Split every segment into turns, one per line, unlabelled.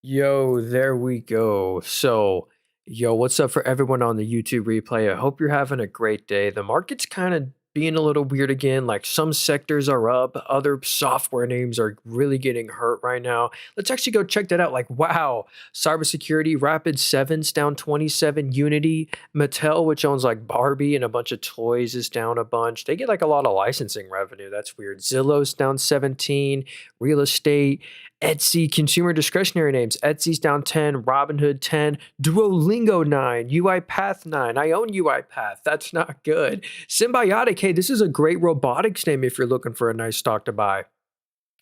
Yo, there we go. What's up for everyone on the YouTube replay? I hope you're having a great day. The market's kind of being a little weird again. Like some sectors are up, other software names are really getting hurt right now. Let's actually go check that out. Like, wow, cybersecurity, Rapid7's down 27, Unity, Mattel, which owns like Barbie and a bunch of toys, is down a bunch. They get like a lot of licensing revenue. That's weird. Zillow's down 17, real estate. Etsy, consumer discretionary names. Etsy's down 10, Robinhood 10, Duolingo 9, UiPath 9. I own UiPath. That's not good. Symbiotic, hey, this is a great robotics name if you're looking for a nice stock to buy.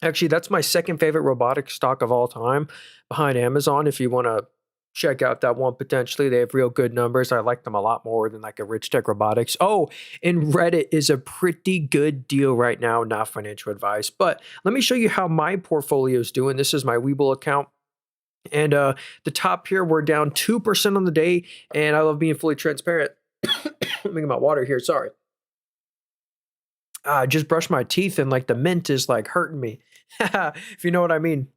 Actually, that's my second favorite robotics stock of all time behind Amazon if you want to check out that one potentially. They have real good numbers. I like them a lot more than like a Rich Tech Robotics. Oh, and Reddit is a pretty good deal right now, not financial advice. But let me show you how my portfolio is doing. This is my Weeble account. And the top here, we're down 2% on the day. And I love being fully transparent. Let me get my water here. Sorry. I just brushed my teeth and like the mint is like hurting me. If you know what I mean.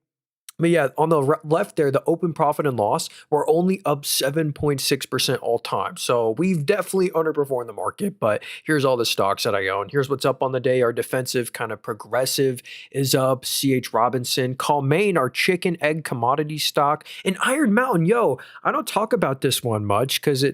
But yeah, on the left there, the open profit and loss, we're only up 7.6% all time. So we've definitely underperformed the market, but here's all the stocks that I own. Here's what's up on the day. Our defensive kind of progressive is up. CH Robinson, Maine, our chicken egg commodity stock, and Iron Mountain. Yo, I don't talk about this one much because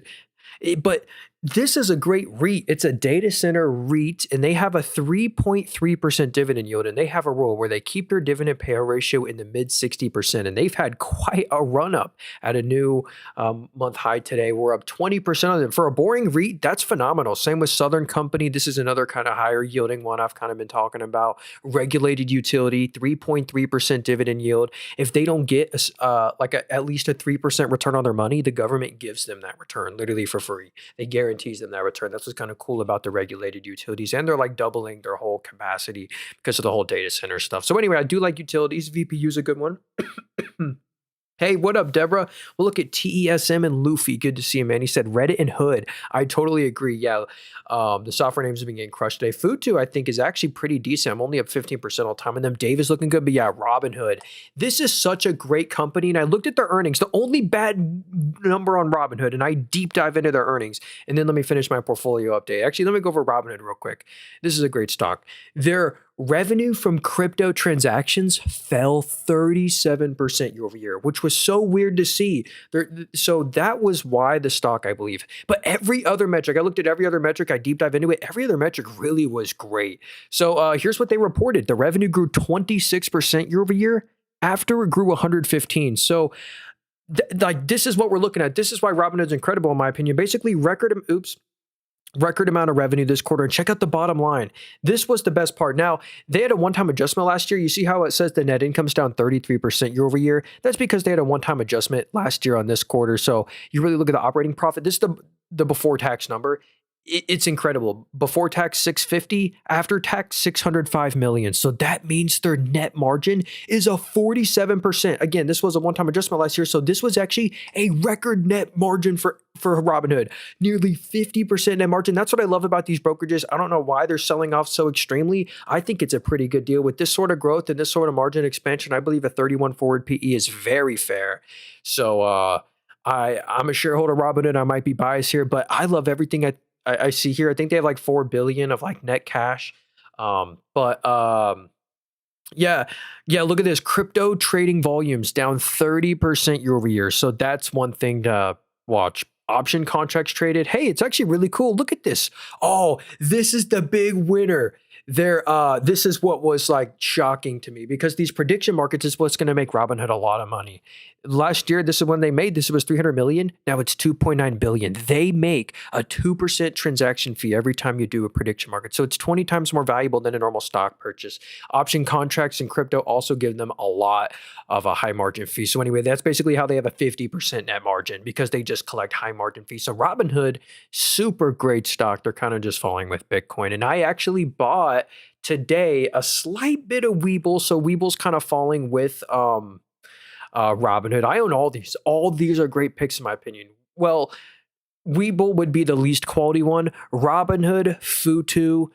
but this is a great REIT. It's a data center REIT, and they have a 3.3% dividend yield, and they have a rule where they keep their dividend payout ratio in the mid 60%, and they've had quite a run up at a new month high today. We're up 20% on them. For a boring REIT, that's phenomenal. Same with Southern Company. This is another kind of higher yielding one I've kind of been talking about. Regulated utility, 3.3% dividend yield. If they don't get at least a 3% return on their money, the government gives them that return literally for free. They guarantees them that return. That's what's kind of cool about the regulated utilities. And they're like doubling their whole capacity because of the whole data center stuff. So anyway, I do like utilities. VPU is a good one. Hey, what up, Deborah? We'll look at TESM and Luffy. Good to see you, man. He said Reddit and Hood. I totally agree. Yeah, the software names have been getting crushed today. Futu, I think, is actually pretty decent. I'm only up 15% all the time. And then Dave is looking good. But yeah, Robinhood. This is such a great company. And I looked at their earnings. The only bad number on Robinhood, and I deep dive into their earnings. And then let me finish my portfolio update. Actually, let me go over Robinhood real quick. This is a great stock. Their revenue from crypto transactions fell 37% year over year, which was so weird to see. So that was why the stock, I believe. But every other metric, I looked at every other metric, I deep dive into it. Every other metric really was great. So here's what they reported. The revenue grew 26% year over year after it grew 115. So this is what we're looking at. This is why Robinhood's incredible, in my opinion. Basically, record amount of revenue this quarter. And check out the bottom line. This was the best part. Now, they had a one-time adjustment last year. You see how it says the net income's down 33% year over year? That's because they had a one-time adjustment last year on this quarter. So you really look at the operating profit. This is the before tax number. It's incredible. Before tax 650, after tax 605 million. So that means their net margin is a 47%. Again, this was a one-time adjustment last year, so this was actually a record net margin for Robinhood. Nearly 50% net margin. That's what I love about these brokerages. I don't know why they're selling off so extremely. I think it's a pretty good deal with this sort of growth and this sort of margin expansion. I believe a 31 forward PE is very fair. So I'm a shareholder of Robinhood. I might be biased here, but I love everything I see here. I think they have like 4 billion of like net cash. Yeah, look at this. Crypto trading volumes down 30% year over year. So that's one thing to watch. Option contracts traded. Hey, it's actually really cool. Look at this. Oh, this is the big winner. This is what was like shocking to me because these prediction markets is what's going to make Robinhood a lot of money. Last year, this is when they made this. It was 300 million. Now it's 2.9 billion. They make a 2% transaction fee every time you do a prediction market. So it's 20 times more valuable than a normal stock purchase. Option contracts in crypto also give them a lot of a high margin fee. So anyway, that's basically how they have a 50% net margin because they just collect high margin fees. So Robinhood, super great stock. They're kind of just falling with Bitcoin. And I actually bought today a slight bit of Weeble. So Weeble's kind of falling with Robinhood. I own all these. All these are great picks in my opinion. Well, Weeble would be the least quality one. Robinhood, Futu,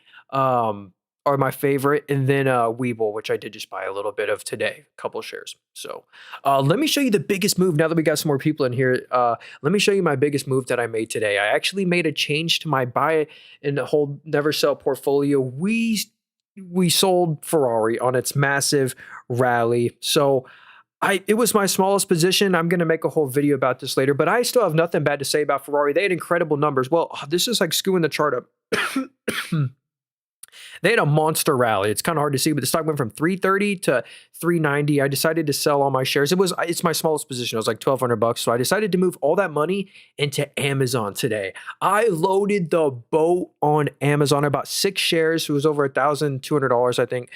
are my favorite, and then Weeble, which I did just buy a little bit of today, a couple shares. So let me show you the biggest move. Now that we got some more people in here, let me show you my biggest move that I made today. I actually made a change to my buy and hold, never sell portfolio. We sold Ferrari on its massive rally. So it was my smallest position. I'm going to make a whole video about this later, but I still have nothing bad to say about Ferrari. They had incredible numbers. Well, this is like skewing the chart up. They had a monster rally. It's kind of hard to see, but the stock went from 330 to 390. I decided to sell all my shares. It's my smallest position. It was like $1,200. So I decided to move all that money into Amazon today. I loaded the boat on Amazon. I bought 6 shares. It was over $1,200, I think.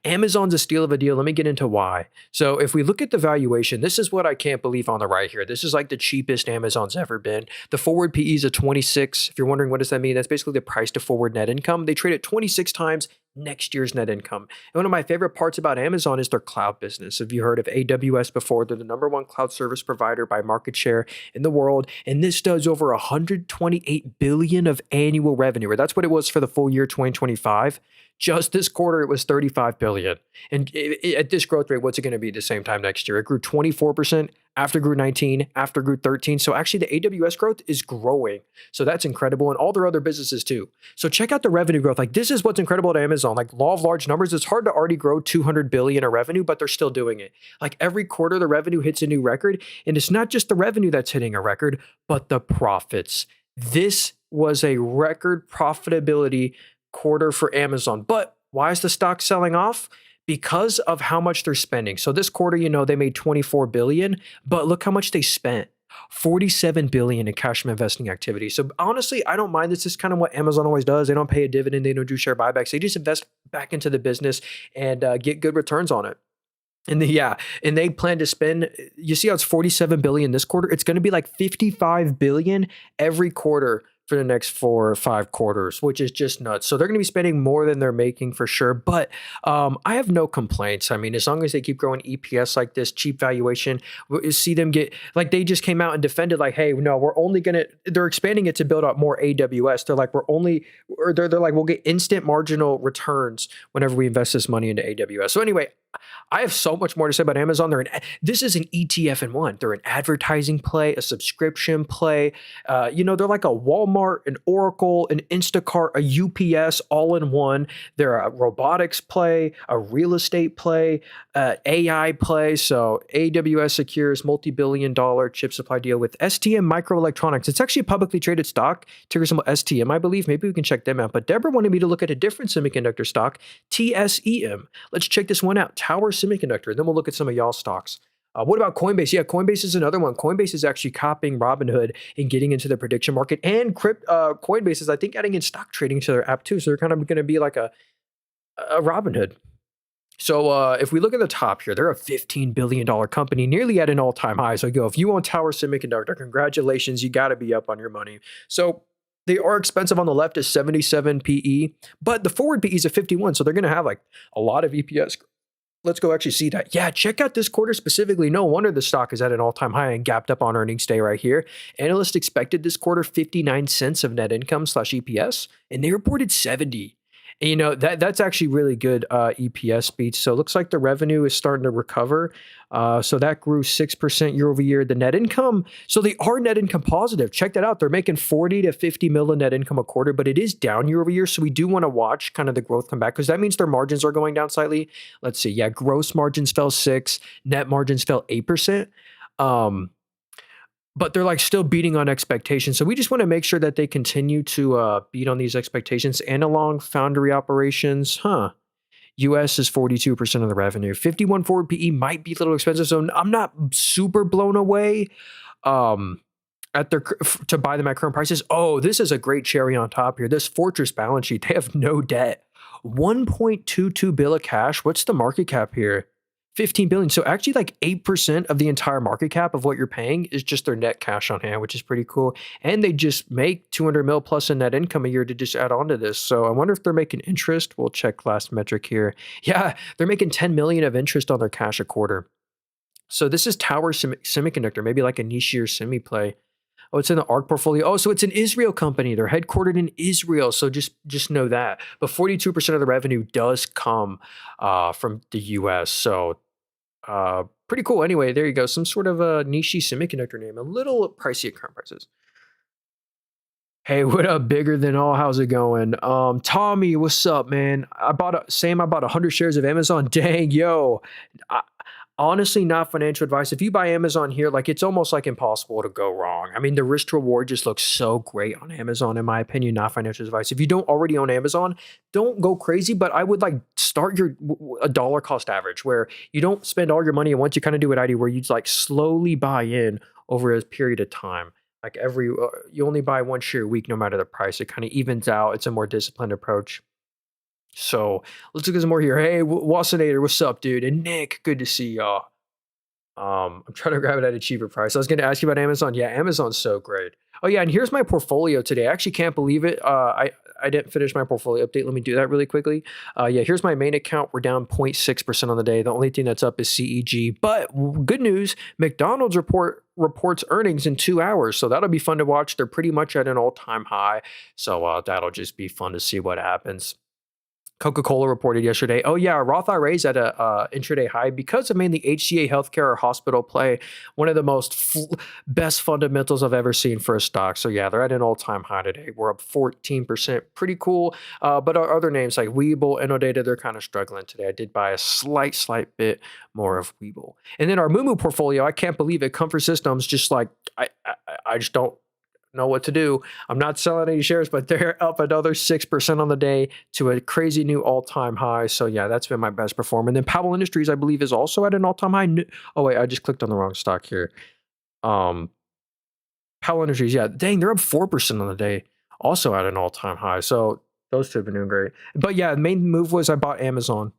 Amazon's a steal of a deal. Let me get into why. So if we look at the valuation, this is what I can't believe on the right here. This is like the cheapest Amazon's ever been. The forward PE is a 26. If you're wondering what does that mean, that's basically the price to forward net income. They trade at 26 times next year's net income. And one of my favorite parts about Amazon is their cloud business. Have you heard of AWS before? They're the #1 cloud service provider by market share in the world. And this does over 128 billion of annual revenue, or that's what it was for the full year 2025. Just this quarter, it was 35 billion. And at this growth rate, what's it going to be the same time next year? It grew 24%, after grew 19, after grew 13. So actually the AWS growth is growing. So that's incredible. And all their other businesses too. So check out the revenue growth. Like this is what's incredible at Amazon. Like law of large numbers, it's hard to already grow 200 billion in revenue, but they're still doing it. Like every quarter, the revenue hits a new record. And it's not just the revenue that's hitting a record, but the profits. This was a record profitability quarter for Amazon. But why is the stock selling off? Because of how much they're spending. So this quarter, they made 24 billion, but look how much they spent. 47 billion in cash from investing activity. So honestly, I don't mind. This is kind of what Amazon always does. They don't pay a dividend. They don't do share buybacks. They just invest back into the business and get good returns on it. And they plan to spend, you see how it's 47 billion this quarter? It's going to be like 55 billion every quarter for the next 4 or 5 quarters, which is just nuts. So they're going to be spending more than they're making for sure. But I have no complaints. I mean, as long as they keep growing EPS like this, cheap valuation, we see them get, like they just came out and defended like, hey, no, they're expanding it to build out more AWS. They're like, they're like, we'll get instant marginal returns whenever we invest this money into AWS. So anyway, I have so much more to say about Amazon. This is an ETF in one. They're an advertising play, a subscription play. They're like a Walmart, an Oracle, an Instacart, a UPS, all in one. They're a robotics play, a real estate play, AI play. So AWS secures multi-billion-dollar chip supply deal with STM Microelectronics. It's actually a publicly traded stock, ticker symbol STM, I believe. Maybe we can check them out. But Deborah wanted me to look at a different semiconductor stock, TSEM. Let's check this one out. Tower Semiconductor. Then we'll look at some of y'all stocks. What about Coinbase? Yeah, Coinbase is another one. Coinbase is actually copying Robinhood and getting into the prediction market. And Coinbase is, I think, adding in stock trading to their app too. So they're kind of going to be like a Robinhood. So if we look at the top here, they're a $15 billion company, nearly at an all-time high. So if you own Tower Semiconductor, congratulations, you got to be up on your money. So they are expensive on the left is 77 PE, but the forward PE is a 51. So they're going to have like a lot of EPS. Let's go actually see that. Yeah, check out this quarter specifically. No wonder the stock is at an all-time high and gapped up on earnings day right here. Analysts expected this quarter 59 cents of net income / EPS, and they reported 70. And, that's actually really good EPS speech. So it looks like the revenue is starting to recover. So that grew 6% year over year. The net income, so they are net income positive. Check that out. They're making 40 to 50 mil in net income a quarter, but it is down year over year. So we do want to watch kind of the growth come back because that means their margins are going down slightly. Let's see. Yeah, gross margins fell 6, net margins fell 8%. But they're like still beating on expectations. So we just want to make sure that they continue to beat on these expectations. Analog foundry operations, US is 42% of the revenue. 51 forward PE might be a little expensive. So I'm not super blown away to buy them at current prices. Oh, this is a great cherry on top here. This fortress balance sheet, they have no debt. 1.22 billion of cash. What's the market cap here? 15 billion. So actually like 8% of the entire market cap of what you're paying is just their net cash on hand, which is pretty cool. And they just make 200 mil plus in net income a year to just add on to this. So I wonder if they're making interest. We'll check last metric here. Yeah, they're making 10 million of interest on their cash a quarter. So this is Tower Semiconductor, maybe like a nichier semi play. Oh, it's in the ARC portfolio. Oh, so it's an Israel company. They're headquartered in Israel. So just know that. But 42% of the revenue does come from the US. So pretty cool. Anyway, there you go. Some sort of a niche semiconductor name. A little pricey at current prices. Hey, what up, bigger than all? How's it going? Tommy, what's up, man? I bought 100 shares of Amazon. Dang, yo. I, honestly, not financial advice. If you buy Amazon here, like it's almost like impossible to go wrong. I mean, the risk to reward just looks so great on Amazon, in my opinion, not financial advice. If you don't already own Amazon, don't go crazy, but I would like start a dollar cost average where you don't spend all your money. And once you kind of do what I do, where you like slowly buy in over a period of time. Like you only buy one share a week, no matter the price. It kind of evens out. It's a more disciplined approach. So let's look at some more here. Hey, Wassinator, what's up, dude? And Nick, good to see y'all. I'm trying to grab it at a cheaper price. I was going to ask you about Amazon. Yeah, Amazon's so great. Oh yeah, and here's my portfolio today. I actually can't believe it. I didn't finish my portfolio update. Let me do that really quickly. Yeah, here's my main account. We're down 0.6% on the day. The only thing that's up is CEG. But good news, McDonald's reports earnings in 2 hours, so that'll be fun to watch. They're pretty much at an all-time high, so that'll just be fun to see what happens. Coca-Cola reported yesterday, oh yeah, Roth IRAs at a intraday high because of mainly HCA healthcare or hospital play, one of the best fundamentals I've ever seen for a stock. So yeah, they're at an all-time high today. We're up 14%, pretty cool. But our other names like Weeble, Innodata, they're kind of struggling today. I did buy a slight bit more of Weeble. And then our Moomoo portfolio, I can't believe it. Comfort Systems, just like, I just don't know what to do. I'm not selling any shares, but they're up another 6% on the day to a crazy new all-time high. So yeah, that's been my best performer. And then Powell Industries, I believe, is also at an all-time high. Oh wait, I just clicked on the wrong stock here. Powell Industries, yeah, dang, they're up 4% on the day, also at an all-time high. So those two have been doing great. But yeah, the main move was I bought Amazon.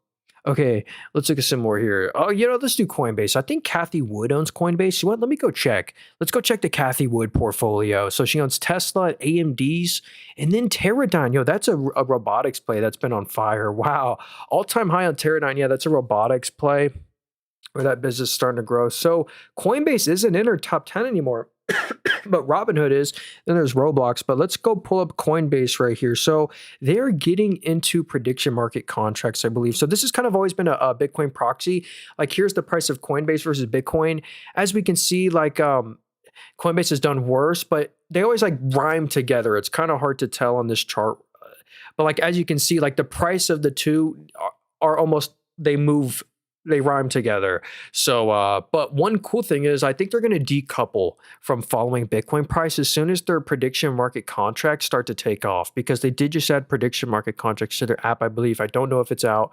Okay, let's look at some more here. Oh, let's do Coinbase. I think Kathy Wood owns Coinbase. You want? Let me go check. Let's go check the Kathy Wood portfolio. So she owns Tesla, AMD's, and then Teradyne. Yo, that's a robotics play that's been on fire. Wow, all-time high on Teradyne. Yeah, that's a robotics play where that business is starting to grow. So Coinbase isn't in her top 10 anymore. But Robinhood is. Then there's Roblox. But let's go pull up Coinbase right here. So they're getting into prediction market contracts, I believe. So this has kind of always been a Bitcoin proxy. Like here's the price of Coinbase versus Bitcoin. As we can see, like Coinbase has done worse, but they always like rhyme together. It's kind of hard to tell on this chart. But like as you can see, like the price of the two are almost, they rhyme together. So, but one cool thing is I think they're going to decouple from following Bitcoin price as soon as their prediction market contracts start to take off, because they did just add prediction market contracts to their app, I believe. I don't know if it's out.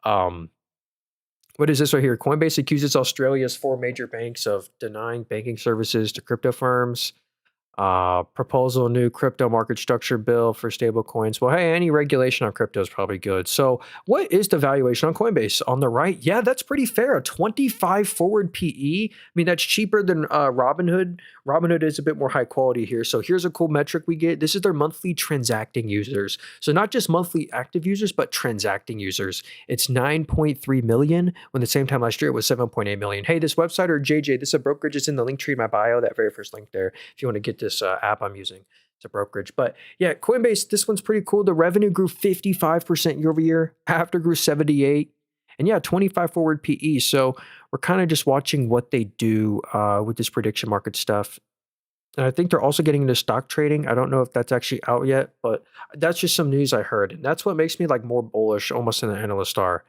What is this right here? Coinbase accuses Australia's 4 major banks of denying banking services to crypto firms. Proposal new crypto market structure bill for stable coins. Well, hey, any regulation on crypto is probably good. So what is the valuation on Coinbase? On the right, yeah, that's pretty fair. A 25 forward PE. I mean, that's cheaper than Robinhood. Robinhood is a bit more high quality here. So here's a cool metric we get. This is their monthly transacting users. So not just monthly active users, but transacting users. It's 9.3 million, when the same time last year it was 7.8 million. Hey, this website, or JJ, this is a brokerage. It's in the link tree in my bio, that very first link there, if you want to get this app I'm using. It's a brokerage. But yeah, Coinbase, this one's pretty cool. The revenue grew 55% year over year. After grew 78. And yeah, 25 forward PE. So we're kind of just watching what they do with this prediction market stuff. And I think they're also getting into stock trading. I don't know if that's actually out yet, but that's just some news I heard. And that's what makes me like more bullish almost than the analysts are.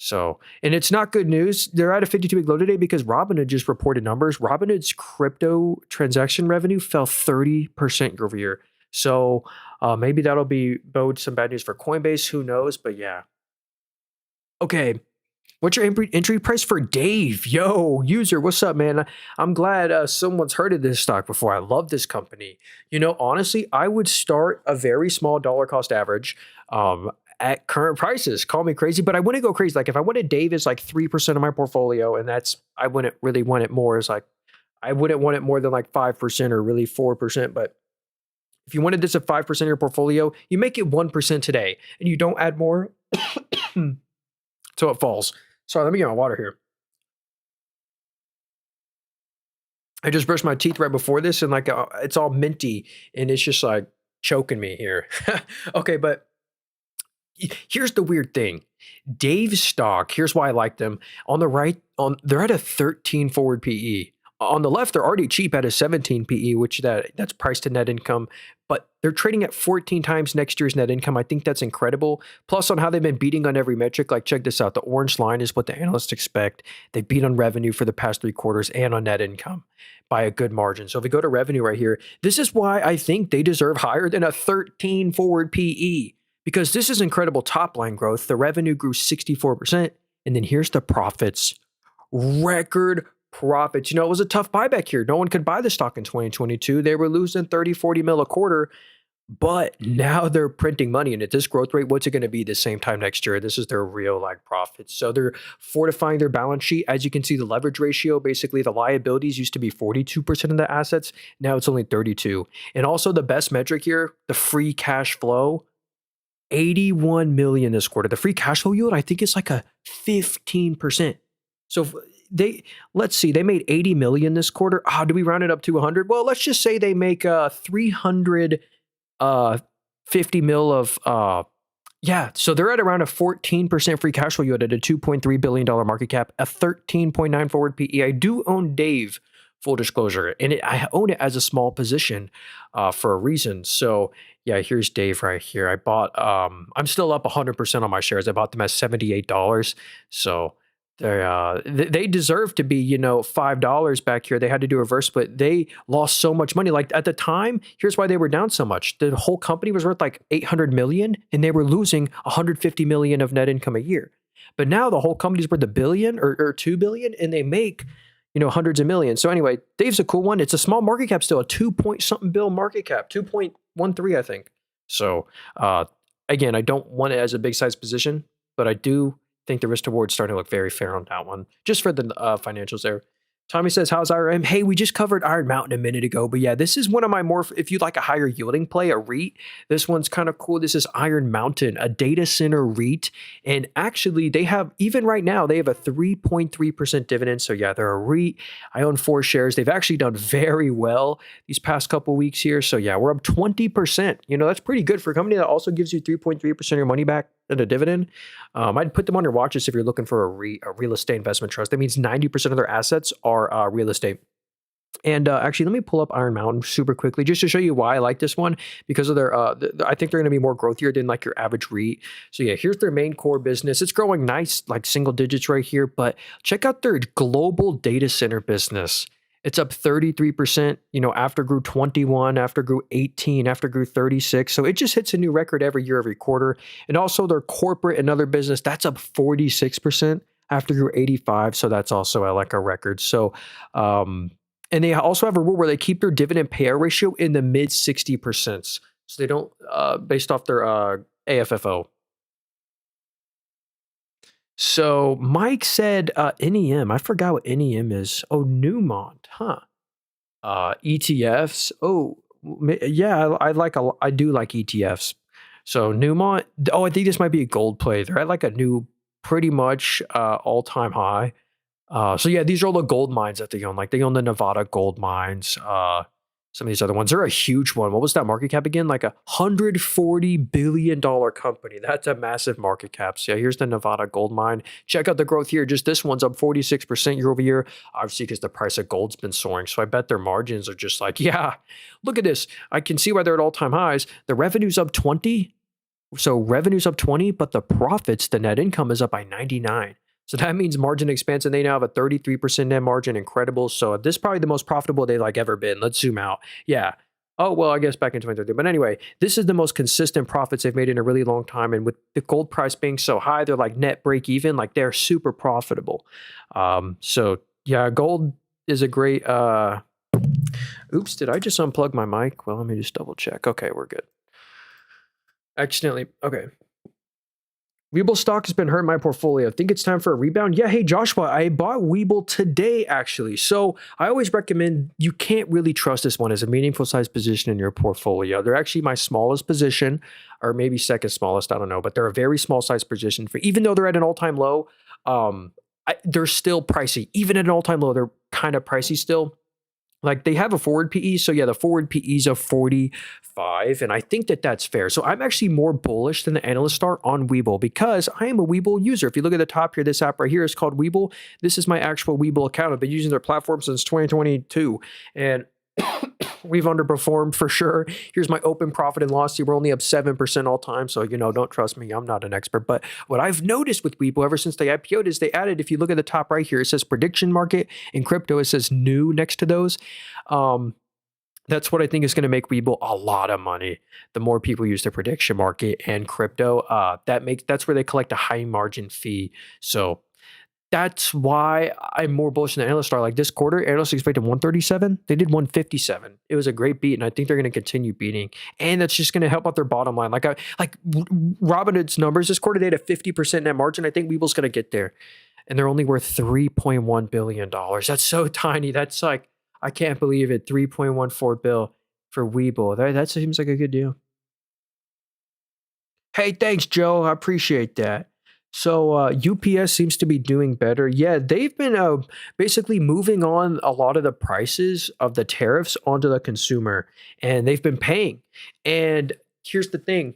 So, and it's not good news. They're at a 52-week low today because Robinhood just reported numbers. Robinhood's crypto transaction revenue fell 30% year over year. So maybe that'll bode some bad news for Coinbase. Who knows? But yeah. Okay. What's your entry price for Dave? Yo, user, what's up, man? I'm glad someone's heard of this stock before. I love this company. Honestly, I would start a very small dollar cost average at current prices. Call me crazy, but I wouldn't go crazy. Like if I wanted Dave as like 3% of my portfolio, and I wouldn't really want it more, as like, I wouldn't want it more than like 5% or really 4%. But if you wanted this at 5% of your portfolio, you make it 1% today and you don't add more. So it falls. Sorry, let me get my water here. I just brushed my teeth right before this, and like it's all minty, and it's just like choking me here. Okay, but here's the weird thing. Dave's stock, here's why I like them. On the right, they're at a 13 forward PE. On the left, they're already cheap at a 17 PE, which that's price to net income, but they're trading at 14 times next year's net income. I think that's incredible. Plus, on how they've been beating on every metric. Like, check this out. The orange line is what the analysts expect. They beat on revenue for the past 3 quarters and on net income by a good margin. So if we go to revenue right here, this is why I think they deserve higher than a 13 forward PE, because this is incredible top line growth. The revenue grew 64%. And then here's the profits. Record profits. It was a tough buyback here. No one could buy the stock in 2022. They were losing 30, 40 mil a quarter, but now they're printing money. And at this growth rate, what's it going to be the same time next year? This is their real profits. So they're fortifying their balance sheet. As you can see, the leverage ratio, basically the liabilities used to be 42% of the assets. Now it's only 32. And also the best metric here, the free cash flow, 81 million this quarter. The free cash flow yield, I think, is like a 15%. So let's see, they made 80 million this quarter. Do we round it up to 100? Well, let's just say they make 350 mil of so they're at around a 14% free cash flow yield at a $2.3 billion market cap, a 13.9 forward PE. I do own Dave, full disclosure, and I own it as a small position for a reason. So yeah, here's Dave right here. I bought, I'm still up 100% on my shares. I bought them at $78. So they deserve to be, $5 back here. They had to do a reverse split. They lost so much money. Like at the time, here's why they were down so much. The whole company was worth like 800 million and they were losing 150 million of net income a year. But now the whole company's worth $1 billion or 2 billion and they make, hundreds of millions. So anyway, Dave's a cool one. It's a small market cap still, a 2-point-something bill market cap, 2.13, I think. So again, I don't want it as a big size position, but I do think the risk to reward is starting to look very fair on that one. Just for the financials there. Tommy says, how's IRM? Hey, we just covered Iron Mountain a minute ago, but yeah, this is one of my more, if you'd like a higher yielding play, a REIT, this one's kind of cool. This is Iron Mountain, a data center REIT. And actually they have, even right now, they have a 3.3% dividend. So yeah, they're a REIT. I own 4 shares. They've actually done very well these past couple weeks here. So yeah, we're up 20%. That's pretty good for a company that also gives you 3.3% of your money back in a dividend. I'd put them on your watch list if you're looking for a real estate investment trust. That means 90% of their assets are real estate. And actually, let me pull up Iron Mountain super quickly just to show you why I like this one, because of their, I think they're going to be more growthier than like your average REIT. So yeah, here's their main core business. It's growing nice, like single digits right here, but check out their global data center business. It's up 33%, after grew 21, after grew 18, after grew 36. So it just hits a new record every year, every quarter. And also their corporate and other business, that's up 46%, after grew 85. So that's also like a record. So, and they also have a rule where they keep their dividend payout ratio in the mid 60%. So they don't, based off their AFFO. So Mike said NEM. I forgot what NEM is. Oh, Newmont, huh? ETFs. Oh, yeah. I do like ETFs. So Newmont. Oh, I think this might be a gold play. They're at like a new, pretty much all-time high. So yeah, these are all the gold mines that they own. Like they own the Nevada gold mines. Some of these other ones. They're a huge one. What was that market cap again? Like $140 billion company. That's a massive market cap. So yeah, here's the Nevada gold mine. Check out the growth here. Just this one's up 46% year over year. Obviously, because the price of gold's been soaring. So I bet their margins are just like, yeah, look at this. I can see why they're at all-time highs. The revenue's up 20. So revenue's up 20, but the profits, the net income is up by 99. So that means margin expansion. They now have a 33% net margin. Incredible. So this is probably the most profitable they've ever been. Let's zoom out. Yeah. Oh, well, I guess back in 2013. But anyway, this is the most consistent profits they've made in a really long time. And with the gold price being so high, they're like net break even. Like they're super profitable. So yeah, gold is a great, oops, did I just unplug my mic? Well, let me just double check. Okay, we're good. Accidentally. Okay. Weeble stock has been hurting my portfolio. I think it's time for a rebound. Yeah, hey, Joshua, I bought Weeble today, actually. So I always recommend, you can't really trust this one as a meaningful size position in your portfolio. They're actually my smallest position, or maybe second smallest, I don't know. But they're a very small size position. Even though they're at an all-time low, they're still pricey. Even at an all-time low, they're kind of pricey still. Like they have a forward PE. So yeah, the forward PE is a 45. And I think that that's fair. So I'm actually more bullish than the analysts are on Weeble because I am a Weeble user. If you look at the top here, this app right here is called Weeble. This is my actual Weeble account. I've been using their platform since 2022. And we've underperformed for sure. Here's my open profit and loss. We're only up 7% all time. So, don't trust me. I'm not an expert. But what I've noticed with Weeble ever since they IPO'd is they added, if you look at the top right here, it says prediction market. In crypto, it says new next to those. That's what I think is going to make Weeble a lot of money. The more people use the prediction market and crypto, that's where they collect a high margin fee. So that's why I'm more bullish than the analysts are. Like this quarter, analysts expected 137. They did 157. It was a great beat, and I think they're going to continue beating. And that's just going to help out their bottom line. Like Robinhood's numbers this quarter, they had a 50% net margin. I think Weeble's going to get there, and they're only worth $3.1 billion. That's so tiny. That's like, I can't believe it. 3.14 bill for Weeble. That seems like a good deal. Hey, thanks, Joe. I appreciate that. So UPS seems to be doing better. Yeah, they've been basically moving on a lot of the prices of the tariffs onto the consumer, and they've been paying. And here's the thing.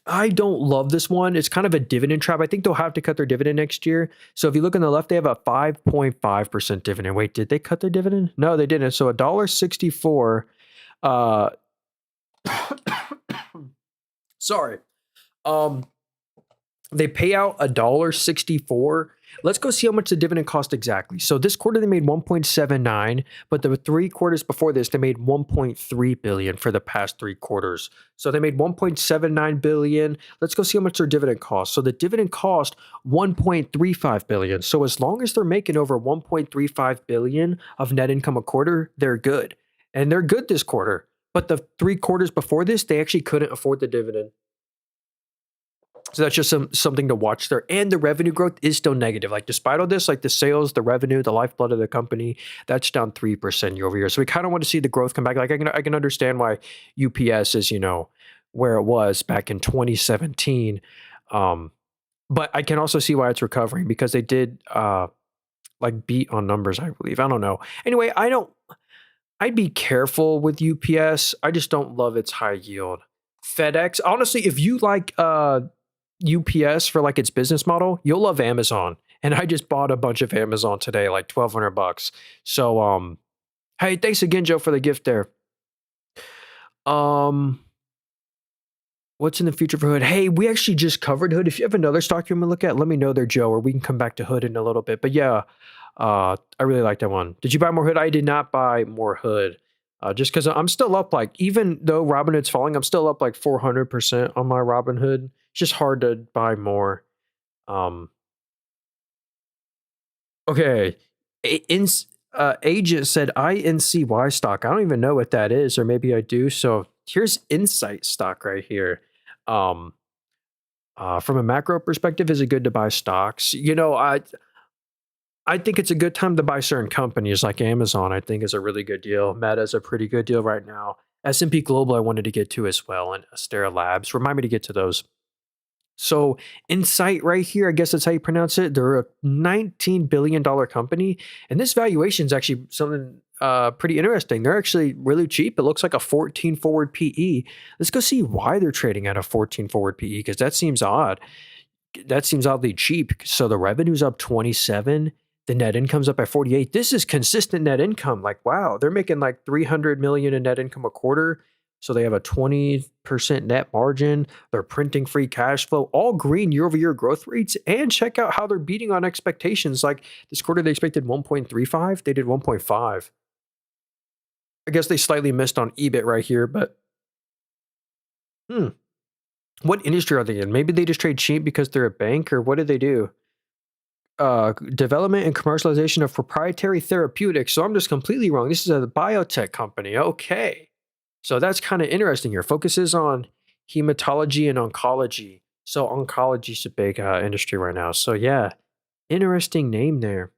I don't love this one. It's kind of a dividend trap. I think they'll have to cut their dividend next year. So if you look on the left, they have a 5.5% dividend. Wait, did they cut their dividend? No, they didn't. So $1.64. Sorry. They pay out $1.64. Let's go see how much the dividend cost exactly. So this quarter they made 1.79, but the 3 quarters before this they made 1.3 billion for the past 3 quarters. So they made 1.79 billion. Let's go see how much their dividend cost. So the dividend cost 1.35 billion. So as long as they're making over 1.35 billion of net income a quarter, they're good. And they're good this quarter. But the 3 quarters before this, they actually couldn't afford the dividend. So that's just something to watch there. And the revenue growth is still negative. Like despite all this, like the sales, the revenue, the lifeblood of the company, that's down 3% year over year. So we kind of want to see the growth come back. Like I can understand why UPS is, where it was back in 2017. But I can also see why it's recovering because they did beat on numbers, I believe. I don't know. Anyway, I'd be careful with UPS. I just don't love its high yield. FedEx, honestly, if you like UPS for like its business model, you'll love Amazon. And I just bought a bunch of Amazon today, like $1,200. So hey, thanks again, Joe, for the gift there. What's in the future for Hood? Hey, we actually just covered Hood. If you have another stock you want to look at, let me know there, Joe, or we can come back to Hood in a little bit. But yeah, I really like that one. Did you buy more Hood? I did not buy more Hood. Just because I'm still up, even though Robinhood's falling, I'm still up 400% on my Robinhood. It's just hard to buy more. Okay. Agent said INCY stock. I don't even know what that is, or maybe I do. So here's Incyte stock right here. From a macro perspective, is it good to buy stocks? I think it's a good time to buy certain companies like Amazon. I think is a really good deal. Meta is a pretty good deal right now. S&P Global I wanted to get to as well, and Astera Labs. Remind me to get to those. So Incyte right here, I guess that's how you pronounce it. They're a $19 billion company, and this valuation is actually something pretty interesting. They're actually really cheap. It looks like a 14 forward PE. Let's go see why they're trading at a 14 forward PE because that seems odd. That seems oddly cheap. So the revenue's up 27. The net income's up by 48. This is consistent net income. Like, wow, they're making 300 million in net income a quarter. So they have a 20% net margin. They're printing free cash flow, all green year over year growth rates. And check out how they're beating on expectations. Like this quarter, they expected 1.35. They did 1.5. I guess they slightly missed on EBIT right here, but what industry are they in? Maybe they just trade cheap because they're a bank, or what do they do? Development and commercialization of proprietary therapeutics. So I'm just completely wrong. This is a biotech company. Okay. So that's kind of interesting here. Focuses on hematology and oncology. So oncology is a big industry right now. So yeah, interesting name there.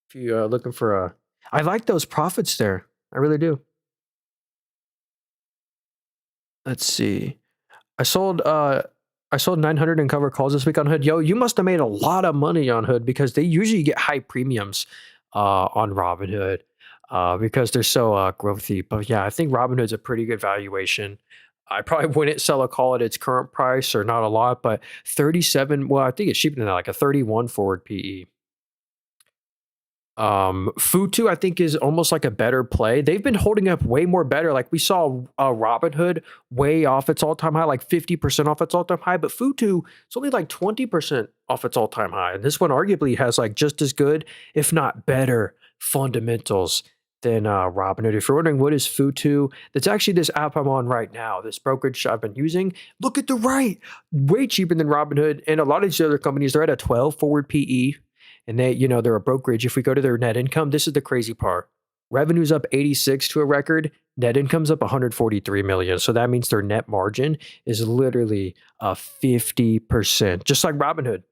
If you're looking for I like those profits there. I really do. Let's see. I sold 900 in cover calls this week on Hood. Yo, you must have made a lot of money on Hood because they usually get high premiums on Robinhood. because they're so growthy. But yeah, I think Robinhood's a pretty good valuation. I probably wouldn't sell a call at its current price or not a lot, but 37, well, I think it's cheaper than that, like a 31 forward PE. Futu, I think, is almost like a better play. They've been holding up way more better. Like we saw Robinhood way off its all-time high, like 50% off its all-time high, but Futu, it's only like 20% off its all-time high. And this one arguably has like just as good, if not better, fundamentals than Robinhood. If you're wondering what is Futu, that's actually this app I'm on right now, this brokerage I've been using. Look at the right, way cheaper than Robinhood. And a lot of these other companies, they're at a 12 forward PE. And they're a brokerage. If we go to their net income, this is the crazy part. Revenue's up 86 to a record. Net income's up 143 million. So that means their net margin is literally 50%, just like Robinhood.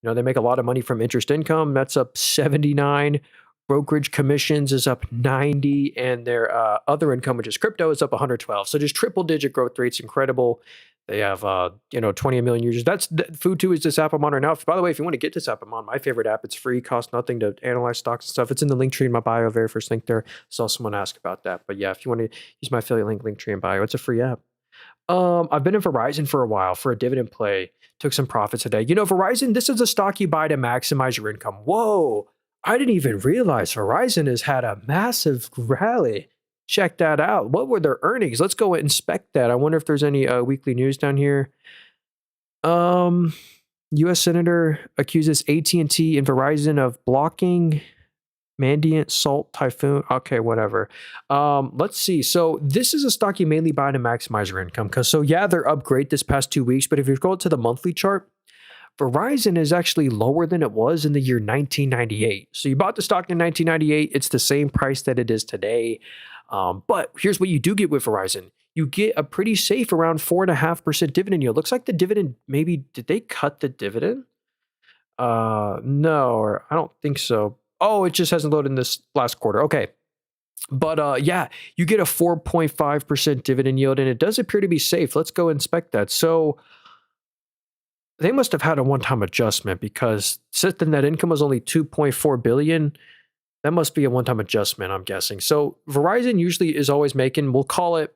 They make a lot of money from interest income. That's up 79. Brokerage commissions is up 90, and their other income, which is crypto, is up 112. So just triple digit growth rates, incredible. They have 20 million users. Futu is this app I'm on right now. By the way, if you want to get this app, I'm on my favorite app. It's free, costs nothing to analyze stocks and stuff. It's in the link tree in my bio, very first link there. Saw someone ask about that. But yeah, if you want to use my affiliate link tree in bio, it's a free app. I've been in Verizon for a while for a dividend play. Took some profits today. Verizon, this is a stock you buy to maximize your income. Whoa, I didn't even realize Verizon has had a massive rally. Check that out. What were their earnings? Let's go inspect that. I wonder if there's any weekly news down here. U.S. Senator accuses AT&T and Verizon of blocking Mandiant Salt Typhoon. Okay, whatever. Let's see. So this is a stock you mainly buy to maximize your income. They're up great this past 2 weeks. But if you go to the monthly chart, Verizon is actually lower than it was in the year 1998. So you bought the stock in 1998. It's the same price that it is today. But here's what you do get with Verizon. You get a pretty safe around 4.5% dividend yield. Looks like the dividend, did they cut the dividend? No, or I don't think so. Oh, it just hasn't loaded in this last quarter. Okay. But you get a 4.5% dividend yield, and it does appear to be safe. Let's go inspect that. So they must have had a one-time adjustment, because since the net income was only 2.4 billion, that must be a one-time adjustment, I'm guessing. So Verizon usually is always making, we'll call it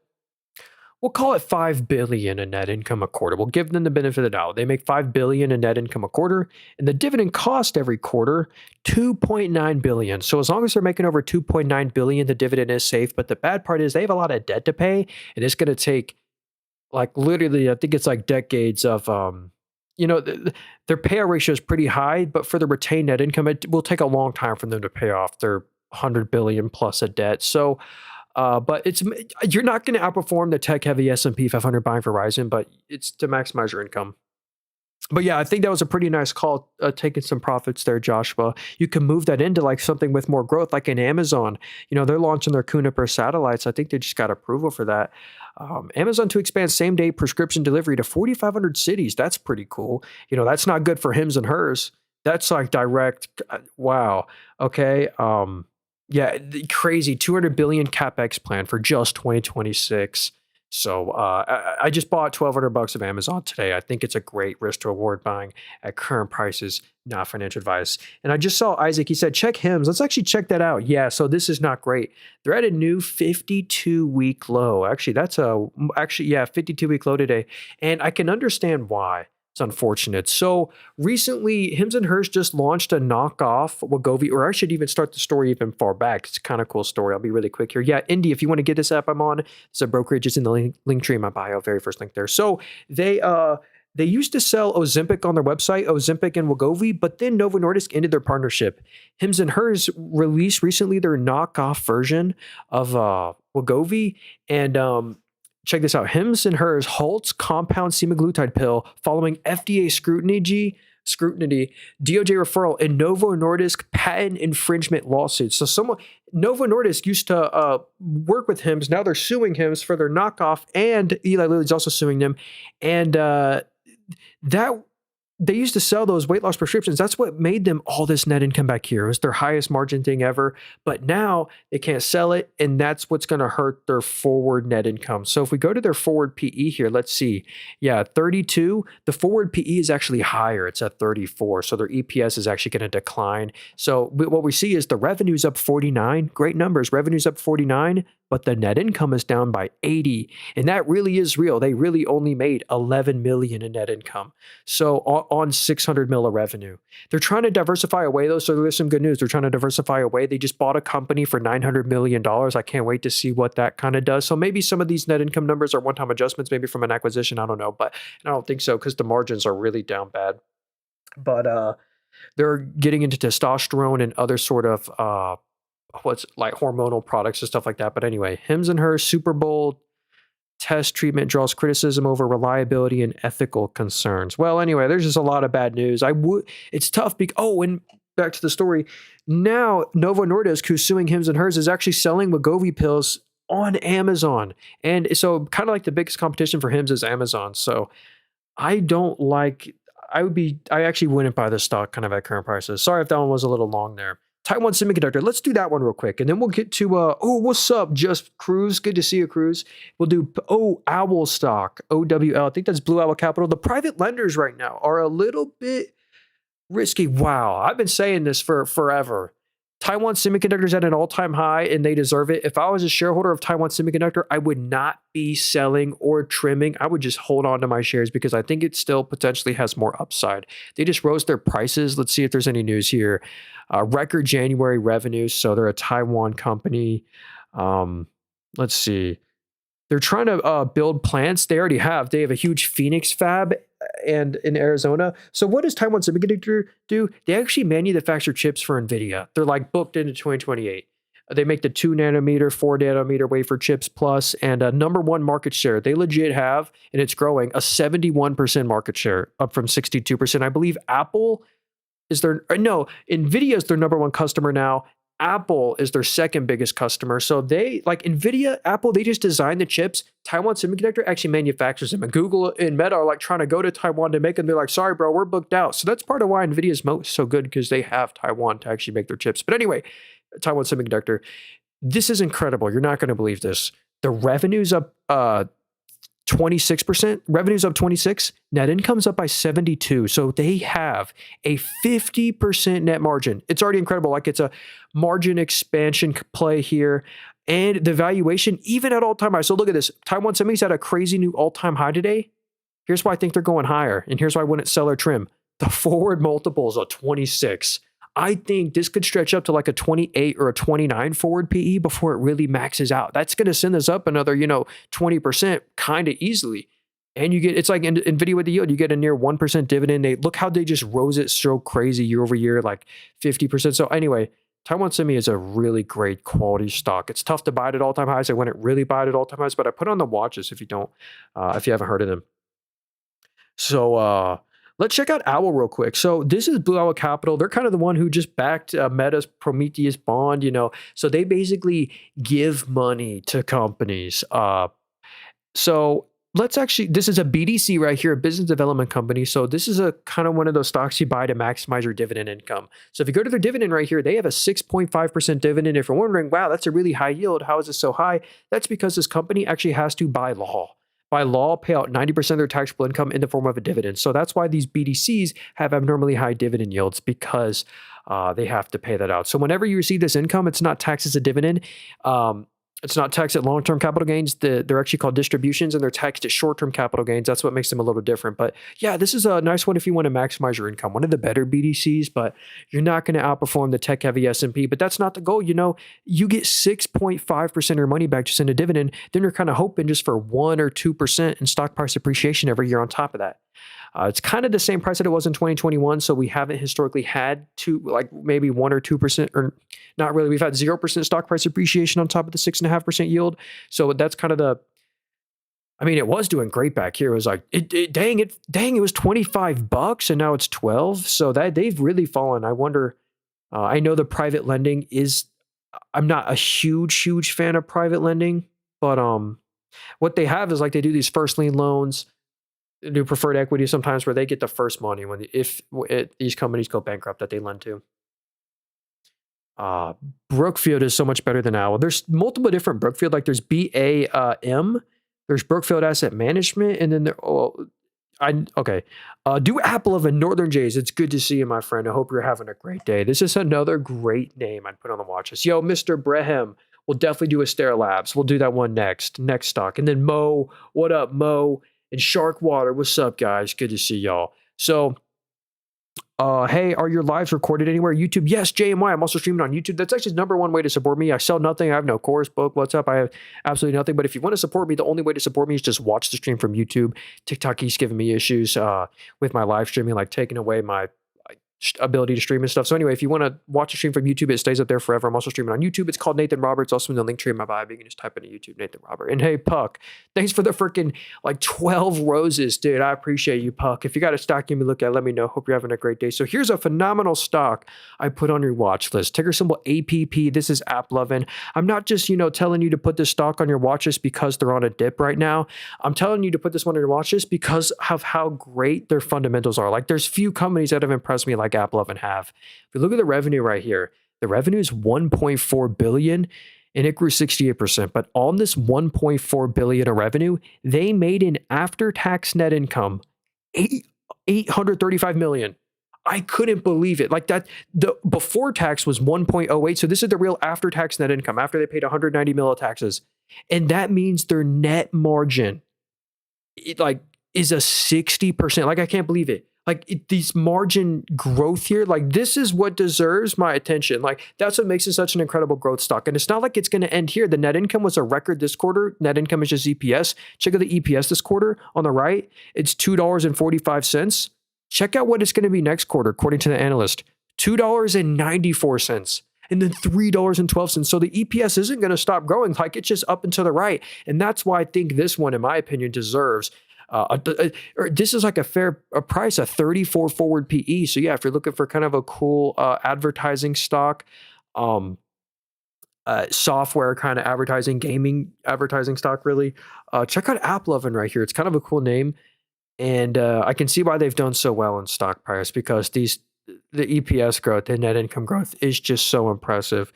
5 billion in net income a quarter. We'll give them the benefit of the doubt. They make 5 billion in net income a quarter, and the dividend cost every quarter 2.9 billion. So as long as they're making over 2.9 billion, the dividend is safe. But the bad part is they have a lot of debt to pay, and it's going to take like literally, I think it's like decades of their payout ratio is pretty high, but for the retained net income, it will take a long time for them to pay off their 100 billion plus of debt. So, but you're not going to outperform the tech-heavy S&P 500 buying Verizon, but it's to maximize your income. But yeah, I think that was a pretty nice call, taking some profits there, Joshua. You can move that into like something with more growth, like in Amazon. They're launching their Juniper satellites. I think they just got approval for that. Amazon to expand same-day prescription delivery to 4,500 cities. That's pretty cool. That's not good for hims and hers. That's like direct. Wow. Okay. Crazy 200 billion CapEx plan for just 2026. So I just bought $1,200 of Amazon today. I think it's a great risk to reward buying at current prices, not financial advice. And I just saw Isaac, he said, check HIMS. Let's actually check that out. Yeah, so this is not great. They're at a new 52-week low. Actually, 52-week low today. And I can understand why. It's unfortunate. So recently, Hims and Hers just launched a knockoff Wegovy, or I should even start the story even far back. It's a kind of cool story. I'll be really quick here. Yeah, Indy, if you want to get this app I'm on, it's a brokerage. It's in the link tree in my bio, very first link there. So they used to sell Ozempic on their website, Ozempic and Wegovy, but then Novo Nordisk ended their partnership. Hims and Hers released recently their knockoff version of Wegovy, and check this out. Hims and Hers halts compound semaglutide pill following FDA scrutiny, DOJ referral, and Novo Nordisk patent infringement lawsuit. So Novo Nordisk used to work with Hims. Now they're suing Hims for their knockoff, and Eli Lilly's also suing them. And that they used to sell those weight loss prescriptions. That's what made them all this net income back here. It was their highest margin thing ever. But now they can't sell it, and that's what's going to hurt their forward net income. So if we go to their forward PE here, let's see. Yeah, 32. The forward PE is actually higher. It's at 34. So their EPS is actually going to decline. So what we see is the revenue's up 49. Great numbers. Revenue's up 49, but the net income is down by 80. And that really is real. They really only made 11 million in net income. So on 600 mil of revenue. They're trying to diversify away though. So there's some good news. They're trying to diversify away. They just bought a company for $900 million. I can't wait to see what that kind of does. So maybe some of these net income numbers are one-time adjustments, maybe from an acquisition. I don't know, but I don't think so because the margins are really down bad. But they're getting into testosterone and other sort of what's like hormonal products and stuff like that. But anyway, Hims and Hers Super Bowl test treatment draws criticism over reliability and ethical concerns. Well, anyway, there's just a lot of bad news. It's tough because, and back to the story. Now, Novo Nordisk, who's suing Hims and Hers, is actually selling Wegovy pills on Amazon. And so kind of like the biggest competition for Hims is Amazon. So I actually wouldn't buy this stock kind of at current prices. Sorry if that one was a little long there. Taiwan Semiconductor. Let's do that one real quick. And then we'll get to, what's up? Just Cruz. Good to see you, Cruz. We'll do, Owl stock, OWL. I think that's Blue Owl Capital. The private lenders right now are a little bit risky. Wow. I've been saying this for forever. Taiwan Semiconductor is at an all-time high and they deserve it. If I was a shareholder of Taiwan Semiconductor, I would not be selling or trimming. I would just hold on to my shares because I think it still potentially has more upside. They just rose their prices. Let's see if there's any news here. Record January revenues. So they're a Taiwan company. Let's see. They're trying to build plants. They already have. They have a huge Phoenix fab and in Arizona. So what does Taiwan Semiconductor do? They actually manufacture chips for NVIDIA. They're like booked into 2028. They make the 2 nanometer, 4 nanometer wafer chips plus, and a number one market share. They legit have, and it's growing, a 71% market share, up from 62%. I believe Apple is NVIDIA is their number one customer now. Apple is their second biggest customer. So they, like NVIDIA, Apple, they just design the chips. Taiwan Semiconductor actually manufactures them. And Google and Meta are like trying to go to Taiwan to make them. They're like, sorry, bro, we're booked out. So that's part of why NVIDIA is so good because they have Taiwan to actually make their chips. But anyway, Taiwan Semiconductor, this is incredible. You're not going to believe this. The revenue's up 26%, revenue's up 26, net income's up by 72. So they have a 50% net margin. It's already incredible. Like it's a margin expansion play here. And the valuation, even at all-time high. So look at this. Taiwan Semi's at a crazy new all-time high today. Here's why I think they're going higher. And here's why I wouldn't sell or trim. The forward multiple is a 26. I think this could stretch up to like a 28 or a 29 forward PE before it really maxes out. That's going to send this up another, 20% kind of easily. And you get, it's like NVIDIA with the yield, you get a near 1% dividend. Look how they just rose it so crazy year over year, like 50%. So anyway, Taiwan Semi is a really great quality stock. It's tough to buy it at all-time highs. I wouldn't really buy it at all-time highs, but I put on the watches if you haven't heard of them. So, let's check out Owl real quick. So this is Blue Owl Capital. They're kind of the one who just backed Meta's Prometheus bond, So they basically give money to companies. So this is a BDC right here, a business development company. So this is a kind of one of those stocks you buy to maximize your dividend income. So if you go to their dividend right here, they have a 6.5% dividend. If you're wondering, wow, that's a really high yield. How is it so high? That's because this company actually has to, by law, pay out 90% of their taxable income in the form of a dividend. So that's why these BDCs have abnormally high dividend yields because they have to pay that out. So whenever you receive this income, it's not taxed as a dividend. It's not taxed at long-term capital gains. They're actually called distributions, and they're taxed at short-term capital gains. That's what makes them a little different. But yeah, this is a nice one if you want to maximize your income. One of the better BDCs, but you're not going to outperform the tech-heavy S&P. But that's not the goal. You get 6.5% of your money back just in a dividend. Then you're kind of hoping just for 1 or 2% in stock price appreciation every year on top of that. It's kind of the same price that it was in 2021, so we haven't historically had maybe 1 or 2%, or not really. We've had 0% stock price appreciation on top of the 6.5% yield. So that's kind of it was doing great back here. It was like, it was $25 and now it's 12. So that they've really fallen. I wonder, I know the private lending I'm not a huge fan of private lending, but what they have is like they do these first lien loans. do preferred equity sometimes where they get the first money when these companies go bankrupt that they lend to. Uh, Brookfield is so much better than Owl. There's multiple different Brookfield, like there's BAM, there's Brookfield Asset Management, and then okay. Do AppLovin, Northern Jays. It's good to see you, my friend. I hope you're having a great day. This is another great name I'd put on the watch list. Yo, Mr. Brehem. We'll definitely do Astera Labs. We'll do that one next stock. And then Mo, what up, Mo? And Sharkwater, what's up, guys? Good to see y'all. So, hey, are your lives recorded anywhere? YouTube? Yes, JMY. I'm also streaming on YouTube. That's actually the number one way to support me. I sell nothing. I have no course, book, what's up? I have absolutely nothing. But if you want to support me, the only way to support me is just watch the stream from YouTube. TikTok keeps giving me issues with my live streaming, like taking away my ability to stream and stuff. So anyway, if you want to watch a stream from YouTube, it stays up there forever. I'm also streaming on YouTube. It's called Nathan Roberts. Also in the link tree in my bio. You can just type into YouTube, Nathan Robert. And hey, Puck, thanks for the freaking 12 roses, dude. I appreciate you, Puck. If you got a stock you me look at, let me know. Hope you're having a great day. So here's a phenomenal stock I put on your watch list. Ticker symbol APP. This is AppLovin. I'm not just, telling you to put this stock on your watch list because they're on a dip right now. I'm telling you to put this one on your watch list because of how great their fundamentals are. Like there's few companies that have impressed me like AppLovin have. If you look at the revenue right here, the revenue is 1.4 billion and it grew 68%. But on this 1.4 billion of revenue, they made an after-tax net income 835 million. I couldn't believe it. Like that, the before tax was 1.08. So this is the real after-tax net income after they paid 190 mil of taxes. And that means their net margin is a 60%. Like I can't believe it. Like these margin growth here, like this is what deserves my attention. Like that's what makes it such an incredible growth stock. And it's not like it's going to end here. The net income was a record this quarter. Net income is just EPS. Check out the EPS this quarter on the right. It's $2.45. Check out what it's going to be next quarter, according to the analyst, $2.94. And then $3.12. So the EPS isn't going to stop growing. Like it's just up and to the right. And that's why I think this one, in my opinion, deserves this is like a fair price, a 34 forward PE. So yeah, if you're looking for kind of a cool advertising stock, software kind of advertising, gaming advertising stock, really, check out AppLovin right here. It's kind of a cool name. And I can see why they've done so well in stock price because the EPS growth, the net income growth is just so impressive.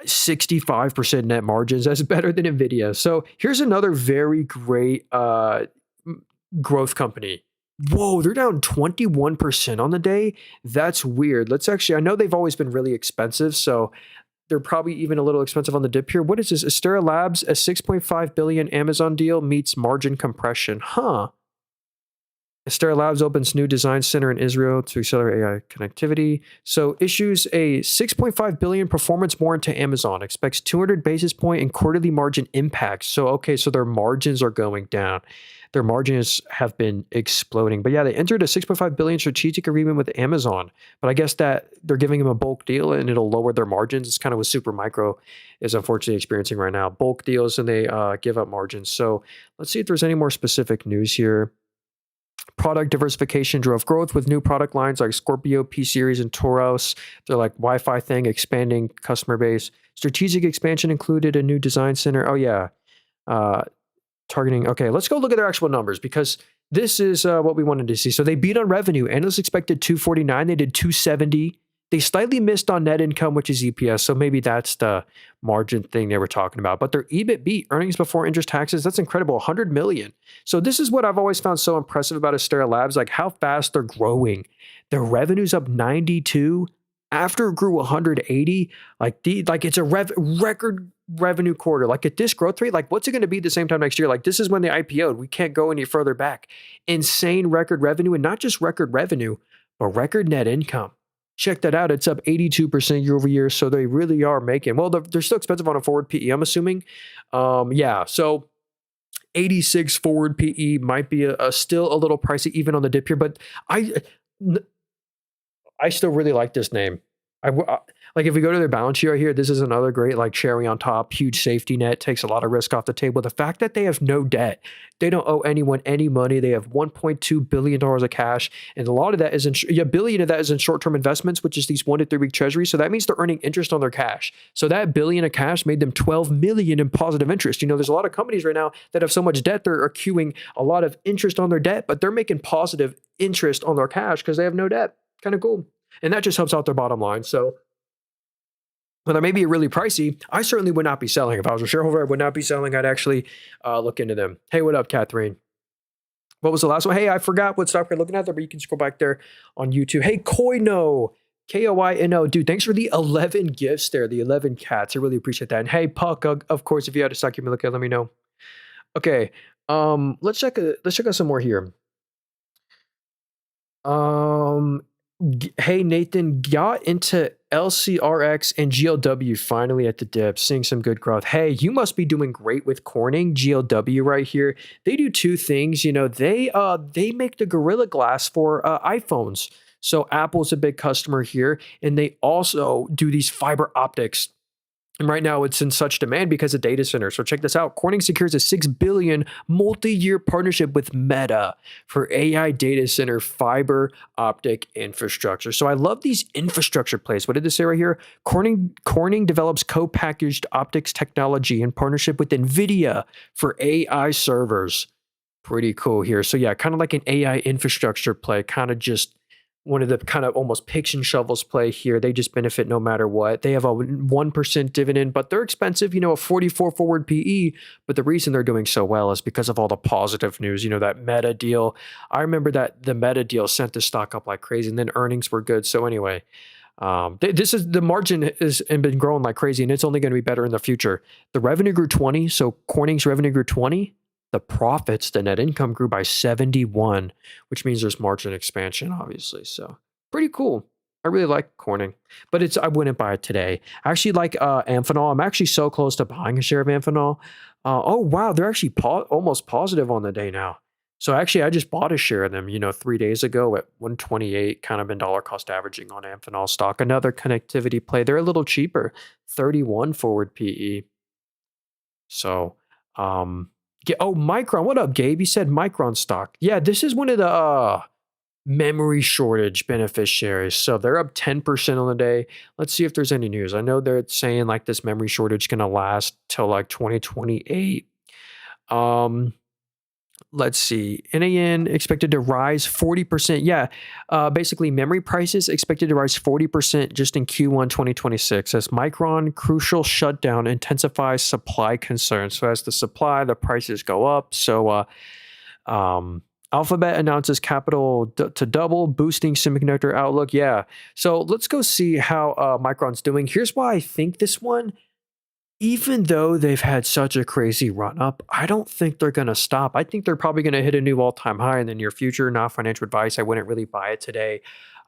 65% net margins. That's better than NVIDIA. So here's another very great growth company. Whoa, they're down 21% on the day. That's weird. I know they've always been really expensive, so they're probably even a little expensive on the dip here. What is this? Astera Labs, a 6.5 billion Amazon deal meets margin compression. Huh. Astera Labs opens new design center in Israel to accelerate AI connectivity. So issues a 6.5 billion performance warrant to Amazon. Expects 200 basis point and quarterly margin impacts. So okay, so their margins are going down. Their margins have been exploding. But yeah, they entered a 6.5 billion strategic agreement with Amazon. But I guess that they're giving them a bulk deal and it'll lower their margins. It's kind of what Supermicro is unfortunately experiencing right now. Bulk deals and they give up margins. So let's see if there's any more specific news here. Product diversification drove growth with new product lines like Scorpio, P-Series, and Taurus. They're like Wi-Fi thing, expanding customer base. Strategic expansion included a new design center. Oh, yeah. Targeting. Okay, let's go look at their actual numbers because this is what we wanted to see. So they beat on revenue. Analysts expected 249. They did 270. They slightly missed on net income, which is EPS. So maybe that's the margin thing they were talking about. But their EBIT beat, earnings before interest taxes, that's incredible, 100 million. So this is what I've always found so impressive about Astera Labs, like how fast they're growing. Their revenue's up 92. After it grew 180, like it's a record revenue quarter. Like at this growth rate, like what's it going to be at the same time next year? Like this is when they IPO'd. We can't go any further back. Insane record revenue, and not just record revenue, but record net income. Check that out. It's up 82% year over year. So they really are making, well, they're still expensive on a forward PE, I'm assuming. Yeah. So 86 forward PE might be still a little pricey even on the dip here, but I still really like this name. Like if we go to their balance sheet right here, this is another great like cherry on top, huge safety net, takes a lot of risk off the table. The fact that they have no debt, they don't owe anyone any money. They have $1.2 billion of cash, and a lot of that is a billion of that is in short-term investments, which is these 1 to 3 week treasuries. So that means they're earning interest on their cash. So that billion of cash made them 12 million in positive interest. There's a lot of companies right now that have so much debt, they're accruing a lot of interest on their debt, but they're making positive interest on their cash because they have no debt. Kind of cool. And that just helps out their bottom line. So well, that may be really pricey. I certainly would not be selling. If I was a shareholder, I would not be selling. I'd actually look into them. Hey, what up, Catherine? What was the last one? Hey, I forgot what stock we're looking at there, but you can scroll back there on YouTube. Hey, Koino, Koino. Dude, thanks for the 11 gifts there, the 11 cats. I really appreciate that. And hey, Puck, of course, if you had a stock you may look at, let me know. Okay, let's check out some more here. Hey Nathan, got into LCRX and GLW finally at the dip, seeing some good growth. Hey, you must be doing great with Corning. GLW right here. They do two things. They make the Gorilla Glass for iPhones. So Apple's a big customer here, and they also do these fiber optics. And right now it's in such demand because of data centers. So check this out. Corning secures a $6 billion multi-year partnership with Meta for AI data center fiber optic infrastructure. So I love these infrastructure plays. What did this say right here? Corning develops co-packaged optics technology in partnership with NVIDIA for AI servers. Pretty cool here. So yeah, kind of like an AI infrastructure play, kind of just one of the kind of almost picks and shovels play here. They just benefit no matter what. They have a 1% dividend, but they're expensive, a 44 forward PE. But the reason they're doing so well is because of all the positive news, that Meta deal. I remember that the Meta deal sent the stock up like crazy, and then earnings were good. So anyway, the margin has been growing like crazy, and it's only going to be better in the future. The revenue grew 20. So Corning's revenue grew 20. The profits, the net income grew by 71, which means there's margin expansion, obviously. So pretty cool. I really like Corning, but I wouldn't buy it today. I actually like Amphenol. I'm actually so close to buying a share of Amphenol. Oh, wow. They're actually almost positive on the day now. So actually, I just bought a share of them, 3 days ago at 128, kind of been dollar cost averaging on Amphenol stock. Another connectivity play. They're a little cheaper, 31 forward PE. So, Micron. What up, Gabe? You said Micron stock. Yeah, this is one of the memory shortage beneficiaries. So they're up 10% on the day. Let's see if there's any news. I know they're saying like this memory shortage going to last till like 2028. Let's see. NAN expected to rise 40%. Yeah, basically memory prices expected to rise 40% just in Q1 2026 as Micron crucial shutdown intensifies supply concerns. So as the supply, the prices go up. So Alphabet announces capital to double, boosting semiconductor outlook. Yeah. So let's go see how Micron's doing. Here's why I think this one, even though they've had such a crazy run up, I don't think they're going to stop. I think they're probably going to hit a new all-time high in the near future. Not financial advice. I wouldn't really buy it today.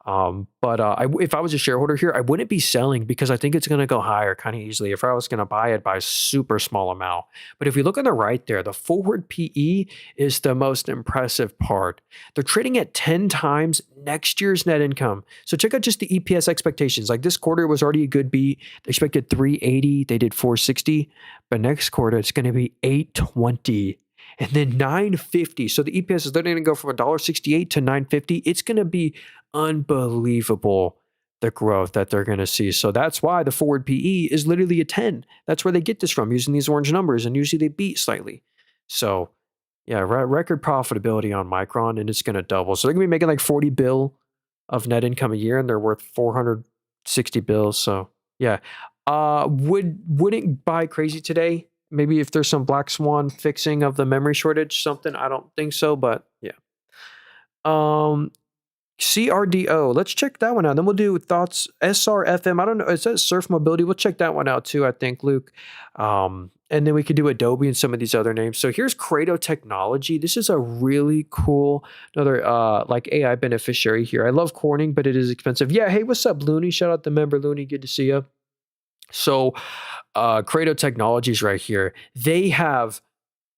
But if I was a shareholder here, I wouldn't be selling because I think it's going to go higher kind of easily. If I was going to buy it by a super small amount. But if you look on the right there, the forward PE is the most impressive part. They're trading at 10 times next year's net income. So check out just the EPS expectations. Like this quarter was already a good beat. They expected 380. They did 460. But next quarter, it's going to be 820. And then 950. So the EPS is literally going to go from $1.68 to 950. It's going to be unbelievable, the growth that they're going to see. So that's why the forward PE is literally a 10. That's where they get this from, using these orange numbers, and usually they beat slightly. So yeah, record profitability on Micron, and it's going to double. So they're going to be making like 40 bill of net income a year, and they're worth 460 bills. So yeah, wouldn't buy crazy today. Maybe if there's some black swan fixing of the memory shortage, something. I don't think so, but yeah. CRDO. Let's check that one out. Then we'll do thoughts. SRFM. I don't know. It says Surf Mobility. We'll check that one out too, I think, Luke. And then we could do Adobe and some of these other names. So here's Krato Technology. This is a really cool, another like AI beneficiary here. I love Corning, but it is expensive. Yeah. Hey, what's up, Looney? Shout out to member Looney. Good to see you. So Krato Technologies right here. They have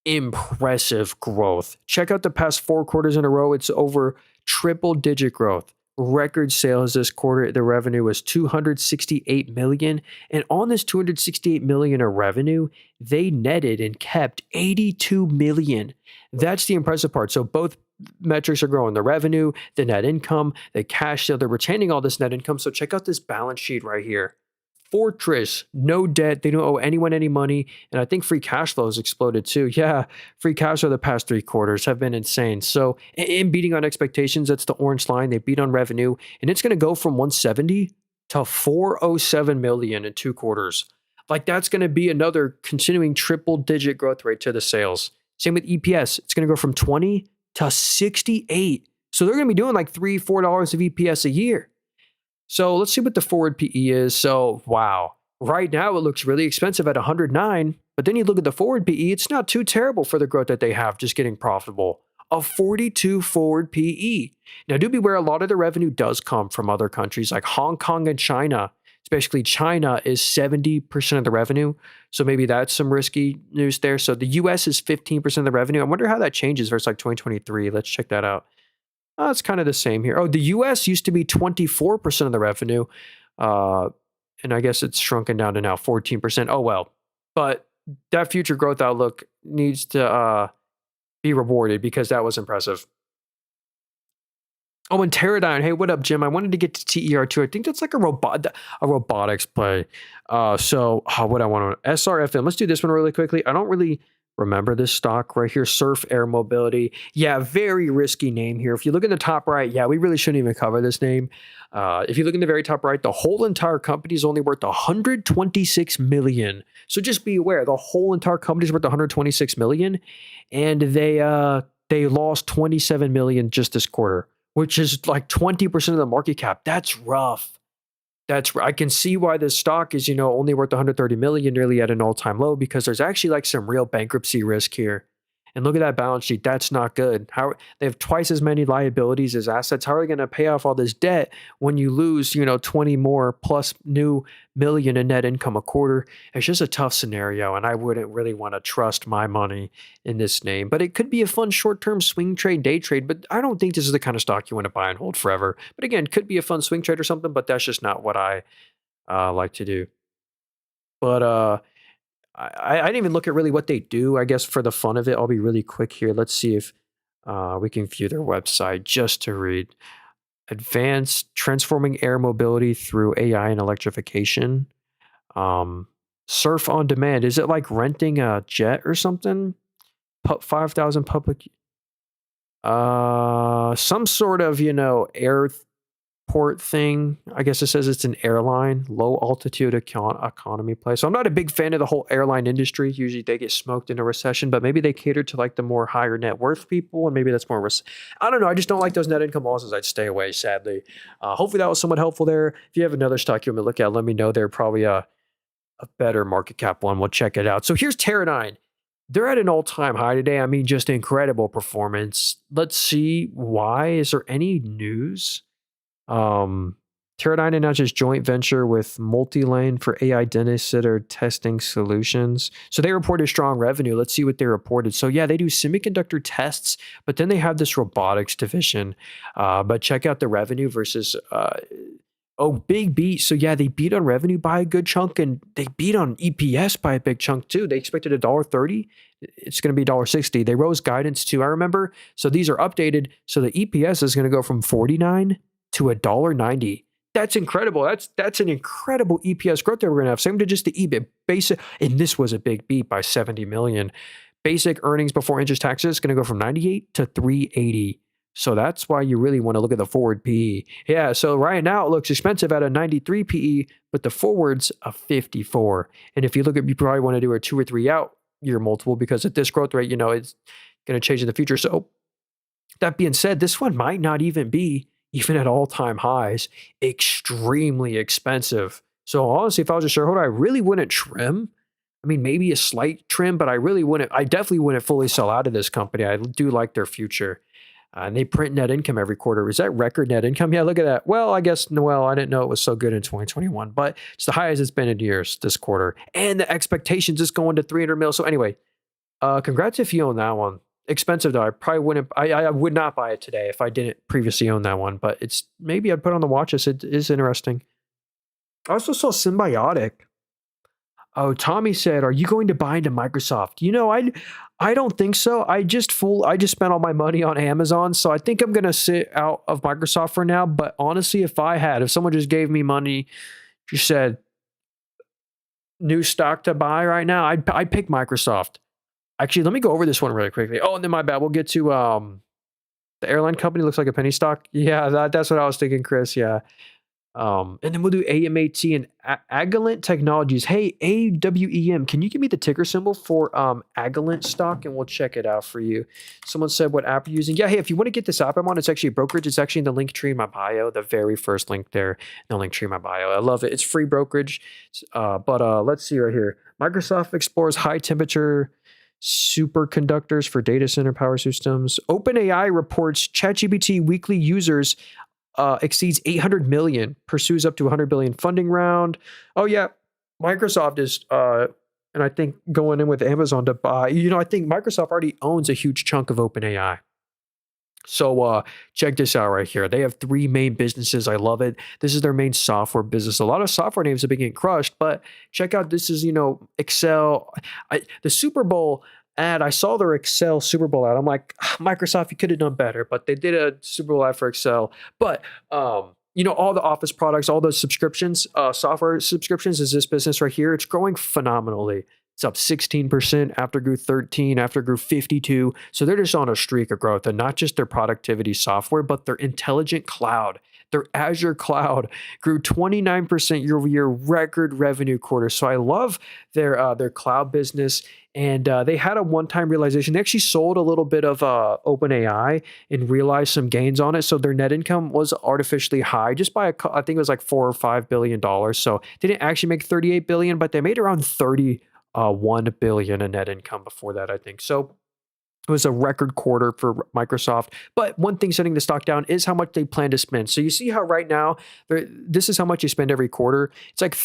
impressive growth. Check out the past 4 quarters in a row. It's over triple digit growth. record sales this quarter. The revenue was 268 million, and on this 268 million of revenue, they netted and kept 82 million. That's the impressive part. So both metrics are growing: the revenue, the net income, the cash. So they're retaining all this net income. So check out this balance sheet right here. Fortress, no debt. They don't owe anyone any money. And I think free cash flow has exploded too. Yeah, free cash flow the past 3 quarters have been insane. So in beating on expectations, that's the orange line. They beat on revenue, and it's going to go from 170 to 407 million in 2 quarters. Like, that's going to be another continuing triple digit growth rate to the sales. Same with EPS. It's going to go from 20 to 68. So they're going to be doing like $3-4 of EPS a year. So let's see what the forward PE is. So, wow. Right now, it looks really expensive at 109, but then you look at the forward PE, it's not too terrible for the growth that they have, just getting profitable. A 42 forward PE. Now, do beware, a lot of the revenue does come from other countries like Hong Kong and China. Especially China is 70% of the revenue. So maybe that's some risky news there. So the US is 15% of the revenue. I wonder how that changes versus like 2023. Let's check that out. It's kind of the same here. Oh, the US used to be 24% of the revenue. And I guess it's shrunken down to now 14%. Oh, well. But that future growth outlook needs to be rewarded because that was impressive. Oh, and Teradyne. Hey, what up, Jim? I wanted to get to TER2. I think that's like a robotics play. What I want to SRFM. Let's do this one really quickly. I don't really remember this stock right here. Surf Air Mobility. Yeah, very risky name here. If you look in the top right, yeah, we really shouldn't even cover this name. If you look in the very top right, the whole entire company is only worth 126 million. So just be aware, the whole entire company is worth 126 million, and they lost 27 million just this quarter, which is like 20% of the market cap. That's rough. I can see why this stock is, only worth 130 million, nearly at an all-time low, because there's actually like some real bankruptcy risk here. And look at that balance sheet. That's not good. They have twice as many liabilities as assets. How are they going to pay off all this debt when you lose, 20 more plus new million in net income a quarter? It's just a tough scenario, and I wouldn't really want to trust my money in this name. But it could be a fun short-term swing trade, day trade, but I don't think this is the kind of stock you want to buy and hold forever. But again, could be a fun swing trade or something, but that's just not what I like to do. But I didn't even look at really what they do. I guess for the fun of it, I'll be really quick here. Let's see if we can view their website just to read. Advanced transforming air mobility through AI and electrification. Surf on demand. Is it like renting a jet or something? 5,000 public. Some sort of, airport thing. I guess it says it's an airline, low altitude economy play. So I'm not a big fan of the whole airline industry. Usually they get smoked in a recession, but maybe they cater to like the more higher net worth people, and maybe that's more I don't know. I just don't like those net income losses. I'd stay away, sadly. Hopefully that was somewhat helpful there. If you have another stock you want me to look at, let me know. They're probably a better market cap one. We'll check it out. So here's Teradyne. They're at an all-time high today. I mean, just incredible performance. Let's see why. Is there any news? Teradyne announced its joint venture with Multilane for AI data testing solutions. So they reported strong revenue. Let's see what they reported. So yeah, they do semiconductor tests, but then they have this robotics division. But check out the revenue versus big beat. So yeah, they beat on revenue by a good chunk, and they beat on EPS by a big chunk too. They expected $1.30. It's going to be $1.60. They rose guidance too, I remember. So these are updated. So the EPS is going to go from 49 to $1.90. That's incredible. That's an incredible EPS growth that we're going to have. Same to just the EBIT basic, and this was a big beat by 70 million. Basic earnings before interest taxes is going to go from 98 to 380. So that's why you really want to look at the forward PE. Yeah, so right now it looks expensive at a 93 PE, but the forward's a 54. And if you look at, you probably want to do a 2 or 3 out year multiple, because at this growth rate, it's going to change in the future. So that being said, this one might not even be, even at all-time highs, extremely expensive. So honestly, if I was a shareholder, I really wouldn't trim. I mean, maybe a slight trim, but I definitely wouldn't fully sell out of this company. I do like their future. And they print net income every quarter. Is that record net income? Yeah, look at that. Well, I guess, I didn't know it was so good in 2021, but it's the highest it's been in years this quarter. And the expectations is going to 300 mil. So anyway, congrats if you own that one. expensive though. I probably wouldn't. I would not buy it today if I didn't previously own that one. But it's maybe I'd put it on the watch list. It is interesting. I also saw Symbiotic. Oh, Tommy said, "Are you going to buy into Microsoft?" I don't think so. I just spent all my money on Amazon, so I think I'm gonna sit out of Microsoft for now. But honestly, if someone just gave me money, just said new stock to buy right now, I'd pick Microsoft. Actually, let me go over this one really quickly. Oh, and then my bad. We'll get to the airline company looks like a penny stock. Yeah, that's what I was thinking, Chris. Yeah. And then we'll do AMAT and Agilent Technologies. Hey, AWEM, can you give me the ticker symbol for Agilent stock? And we'll check it out for you. Someone said what app you're using. Yeah, hey, if you want to get this app I'm on, it's actually a brokerage. It's actually in the link tree in my bio, the very first link there in the link tree in my bio. I love it. It's free brokerage. But let's see right here. Microsoft explores high temperature superconductors for data center power systems. OpenAI reports ChatGPT weekly users exceeds 800 million, pursues up to 100 billion funding round. Oh yeah, Microsoft is, and I think going in with Amazon to buy. I think Microsoft already owns a huge chunk of OpenAI. So check this out right here. They have three main businesses. I love it. This is their main software business. A lot of software names have been getting crushed, but check out, this is, Excel. The Super Bowl ad, I saw their Excel Super Bowl ad. I'm like, Microsoft, you could have done better, but they did a Super Bowl ad for Excel. But, all the Office products, all those subscriptions, software subscriptions is this business right here. It's growing phenomenally. It's up 16%, after grew 13, after grew 52. So they're just on a streak of growth, and not just their productivity software, but their intelligent cloud. Their Azure cloud grew 29% year over year, record revenue quarter. So I love their cloud business. And they had a one-time realization. They actually sold a little bit of OpenAI and realized some gains on it. So their net income was artificially high, just by I think it was like $4 or $5 billion. So they didn't actually make 38 billion, but they made around 31 billion in net income before that, I think. So it was a record quarter for Microsoft. But one thing setting the stock down is how much they plan to spend. So you see how right now, this is how much you spend every quarter. It's like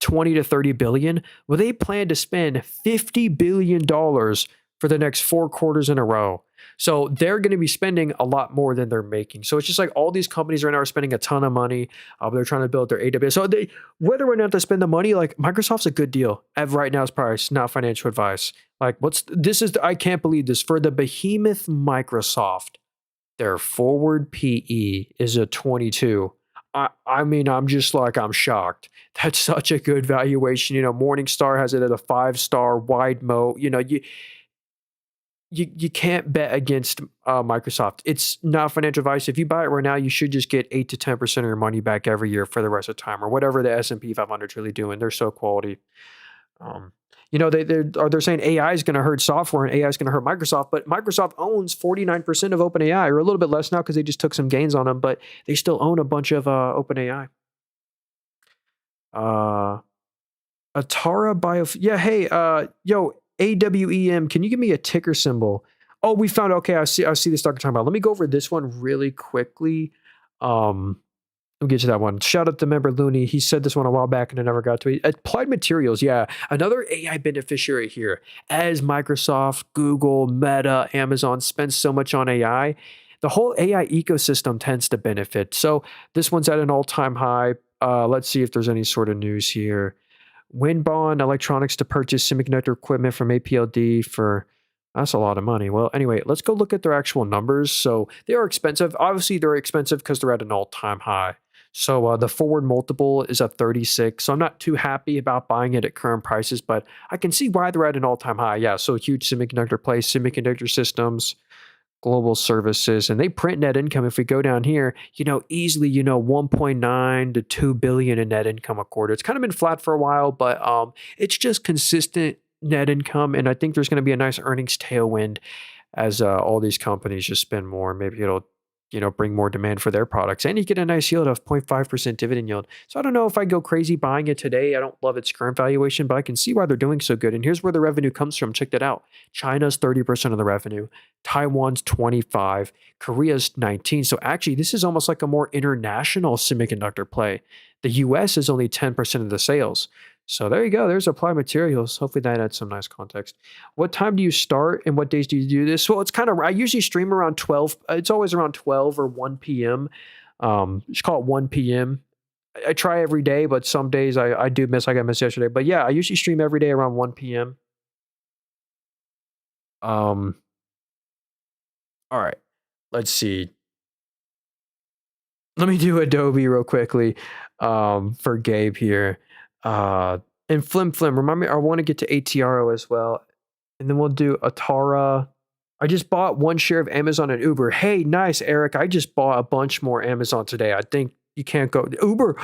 20 to 30 billion. Well, they plan to spend $50 billion for the next 4 quarters in a row. So they're going to be spending a lot more than they're making. So it's just like all these companies right now are spending a ton of money. They're trying to build their AWS. So whether or not they spend the money, like Microsoft's a good deal at right now's price, not financial advice. Like I can't believe this. For the behemoth Microsoft, their forward PE is a 22. I mean, I'm shocked. That's such a good valuation. Morningstar has it at a 5-star wide moat. You can't bet against Microsoft. It's not financial advice. If you buy it right now, you should just get 8 to 10% of your money back every year for the rest of the time, or whatever the S&P 500 is really doing. They're so quality. They're saying AI is going to hurt software and AI is going to hurt Microsoft, but Microsoft owns 49% of OpenAI, or a little bit less now because they just took some gains on them, but they still own a bunch of OpenAI. Atara Bio. Yeah, hey, AWEM, can you give me a ticker symbol? Oh, we found, okay, I see the stock you're talking about. Let me go over this one really quickly. We'll get to that one. Shout out to member Looney. He said this one a while back and I never got to it. Applied Materials, yeah. Another AI beneficiary here. As Microsoft, Google, Meta, Amazon spend so much on AI, the whole AI ecosystem tends to benefit. So this one's at an all-time high. Let's see if there's any sort of news here. Winbond Electronics to purchase semiconductor equipment from APLD for, that's a lot of money. Well, anyway, let's go look at their actual numbers. So they are expensive. Obviously, they're expensive because they're at an all-time high. So the forward multiple is at 36. So I'm not too happy about buying it at current prices, but I can see why they're at an all-time high. Yeah, so huge semiconductor play, semiconductor systems, global services, and they print net income. If we go down here, easily, 1.9 to 2 billion in net income a quarter. It's kind of been flat for a while, but it's just consistent net income. And I think there's going to be a nice earnings tailwind as all these companies just spend more. Maybe it'll, bring more demand for their products, and you get a nice yield of 0.5% dividend yield. So I don't know if I go crazy buying it today. I don't love its current valuation, but I can see why they're doing so good. And here's where the revenue comes from. Check that out. China's 30% of the revenue. Taiwan's 25, Korea's 19. So actually, this is almost like a more international semiconductor play. The US is only 10% of the sales. So there you go. There's Applied Materials. Hopefully that adds some nice context. What time do you start and what days do you do this? Well, it's kind of, I usually stream around 12. It's always around 12 or 1 p.m. Just call it 1 p.m. I try every day, but some days I do miss. Like I missed yesterday. But yeah, I usually stream every day around 1 p.m. Um, all right. Let's see. Let me do Adobe real quickly for Gabe here. And Flim Flim, remind me, I want to get to ATRO as well. And then we'll do Atara. I just bought one share of Amazon and Uber. Hey, nice, Eric. I just bought a bunch more Amazon today. I think you can't go Uber.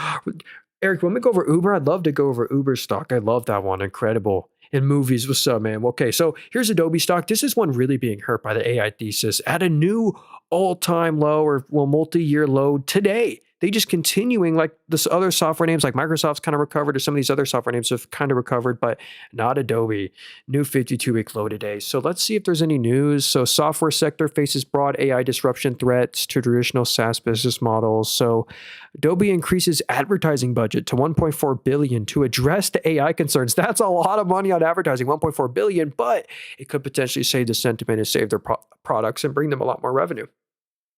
Eric, when we go over Uber, I'd love to go over Uber stock. I love that one. Incredible. In movies, what's up, man? Okay, so here's Adobe stock. This is one really being hurt by the AI thesis at a new all-time low or multi-year low today. They just continuing like this other software names like Microsoft's kind of recovered or some of these other software names have kind of recovered, but not Adobe. New 52-week low today. So let's see if there's any news. So software sector faces broad AI disruption threats to traditional SaaS business models. So Adobe increases advertising budget to 1.4 billion to address the AI concerns. That's a lot of money on advertising, 1.4 billion, but it could potentially save the sentiment and save their products and bring them a lot more revenue.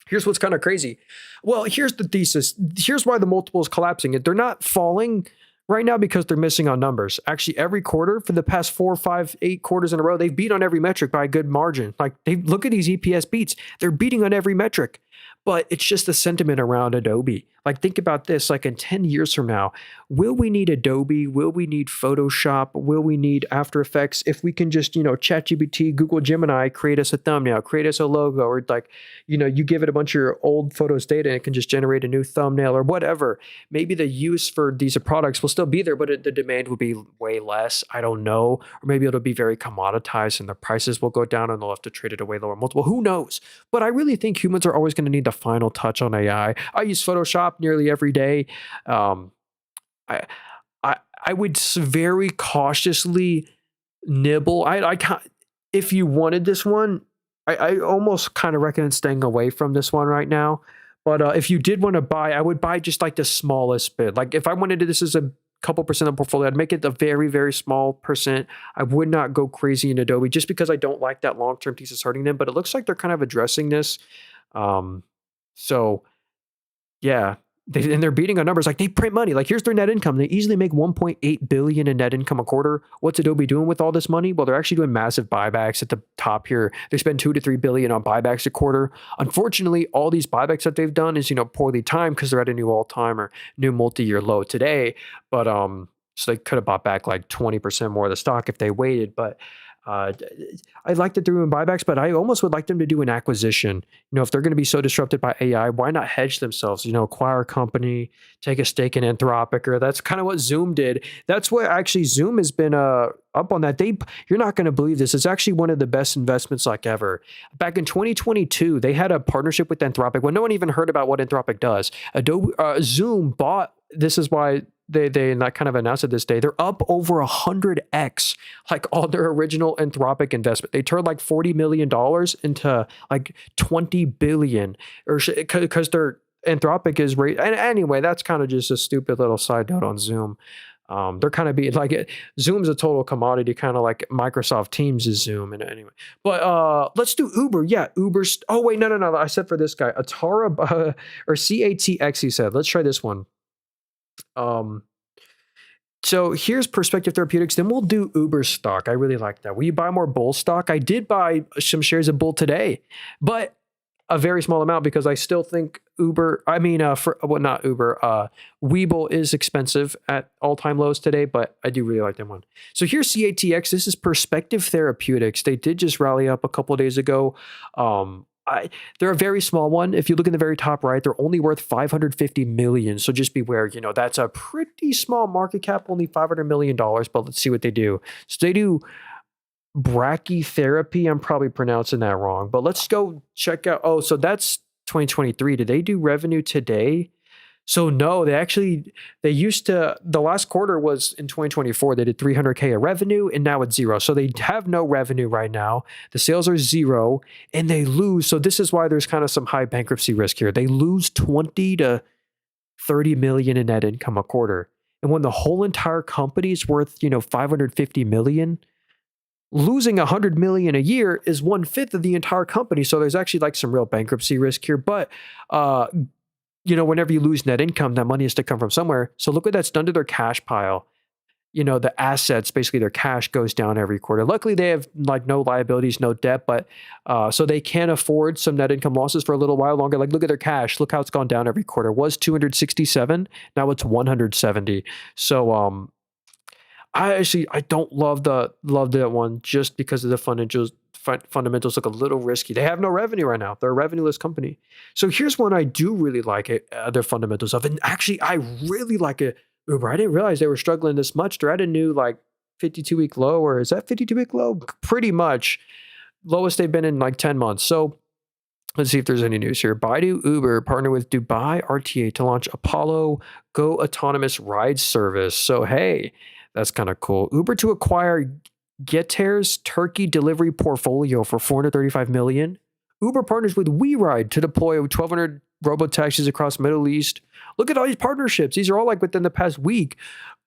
Here's what's kind of crazy. Well, here's the thesis. Here's why the multiple is collapsing. They're not falling right now because they're missing on numbers. Actually, every quarter for the past 4, 5, 8 quarters in a row, they've beat on every metric by a good margin. Like, they look at these EPS beats. They're beating on every metric. But it's just the sentiment around Adobe. Like, think about this, like in 10 years from now, will we need Adobe? Will we need Photoshop? Will we need After Effects? If we can just, ChatGPT, Google Gemini, create us a thumbnail, create us a logo, or like, you give it a bunch of your old photos data and it can just generate a new thumbnail or whatever. Maybe the use for these products will still be there, but the demand will be way less. I don't know. Or maybe it'll be very commoditized and the prices will go down and they'll have to trade it away lower multiple. Who knows? But I really think humans are always going to need the final touch on AI. I use Photoshop nearly every day. I would very cautiously nibble. I can't, if you wanted this one, I almost kind of recommend staying away from this one right now. But if you did want to buy, I would buy just like the smallest bit. Like if I wanted to, this is a couple percent of the portfolio, I'd make it a very, very small percent. I would not go crazy in Adobe just because I don't like that long-term thesis hurting them. But it looks like they're kind of addressing this. So yeah, they're beating on numbers. Like they print money. Like here's their net income. They easily make 1.8 billion in net income a quarter. What's Adobe doing with all this money? Well, they're actually doing massive buybacks at the top here. They spend 2 to 3 billion on buybacks a quarter. Unfortunately, all these buybacks that they've done is, poorly timed because they're at a new all-time or new multi-year low today. But so they could have bought back like 20% more of the stock if they waited. But I like that they're doing buybacks, but I almost would like them to do an acquisition. If they're going to be so disrupted by AI, why not hedge themselves? Acquire a company, take a stake in Anthropic, or that's kind of what Zoom did. That's what actually Zoom has been up on that. You're not going to believe this. It's actually one of the best investments like ever. Back in 2022, they had a partnership with Anthropic when no one even heard about what Anthropic does. Zoom bought. This is why they not kind of announced it this day. They're up over 100x, like on their original Anthropic investment. They turned like $40 million into like 20 billion, or because their Anthropic is and anyway, that's kind of just a stupid little side note on Zoom. They're kind of being like Zoom's a total commodity, kind of like Microsoft Teams is Zoom. And anyway, but let's do Uber. Yeah, Uber's. Oh wait, no. I said for this guy, Atara or CATX. He said, let's try this one. So here's Perspective Therapeutics. Then we'll do Uber stock. I really like that. Will you buy more Bull stock? I did buy some shares of Bull today, but a very small amount because I still think not Uber, Weeble is expensive at all-time lows today, but I do really like them one. So here's CATX. This is Perspective Therapeutics. They did just rally up a couple of days ago. They're a very small one. If you look in the very top right, they're only worth 550 million. So just beware, that's a pretty small market cap, only $500 million, but let's see what they do. So they do brachytherapy. I'm probably pronouncing that wrong, but let's go check out. Oh, so that's 2023. Did they do revenue today? So no, they used to, the last quarter was in 2024, they did 300K of revenue and now it's zero. So they have no revenue right now. The sales are zero and they lose. So this is why there's kind of some high bankruptcy risk here. They lose 20 to 30 million in net income a quarter. And when the whole entire company is worth, 550 million, losing 100 million a year is 1/5 of the entire company. So there's actually like some real bankruptcy risk here. But, whenever you lose net income, that money has to come from somewhere. So look what that's done to their cash pile. The assets, basically their cash goes down every quarter. Luckily, they have like no liabilities, no debt, but so they can afford some net income losses for a little while longer. Like, look at their cash. Look how it's gone down every quarter. It was 267, now it's 170. So I don't love that one just because of the fundamentals look a little risky. They have no revenue right now. They're a revenueless company. So here's one I do really like their fundamentals of, and actually I really like it. Uber. I didn't realize they were struggling this much. They're at a new like 52-week low, or is that 52-week low? Pretty much lowest they've been in like 10 months. So let's see if there's any news here. Baidu Uber partner with Dubai RTA to launch Apollo Go autonomous ride service. So hey, that's kind of cool. Uber to acquire Getir's Turkey delivery portfolio for 435 million. Uber partners with WeRide to deploy 1,200 robo-taxis across Middle East. Look at all these partnerships. These are all like within the past week.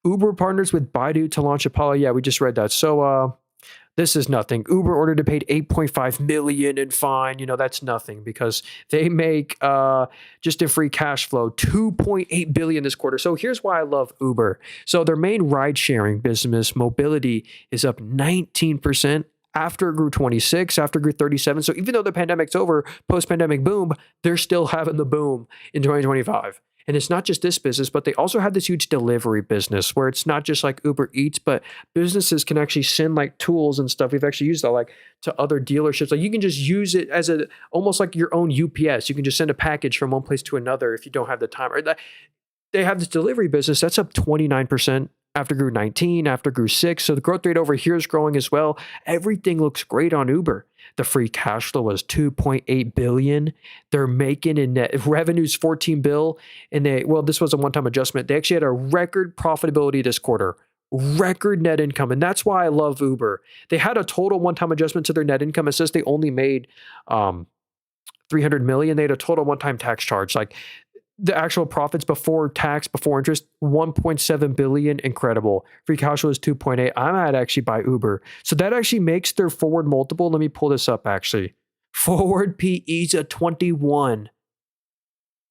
Uber partners with Baidu to launch Apollo. Yeah, we just read that. So this is nothing. Uber ordered to pay 8.5 million in fine. That's nothing because they make just a free cash flow 2.8 billion this quarter. So here's why I love Uber. So their main ride-sharing business, mobility, is up 19%. After it grew 26, after it grew 37. So even though the pandemic's over, post-pandemic boom, they're still having the boom in 2025. And it's not just this business, but they also have this huge delivery business where it's not just like Uber Eats, but businesses can actually send like tools and stuff. We've actually used that like to other dealerships. Like you can just use it as almost like your own UPS. You can just send a package from one place to another if you don't have the time. Or they have this delivery business that's up 29%. After grew 19, after grew 6. So the growth rate over here is growing as well. Everything looks great on Uber. The free cash flow was 2.8 billion. They're making in net revenues 14 bill. And this was a one-time adjustment. They actually had a record profitability this quarter. Record net income. And that's why I love Uber. They had a total one-time adjustment to their net income. It says they only made 300 million. They had a total one-time tax charge. Like the actual profits before tax, before interest, 1.7 billion. Incredible. Free cash flow is 2.8. I'm at actually buy Uber. So that actually makes their forward multiple. Let me pull this up actually. Forward PE's a 21.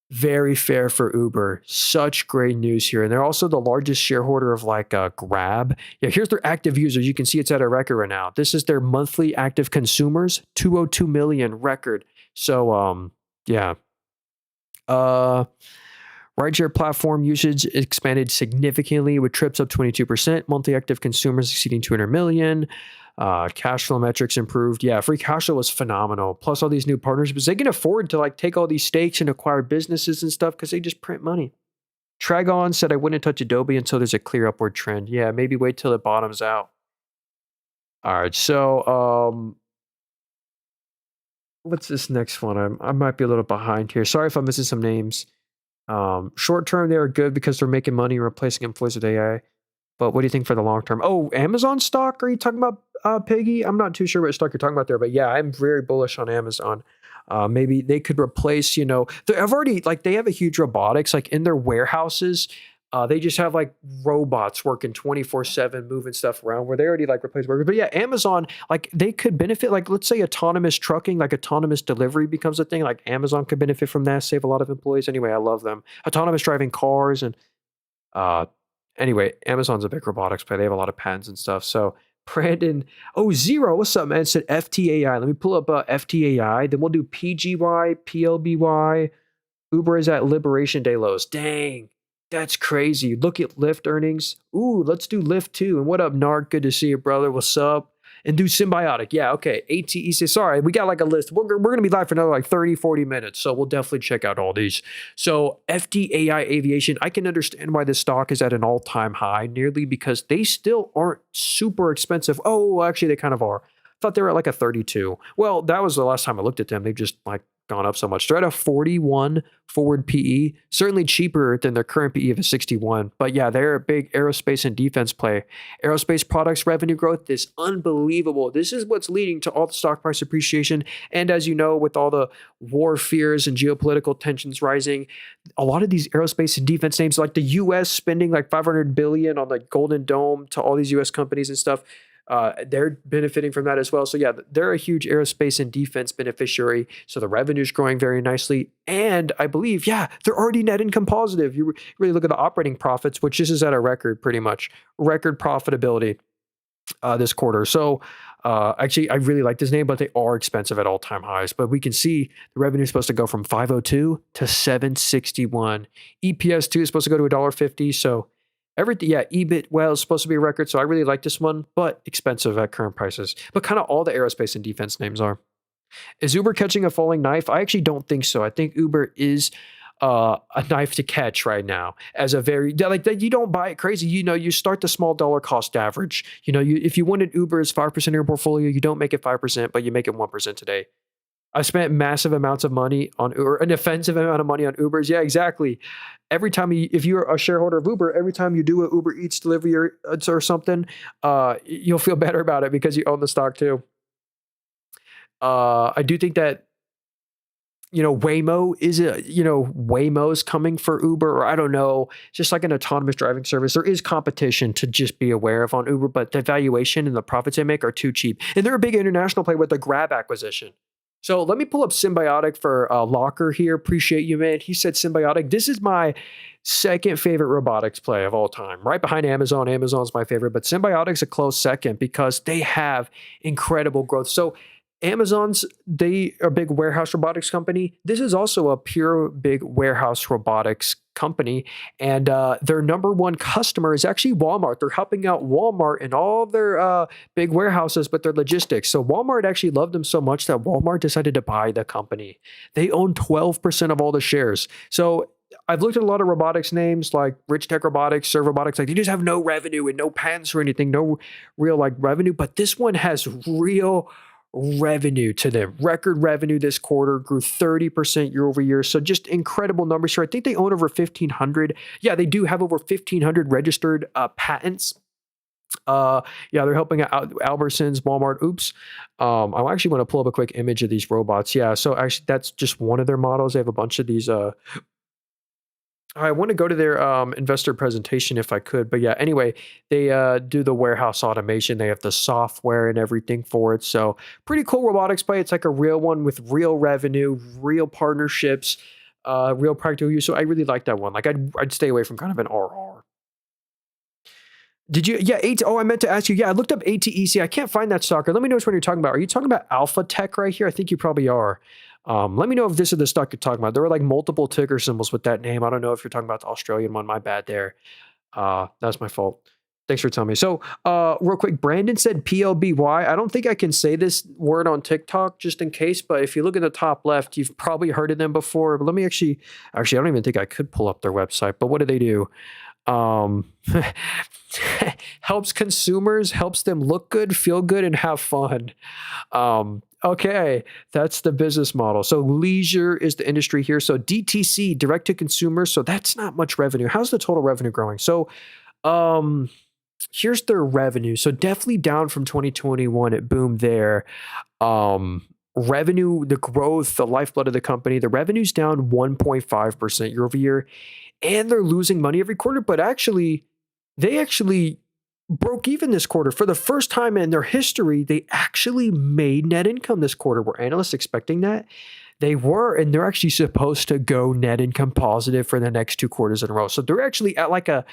Very fair for Uber. Such great news here. And they're also the largest shareholder of like Grab. Yeah, here's their active users. You can see it's at a record right now. This is their monthly active consumers, 202 million record. So yeah. Rideshare platform usage expanded significantly with trips up 22%, monthly active consumers exceeding 200 million, cash flow metrics improved. Yeah, free cash flow was phenomenal. Plus all these new partnerships, they can afford to like take all these stakes and acquire businesses and stuff because they just print money. Tragon said I wouldn't touch Adobe until there's a clear upward trend. Yeah, maybe wait till it bottoms out. All right, so what's this next one? I might be a little behind here. Sorry if I'm missing some names. Short term, they are good because they're making money replacing employees with AI. But what do you think for the long term? Oh, Amazon stock? Are you talking about, Piggy? I'm not too sure what stock you're talking about there, but yeah, I'm very bullish on Amazon. Maybe they could replace, they have a huge robotics, like in their warehouses. They just have like robots working 24/7, moving stuff around where they already like replace workers. But yeah, Amazon, like they could benefit, like let's say autonomous trucking, like autonomous delivery becomes a thing. Like Amazon could benefit from that, save a lot of employees. Anyway, I love them. Autonomous driving cars and anyway, Amazon's a big robotics play. They have a lot of patents and stuff. So Brandon, Zero, what's up, man? It said FTAI. Let me pull up FTAI. Then we'll do PGY, PLBY. Uber is at Liberation Day lows. Dang. That's crazy. Look at Lyft earnings. Ooh, let's do Lyft too. And what up, Narc? Good to see you, brother. What's up? And do Symbiotic. Yeah, okay. ATE says, sorry, we got like a list. We're going to be live for another like 30, 40 minutes. So we'll definitely check out all these. So FDAI Aviation, I can understand why this stock is at an all-time high nearly because they still aren't super expensive. Oh, actually, they kind of are. I thought they were at like a 32. Well, that was the last time I looked at them. They've just like gone up so much. They're at a 41 forward PE, certainly cheaper than their current PE of a 61. But yeah, they're a big aerospace and defense play. Aerospace products revenue growth is unbelievable. This is what's leading to all the stock price appreciation. And as you know, with all the war fears and geopolitical tensions rising, a lot of these aerospace and defense names, like the US spending like 500 billion on the Golden Dome to all these US companies and stuff, they're benefiting from that as well. So yeah, they're a huge aerospace and defense beneficiary. So the revenue's growing very nicely. And I believe, yeah, they're already net income positive. You really look at the operating profits, which this is at a record, pretty much record profitability this quarter. So actually, I really like this name, but they are expensive at all-time highs. But we can see the revenue is supposed to go from 502 to 761. EPS too is supposed to go to $1.50. So everything, yeah, EBIT, well, it's supposed to be a record. So I really like this one, but expensive at current prices. But kind of all the aerospace and defense names are. Is Uber catching a falling knife? I actually don't think so. I think Uber is a knife to catch right now as a very, like, you don't buy it crazy. You know, you start the small dollar cost average. You know, if you wanted Uber as 5% of your portfolio, you don't make it 5%, but you make it 1% today. I spent massive amounts of money on Uber, an offensive amount of money on Ubers. Yeah, exactly. Every time if you're a shareholder of Uber, every time you do a Uber Eats delivery or something, you'll feel better about it because you own the stock too. I do think that, you know, Waymo's coming for Uber, or I don't know, just like an autonomous driving service. There is competition to just be aware of on Uber, but the valuation and the profits they make are too cheap. And they're a big international play with the Grab acquisition. So let me pull up Symbiotic for Locker here. Appreciate you, man. He said Symbiotic. This is my second favorite robotics play of all time, right behind Amazon. Amazon's my favorite, but Symbiotic's a close second because they have incredible growth. So they are a big warehouse robotics company. This is also a pure big warehouse robotics company. And their number one customer is actually Walmart. They're helping out Walmart and all of their big warehouses with their logistics. So Walmart actually loved them so much that Walmart decided to buy the company. They own 12% of all the shares. So I've looked at a lot of robotics names like Rich Tech Robotics, Serve Robotics, like they just have no revenue and no patents or anything, no real like revenue. But this one has real revenue to them. Record revenue this quarter, grew 30% year over year. So just incredible numbers here. I think they own over 1,500. Yeah, they do have over 1,500 registered patents. Yeah, they're helping out Albertsons, Walmart. Oops. I actually want to pull up a quick image of these robots. Yeah, so actually that's just one of their models. They have a bunch of these I want to go to their investor presentation if I could. But yeah, anyway, they do the warehouse automation. They have the software and everything for it. So pretty cool robotics play. It's like a real one with real revenue, real partnerships, real practical use. So I really like that one. Like I'd stay away from kind of an RR. Did you? Yeah, I meant to ask you. Yeah, I looked up ATEC. I can't find that stock. Let me know which one you're talking about. Are you talking about Alpha Tech right here? I think you probably are. Let me know if this is the stock you're talking about. There were like multiple ticker symbols with that name. I don't know if you're talking about the Australian one. My bad there. That's my fault. Thanks for telling me. So, real quick, Brandon said PLBY. I don't think I can say this word on TikTok just in case, but if you look at the top left, you've probably heard of them before. But let me actually, I don't even think I could pull up their website. But what do they do? Helps consumers, helps them look good, feel good, and have fun. Okay, that's the business model. So leisure is the industry here. So DTC, direct to consumer. So that's not much revenue. How's the total revenue growing? So here's their revenue. So definitely down from 2021. It boomed there. Revenue, the growth, the lifeblood of the company, the revenue's down 1.5% year over year. And they're losing money every quarter. But actually, they broke even this quarter. For the first time in their history, they actually made net income this quarter. Were analysts expecting that? They were, and they're actually supposed to go net income positive for the next 2 quarters in a row. So they're actually at like a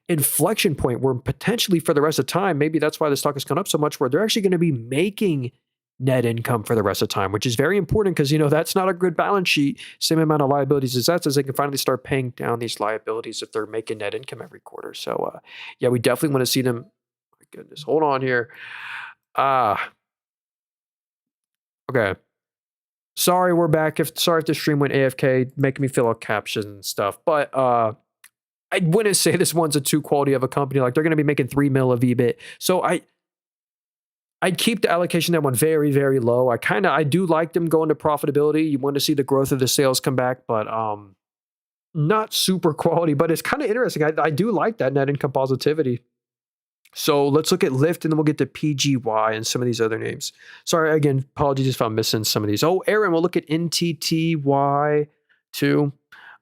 inflection point where potentially for the rest of time, maybe that's why the stock has gone up so much, where they're actually going to be making net income for the rest of time, which is very important because, you know, that's not a good balance sheet. Same amount of liabilities as assets, as they can finally start paying down these liabilities if they're making net income every quarter. So, yeah, we definitely want to see them. My goodness, hold on here. Okay. Sorry, we're back. Sorry if the stream went AFK, making me fill out captions and stuff. But I wouldn't say this one's a 2 quality of a company. Like they're going to be making 3 mil of EBIT. So I'd keep the allocation that one very, very low. I do like them going to profitability. You want to see the growth of the sales come back, but not super quality. But it's kind of interesting. I do like that net income positivity. So let's look at Lyft, and then we'll get to PGY and some of these other names. Sorry, again, apologies if I'm missing some of these. Oh, Aaron, we'll look at NTTY too.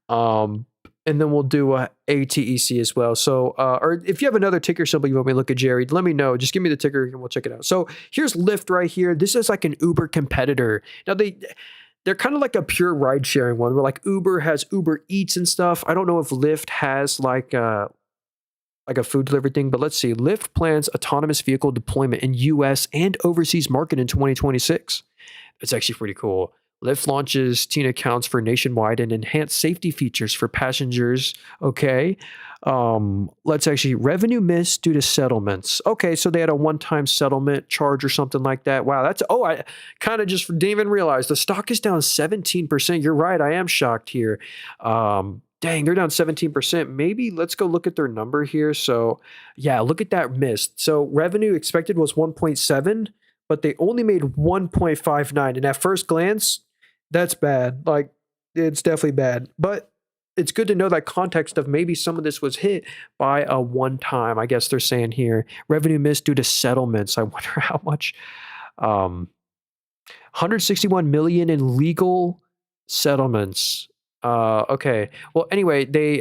Um, and then we'll do a ATEC as well. So, or if you have another ticker symbol you want me to look at, Jerry, let me know. Just give me the ticker and we'll check it out. So here's Lyft right here. This is like an Uber competitor. Now they're kind of like a pure ride sharing one where like Uber has Uber Eats and stuff. I don't know if Lyft has like a food delivery thing, but let's see. Lyft plans autonomous vehicle deployment in US and overseas market in 2026. It's actually pretty cool. Lyft launches teen accounts for nationwide and enhanced safety features for passengers. Okay. Let's actually revenue miss due to settlements. Okay, so they had a one-time settlement charge or something like that. Wow, I kind of just didn't even realize the stock is down 17%. You're right, I am shocked here. Dang, they're down 17%. Maybe let's go look at their number here. So yeah, look at that miss. So revenue expected was 1.7, but they only made 1.59. And at first glance, that's bad. Like it's definitely bad. But it's good to know that context of maybe some of this was hit by a one time, I guess they're saying here, revenue missed due to settlements. I wonder how much. 161 million in legal settlements. Okay. Well, anyway, they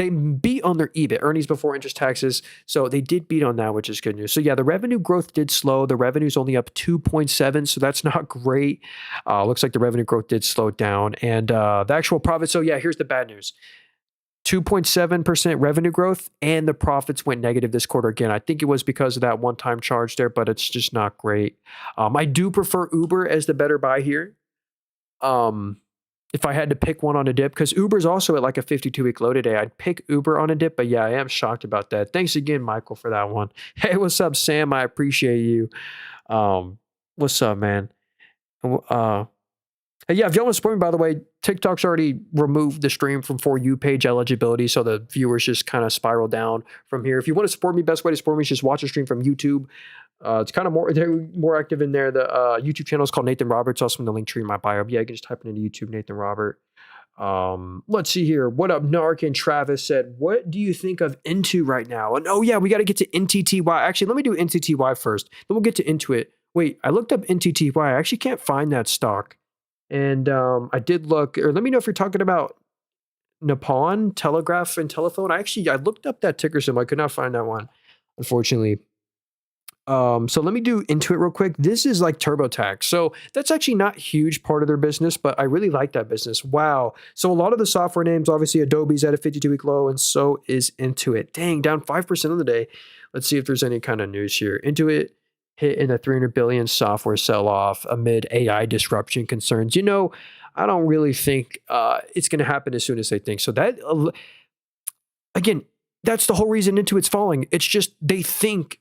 beat on their EBIT, earnings before interest taxes. So they did beat on that, which is good news. So yeah, the revenue growth did slow. The revenue's only up 2.7, so that's not great. Looks like the revenue growth did slow down. And the actual profit, so yeah, here's the bad news. 2.7% revenue growth, and the profits went negative this quarter again. I think it was because of that one-time charge there, but it's just not great. I do prefer Uber as the better buy here. If I had to pick one on a dip, because Uber's also at like a 52-week low today, I'd pick Uber on a dip. But yeah, I am shocked about that. Thanks again, Michael, for that one. Hey, what's up, Sam? I appreciate you. What's up, man? Hey, yeah, if y'all want to support me, by the way, TikTok's already removed the stream from For You page eligibility, so the viewers just kind of spiral down from here. If you want to support me, best way to support me is just watch a stream from YouTube. It's kind of they're more active in there. The YouTube channel is called Nathan Roberts, also in the link tree in my bio. But yeah, you can just type it into YouTube, Nathan Robert. Let's see here. What up, Nark and Travis said, what do you think of Intu right now? And oh yeah, we got to get to NTTY. Actually, let me do NTTY first. Then we'll get to Intuit. Wait, I looked up NTTY. I actually can't find that stock. And I did look, or let me know if you're talking about Nippon Telegraph and Telephone. I looked up that ticker symbol. I could not find that one, unfortunately. So let me do Intuit real quick. This is like TurboTax. So that's actually not a huge part of their business, but I really like that business. Wow. So a lot of the software names, obviously Adobe's at a 52-week low, and so is Intuit. Dang, down 5% on the day. Let's see if there's any kind of news here. Intuit hit in a 300 billion software sell-off amid AI disruption concerns. I don't really think it's going to happen as soon as they think. So that, again, that's the whole reason Intuit's falling. It's just they think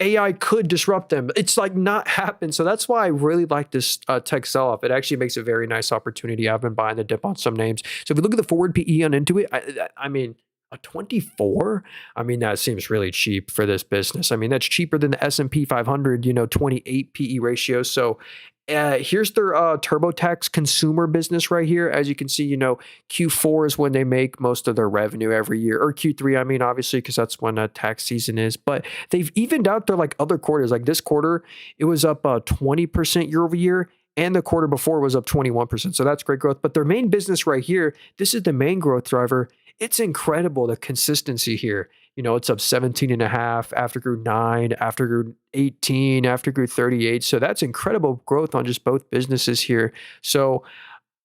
AI could disrupt them. It's like not happen. So that's why I really like this tech sell-off. It actually makes a very nice opportunity. I've been buying the dip on some names. So if you look at the forward PE on Intuit, I mean, a 24? I mean, that seems really cheap for this business. I mean, that's cheaper than the S&P 500, 28 PE ratio. So here's their TurboTax consumer business right here. As you can see, Q4 is when they make most of their revenue every year, or Q3, I mean, obviously, because that's when tax season is. But they've evened out their like other quarters. Like this quarter, it was up 20% year over year. And the quarter before was up 21%. So that's great growth. But their main business right here, this is the main growth driver. It's incredible, the consistency here. It's up 17 and a half, after grew 9, after grew 18, after grew 38. So that's incredible growth on just both businesses here. So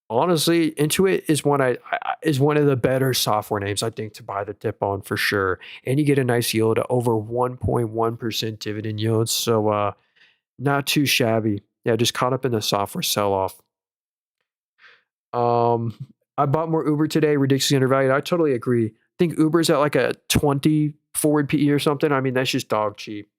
honestly, Intuit is one of the better software names, I think, to buy the dip on for sure. And you get a nice yield of over 1.1% dividend yield. So not too shabby. Yeah, just caught up in the software sell-off. I bought more Uber today, ridiculously undervalued. I totally agree. I think Uber's at like a 20 forward PE or something. I mean, that's just dog cheap.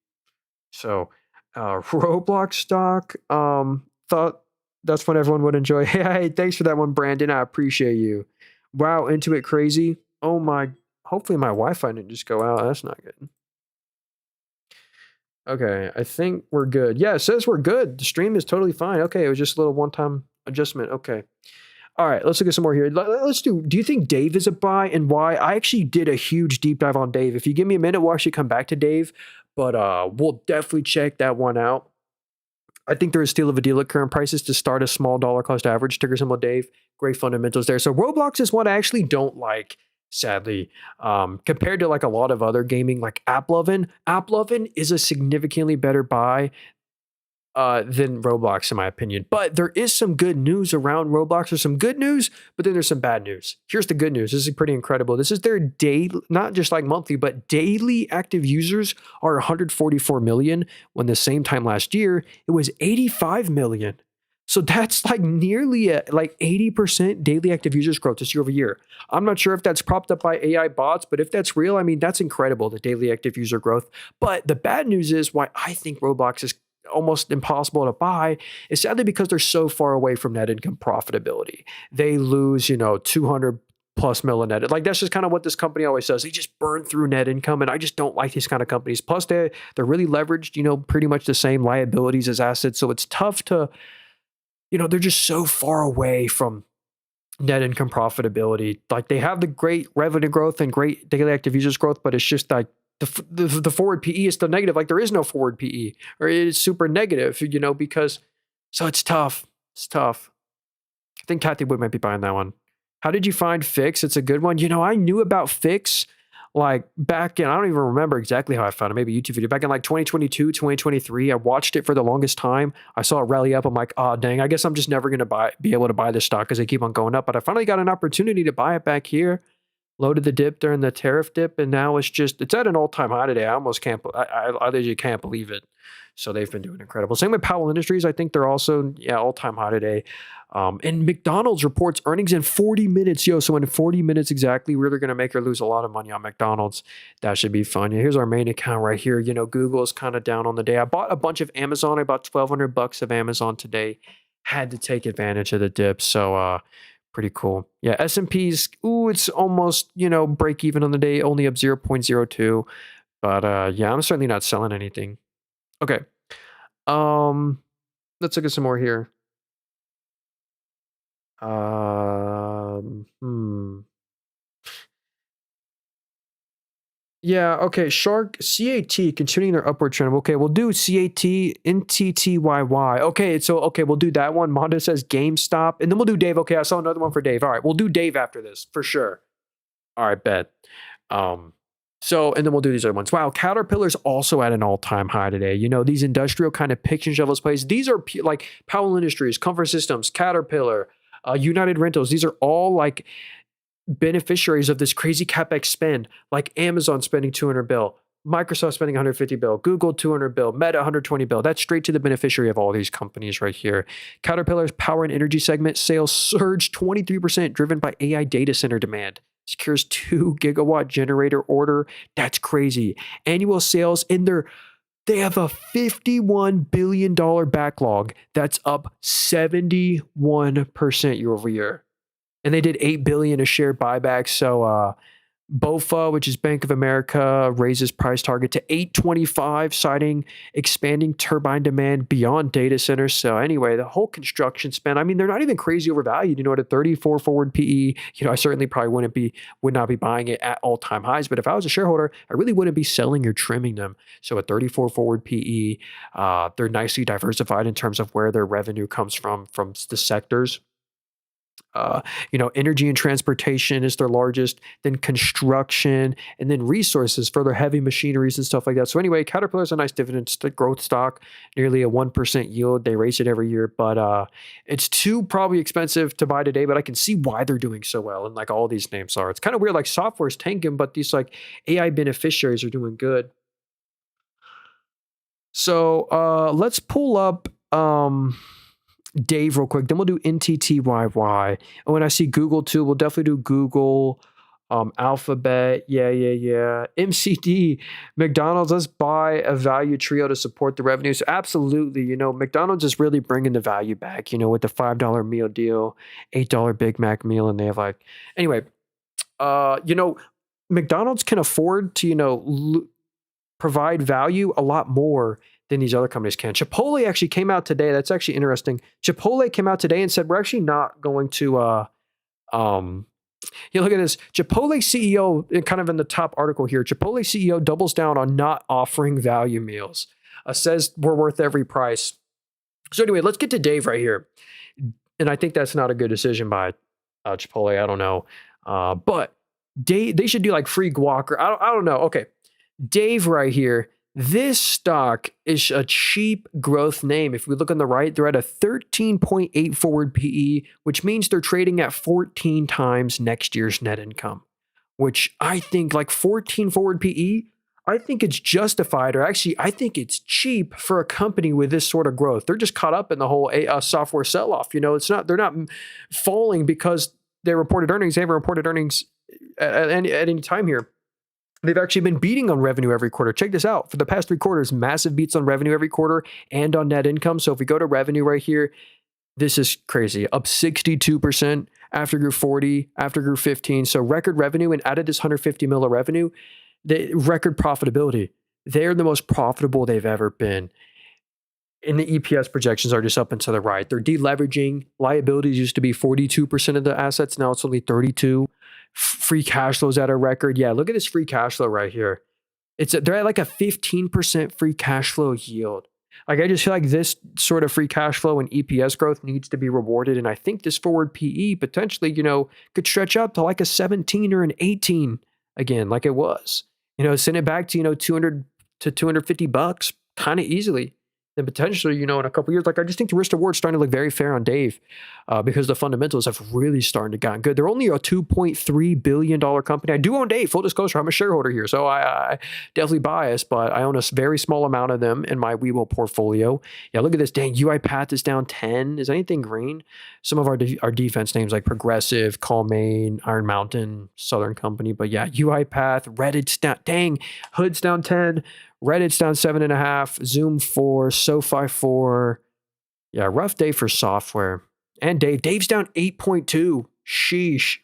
So, Roblox stock, thought that's what everyone would enjoy. Hey, thanks for that one, Brandon. I appreciate you. Wow, Intuit crazy. Oh my, hopefully my Wi-Fi didn't just go out. That's not good. Okay, I think we're good. Yeah, it says we're good. The stream is totally fine. Okay, it was just a little one-time adjustment. Okay. All right, let's look at some more here. Let's do you think Dave is a buy and why? I actually did a huge deep dive on Dave. If you give me a minute, we'll actually come back to Dave, but we'll definitely check that one out. I think there is still of a deal at current prices to start a small dollar cost average, ticker symbol Dave. Great fundamentals there. So Roblox is one I actually don't like, sadly. Compared to like a lot of other gaming like AppLovin. AppLovin is a significantly better buy than Roblox, in my opinion. But there is some good news around Roblox. There's some good news, but then there's some bad news. Here's the good news. This is pretty incredible. This is their daily, not just like monthly, but daily active users are 144 million, when the same time last year, it was 85 million. So that's like nearly like 80% daily active users growth this year over year. I'm not sure if that's propped up by AI bots, but if that's real, I mean, that's incredible, the daily active user growth. But the bad news is why I think Roblox is almost impossible to buy is sadly because they're so far away from net income profitability. They lose, 200 plus mil in net. Like that's just kind of what this company always says. They just burn through net income, and I just don't like these kind of companies. Plus, they're really leveraged, pretty much the same liabilities as assets. So it's tough to, they're just so far away from net income profitability. Like they have the great revenue growth and great daily active users growth, but it's just like the forward PE is still negative. Like there is no forward PE, or it is super negative, because so it's tough. It's tough. I think Kathy Wood might be buying that one. How did you find Fix? It's a good one. I knew about Fix like back in, I don't even remember exactly how I found it. Maybe a YouTube video back in like 2022, 2023. I watched it for the longest time. I saw it rally up. I'm like, oh dang, I guess I'm just never gonna be able to buy this stock because they keep on going up. But I finally got an opportunity to buy it back here. Loaded the dip during the tariff dip, and now it's at an all-time high today. I almost can't, I literally can't believe it. So they've been doing incredible. Same with Powell Industries. I think they're also, all-time high today. And McDonald's reports earnings in 40 minutes. So in 40 minutes exactly, we're going to make or lose a lot of money on McDonald's. That should be fun. Yeah, here's our main account right here. Google is kind of down on the day. I bought a bunch of Amazon. I bought $1,200 of Amazon today. Had to take advantage of the dip. So, pretty cool. Yeah, S&P's, it's almost, break even on the day, only up 0.02. But yeah, I'm certainly not selling anything. Okay. Let's look at some more here. Um, hmm. Yeah, okay. Shark CAT continuing their upward trend. Okay, we'll do CAT NTTYY. Okay, we'll do that one. Monda says GameStop, and then we'll do Dave. Okay, I saw another one for Dave. All right, we'll do Dave after this for sure. All right, bet. And then we'll do these other ones. Wow, Caterpillar's also at an all-time high today. These industrial kind of picks and shovels plays. These are like Powell Industries, Comfort Systems, Caterpillar, United Rentals. These are all like beneficiaries of this crazy capex spend, like Amazon spending 200 bill, Microsoft spending 150 bill, Google 200 bill, Meta 120 bill. That's straight to the beneficiary of all these companies right here. Caterpillar's power and energy segment sales surged 23%, driven by AI data center demand. Secures 2 gigawatt generator order. That's crazy. Annual sales they have a $51 billion backlog. That's up 71% year over year. And they did $8 billion a share buyback. So BofA, which is Bank of America, raises price target to $8.25, citing expanding turbine demand beyond data centers. So anyway, the whole construction spend, I mean, they're not even crazy overvalued. At a 34 forward PE, I certainly probably would not be buying it at all-time highs. But if I was a shareholder, I really wouldn't be selling or trimming them. So at 34 forward PE, they're nicely diversified in terms of where their revenue comes from the sectors. Energy and transportation is their largest, then construction, and then resources for their heavy machineries and stuff like that. So anyway, Caterpillar's a nice dividend growth stock, nearly a 1% yield. They raise it every year, but it's too probably expensive to buy today, but I can see why they're doing so well. And like all these names are, it's kind of weird, like software's tanking, but these like AI beneficiaries are doing good. So let's pull up Dave real quick. Then we'll do NTTYY. And when I see Google too, we'll definitely do Google, Alphabet. Yeah. MCD, McDonald's. Let's buy a value trio to support the revenues. Absolutely. McDonald's is really bringing the value back, with the $5 meal deal, $8 Big Mac meal. And they have anyway, McDonald's can afford to, provide value a lot more than these other companies can. Chipotle actually came out today. That's actually interesting. Chipotle came out today and said, we're actually not going to, look at this. Chipotle CEO, kind of in the top article here, Chipotle CEO doubles down on not offering value meals, says we're worth every price. So anyway, let's get to Dave right here. And I think that's not a good decision by Chipotle. I don't know. But Dave, they should do like free guac or I don't know. Okay. Dave right here. This stock is a cheap growth name. If we look on the right, they're at a 13.8 forward PE, which means they're trading at 14 times next year's net income, which I think like 14 forward PE, I think it's justified, or actually I think it's cheap for a company with this sort of growth. They're just caught up in the whole software sell-off. They're not falling because they reported earnings. They haven't reported earnings at any time here. They've actually been beating on revenue every quarter. Check this out. For the past 3 quarters, massive beats on revenue every quarter and on net income. So if we go to revenue right here, this is crazy. Up 62%, after grew 40, after grew 15. So record revenue, and out of this 150 mil of revenue, the record profitability. They're the most profitable they've ever been. And the EPS projections are just up and to the right. They're deleveraging. Liabilities used to be 42% of the assets. Now it's only 32. Free cash flows at a record. Yeah, look at this free cash flow right here. They're at like a 15% free cash flow yield. Like I just feel like this sort of free cash flow and EPS growth needs to be rewarded. And I think this forward PE potentially, could stretch up to like a 17 or an 18 again, like it was. Send it back to, 200 to 250 bucks kind of easily. Then potentially, in a couple of years, like I just think the risk reward is starting to look very fair on Dave because the fundamentals have really started to gotten good. They're only a $2.3 billion company. I do own Dave, full disclosure. I'm a shareholder here, so I definitely biased, but I own a very small amount of them in my Weeble portfolio. Yeah, look at this. Dang, UiPath is down 10. Is anything green? Some of our defense names like Progressive, Calmain, Iron Mountain, Southern Company. But yeah, UiPath, Reddit's down. Dang, Hood's down 10. Reddit's down 7.5, Zoom 4, SoFi 4. Yeah, rough day for software. And Dave's down 8.2. Sheesh.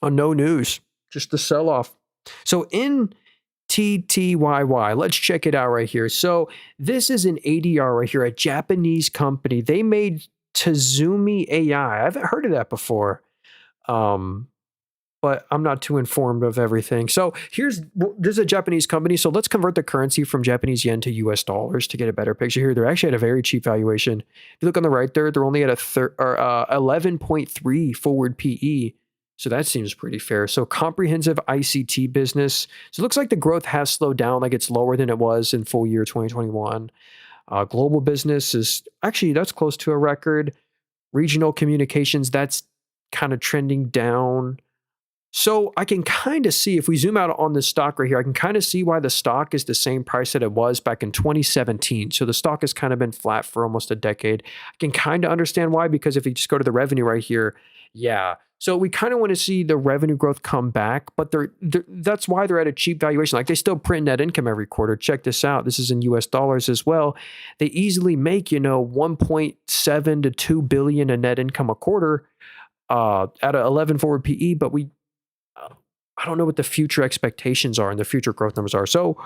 On no news. Just the sell-off. So in TTYY, let's check it out right here. So this is an ADR right here, a Japanese company. They made Tazumi AI. I haven't heard of that before. But I'm not too informed of everything. So this is a Japanese company. So let's convert the currency from Japanese yen to US dollars to get a better picture here. They're actually at a very cheap valuation. If you look on the right there, they're only at a 11.3 forward PE. So that seems pretty fair. So comprehensive ICT business. So it looks like the growth has slowed down, like it's lower than it was in full year 2021. Global business is actually, that's close to a record. Regional communications, that's kind of trending down. So I can kind of see, if we zoom out on this stock right here, I can kind of see why the stock is the same price that it was back in 2017. So the stock has kind of been flat for almost a decade. I can kind of understand why, because if you just go to the revenue right here, yeah. So we kind of want to see the revenue growth come back, but that's why they're at a cheap valuation. Like they still print net income every quarter. Check this out. This is in US dollars as well. They easily make, 1.7 to 2 billion in net income a quarter at an 11 forward PE, but I don't know what the future expectations are and the future growth numbers are. So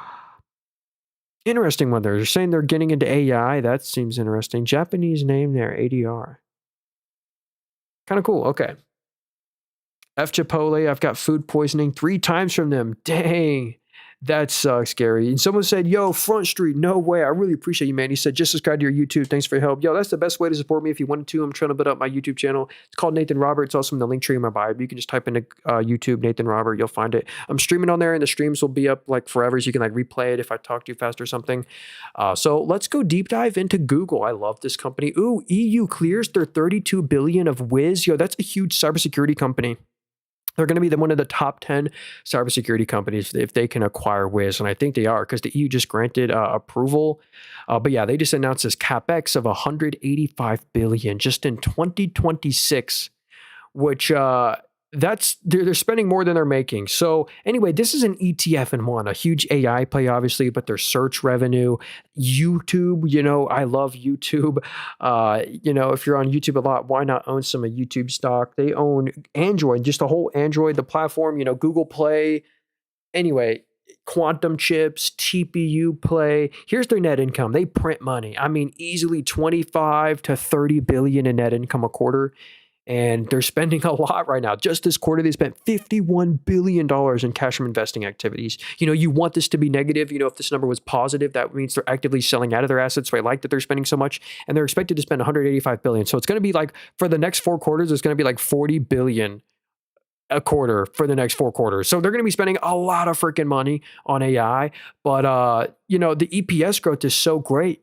interesting one there. They're saying they're getting into AI. That seems interesting. Japanese name there, ADR. Kind of cool. Okay. F Chipotle, I've got food poisoning 3 times from them. Dang. That sucks, Gary. And someone said, yo, Front Street, no way. I really appreciate you, man. He said, just subscribe to your YouTube. Thanks for your help. Yo, that's the best way to support me if you wanted to. I'm trying to build up my YouTube channel. It's called Nathan Robert. It's also in the link tree in my bio. You can just type into YouTube, Nathan Robert. You'll find it. I'm streaming on there, and the streams will be up like forever, so you can like replay it if I talk too fast or something. So let's go deep dive into Google. I love this company. Ooh, EU clears their $32 billion of Wiz. Yo, that's a huge cybersecurity company. They're going to be one of the top 10 cybersecurity companies if they can acquire Wiz. And I think they are, because the EU just granted approval. But yeah, they just announced this CapEx of $185 billion just in 2026, which they're spending more than they're making. So anyway, this is an ETF in one, a huge AI play, obviously, but their search revenue, YouTube, I love YouTube. If you're on YouTube a lot, why not own some of YouTube stock? They own Android, just the whole Android, the platform, Google Play. Anyway, quantum chips, TPU play. Here's their net income. They print money. I mean, easily 25 to 30 billion in net income a quarter. And they're spending a lot right now. Just this quarter, they spent $51 billion in cash from investing activities. You want this to be negative. If this number was positive, that means they're actively selling out of their assets. So I like that they're spending so much. And they're expected to spend $185 billion. So it's going to be like, for the next 4 quarters, it's going to be like $40 billion a quarter for the next 4 quarters. So they're going to be spending a lot of freaking money on AI. But, the EPS growth is so great.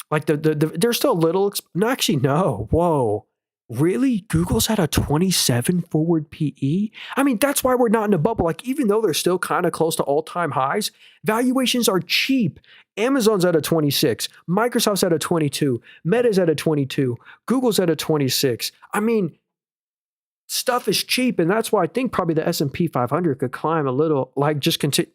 Like they're still a little, no, actually, no. Whoa. Really? Google's at a 27 forward PE? I mean, that's why we're not in a bubble. Like, even though they're still kind of close to all-time highs, valuations are cheap. Amazon's at a 26. Microsoft's at a 22. Meta's at a 22. Google's at a 26. I mean, stuff is cheap, and that's why I think probably the S&P 500 could climb a little, like just hit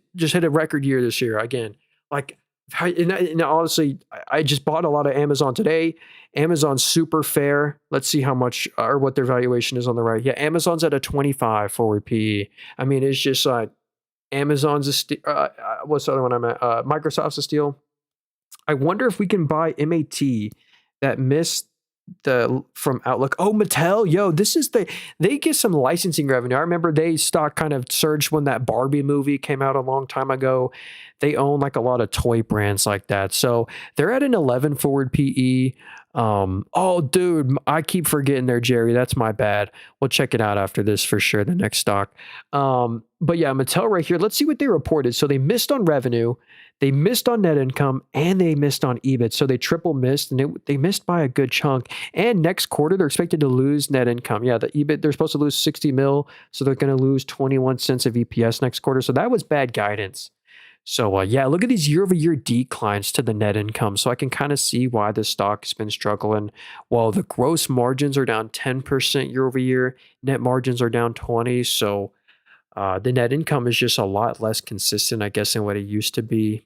a record year this year again. Like, and honestly, I just bought a lot of Amazon today. Amazon's super fair. Let's see how much or what their valuation is on the right. Yeah, Amazon's at a 25 forward PE. I mean, it's just like Amazon's what's the other one I'm at? Microsoft's a steal. I wonder if we can buy MAT that missed from Outlook. Oh, Mattel, yo, they get some licensing revenue. I remember they stock kind of surged when that Barbie movie came out a long time ago. They own like a lot of toy brands like that. So they're at an 11 forward PE. Oh, dude, I keep forgetting there, Jerry. That's my bad. We'll check it out after this for sure, the next stock. But yeah, Mattel right here. Let's see what they reported. So they missed on revenue, they missed on net income, and they missed on EBIT. So they triple missed, and they missed by a good chunk. And next quarter, they're expected to lose net income. Yeah, the EBIT, they're supposed to lose 60 mil, so they're going to lose 21 cents of EPS next quarter. So that was bad guidance. So yeah, look at these year-over-year declines to the net income. So I can kind of see why the stock has been struggling. While the gross margins are down 10% year-over-year, net margins are down 20%. So the net income is just a lot less consistent, I guess, than what it used to be.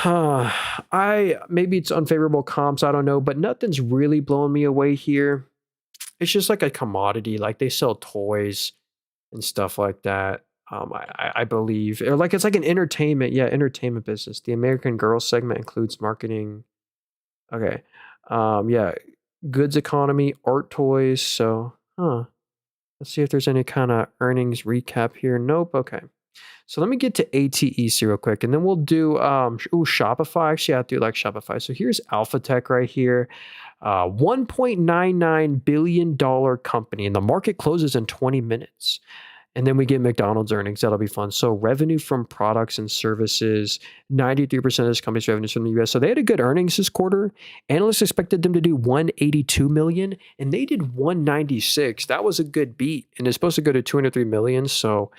Maybe it's unfavorable comps, I don't know, but nothing's really blowing me away here. It's just like a commodity, like they sell toys and stuff like that. I believe, or like it's like an entertainment business. The American Girl segment includes marketing. Okay, yeah, goods economy, art toys. So, let's see if there's any kind of earnings recap here. Nope. Okay. So let me get to ATEC real quick, and then we'll do Shopify. Actually, I do like Shopify. So here's Alphatech right here, $1.99 billion company, and the market closes in 20 minutes. And then we get McDonald's earnings. That'll be fun. So revenue from products and services, 93% of this company's revenues from the US. So they had a good earnings this quarter. Analysts expected them to do 182 million, and they did 196. That was a good beat, and it's supposed to go to 203 million. So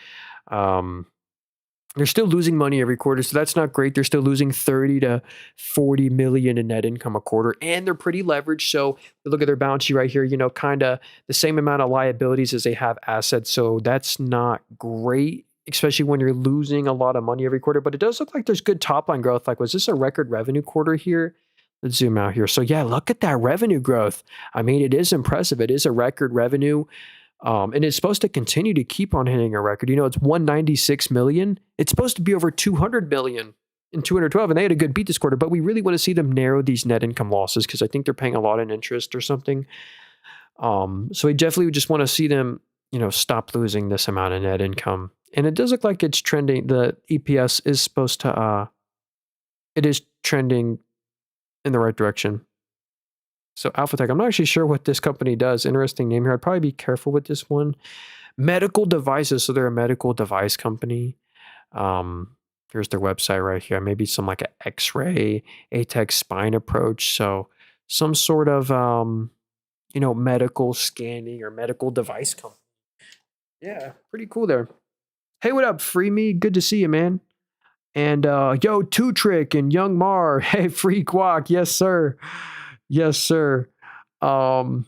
they're still losing money every quarter, so that's not great. They're still losing 30 to 40 million in net income a quarter, and they're pretty leveraged. So look at their balance sheet right here, kind of the same amount of liabilities as they have assets. So that's not great, especially when you're losing a lot of money every quarter. But it does look like there's good top line growth. Like, was this a record revenue quarter here? Let's zoom out here. So yeah, look at that revenue growth. I mean, it is impressive. It is a record revenue. And it's supposed to continue to keep on hitting a record. It's 196 million. It's supposed to be over 200 million in 212, and they had a good beat this quarter. But we really want to see them narrow these net income losses because I think they're paying a lot in interest or something. So we definitely would just want to see them, stop losing this amount of net income. And it does look like it's trending. The EPS is supposed to, it is trending in the right direction. So Alphatech, I'm not actually sure what this company does. Interesting name here. I'd probably be careful with this one. Medical devices. So they're a medical device company. Here's their website right here. Maybe some like an X-ray, ATEC spine approach. So some sort of, medical scanning or medical device company. Yeah, pretty cool there. Hey, what up, Free Me? Good to see you, man. And yo, Two Trick and Young Mar. Hey, Free Guac. Yes, sir. Yes, sir. What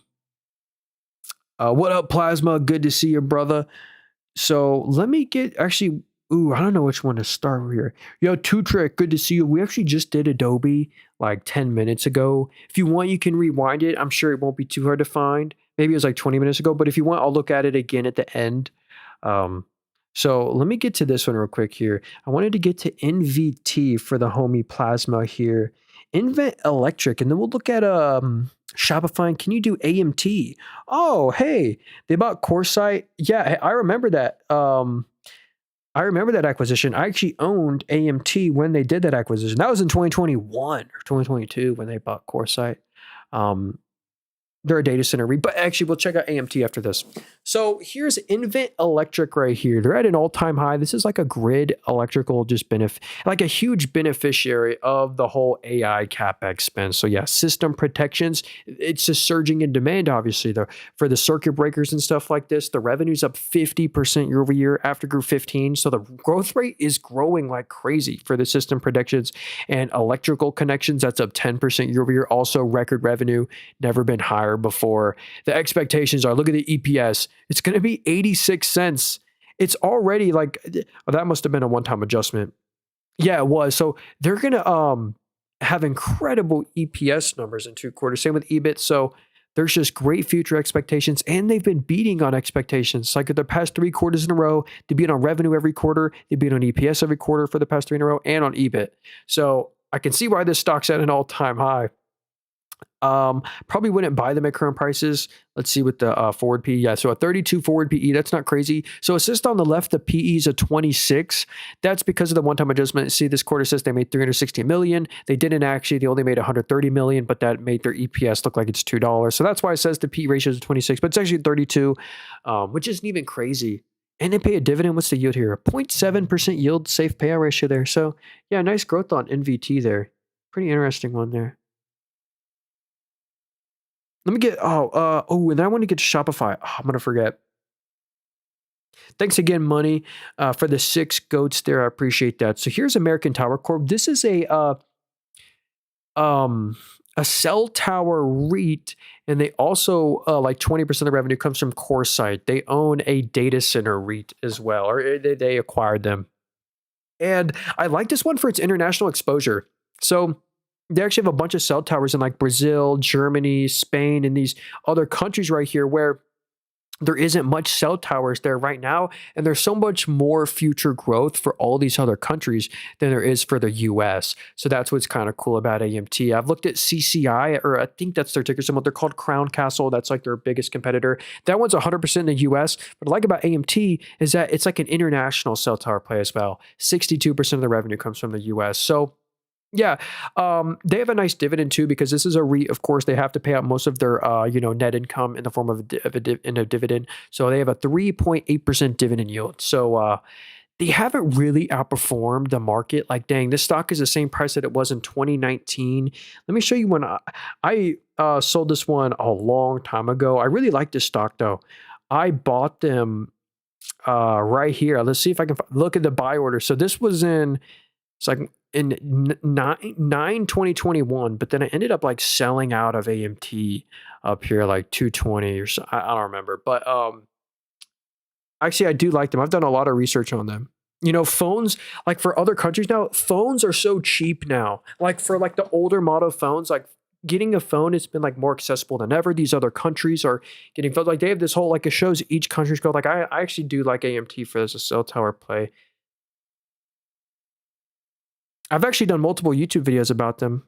up, Plasma? Good to see you, brother. So let me get I don't know which one to start here. Yo, Two Trick, good to see you. We actually just did Adobe like 10 minutes ago. If you want, you can rewind it. I'm sure it won't be too hard to find. Maybe it was like 20 minutes ago, but if you want, I'll look at it again at the end. So let me get to this one real quick here. I wanted to get to NVT for the homie Plasma here. Invent Electric, and then we'll look at Shopify. And can you do AMT? Oh, hey, they bought CoreSite. Yeah, I remember that. I remember that acquisition. I actually owned AMT when they did that acquisition. That was in 2021 or 2022 when they bought CoreSite. Um, they're a data center REIT, but actually we'll check out AMT after this. So here's Invent Electric right here. They're at an all-time high. This is like a grid electrical like a huge beneficiary of the whole AI CapEx spend. So yeah, system protections. It's just surging in demand, obviously, for the circuit breakers and stuff like this. The revenue's up 50% year over year after grew 15. So the growth rate is growing like crazy for the system protections and electrical connections. That's up 10% year over year. Also record revenue, never been higher before. The expectations are, look at the EPS. It's going to be 86 cents. It's already like, oh, that must have been a one-time adjustment. Yeah, it was. So they're going to have incredible EPS numbers in 2 quarters. Same with EBIT. So there's just great future expectations, and they've been beating on expectations. Like the past 3 quarters in a row, they beat on revenue every quarter. They beat on EPS every quarter for the past 3 in a row, and on EBIT. So I can see why this stock's at an all-time high. Probably wouldn't buy them at current prices. Let's see what the forward PE. Yeah, so a 32 forward PE, that's not crazy. So it's just on the left, the PE is a 26. That's because of the one-time adjustment. See, this quarter says they made 360 million. They didn't actually. They only made 130 million, but that made their EPS look like it's $2. So that's why it says the PE ratio is 26, but it's actually 32, which isn't even crazy. And they pay a dividend. What's the yield here? A 0.7% yield, safe payout ratio there. So yeah, nice growth on NVT there. Pretty interesting one there. Let me get, and then I want to get to Shopify. Oh, I'm going to forget. Thanks again, Money, for the 6 goats there. I appreciate that. So here's American Tower Corp. This is a cell tower REIT, and they also, like 20% of the revenue comes from CoreSite. They own a data center REIT as well, or they acquired them. And I like this one for its international exposure. So they actually have a bunch of cell towers in like Brazil, Germany, Spain, and these other countries right here where there isn't much cell towers there right now. And there's so much more future growth for all these other countries than there is for the US. So that's what's kind of cool about AMT. I've looked at CCI, or I think that's their ticker symbol. They're called Crown Castle. That's like their biggest competitor. That one's 100% in the US. What I like about AMT is that it's like an international cell tower play as well. 62% of the revenue comes from the US. So yeah, they have a nice dividend too, because this is a REIT. Of course, they have to pay out most of their net income in the form of a dividend. So they have a 3.8% dividend yield. So they haven't really outperformed the market. Like, dang, this stock is the same price that it was in 2019. Let me show you when I sold this one a long time ago. I really like this stock though. I bought them right here. Let's see if I can look at the buy order. So this was it's like in 2021, but then I ended up like selling out of AMT up here like 220 or so. I don't remember, but actually I do like them. I've done a lot of research on them. Phones, like for other countries now, phones are so cheap now. Like for like the older model phones, like getting a phone has been like more accessible than ever. These other countries are getting phones. Like they have this whole, like it shows each country's growth. Like I actually do like AMT for as a cell tower play. I've actually done multiple YouTube videos about them.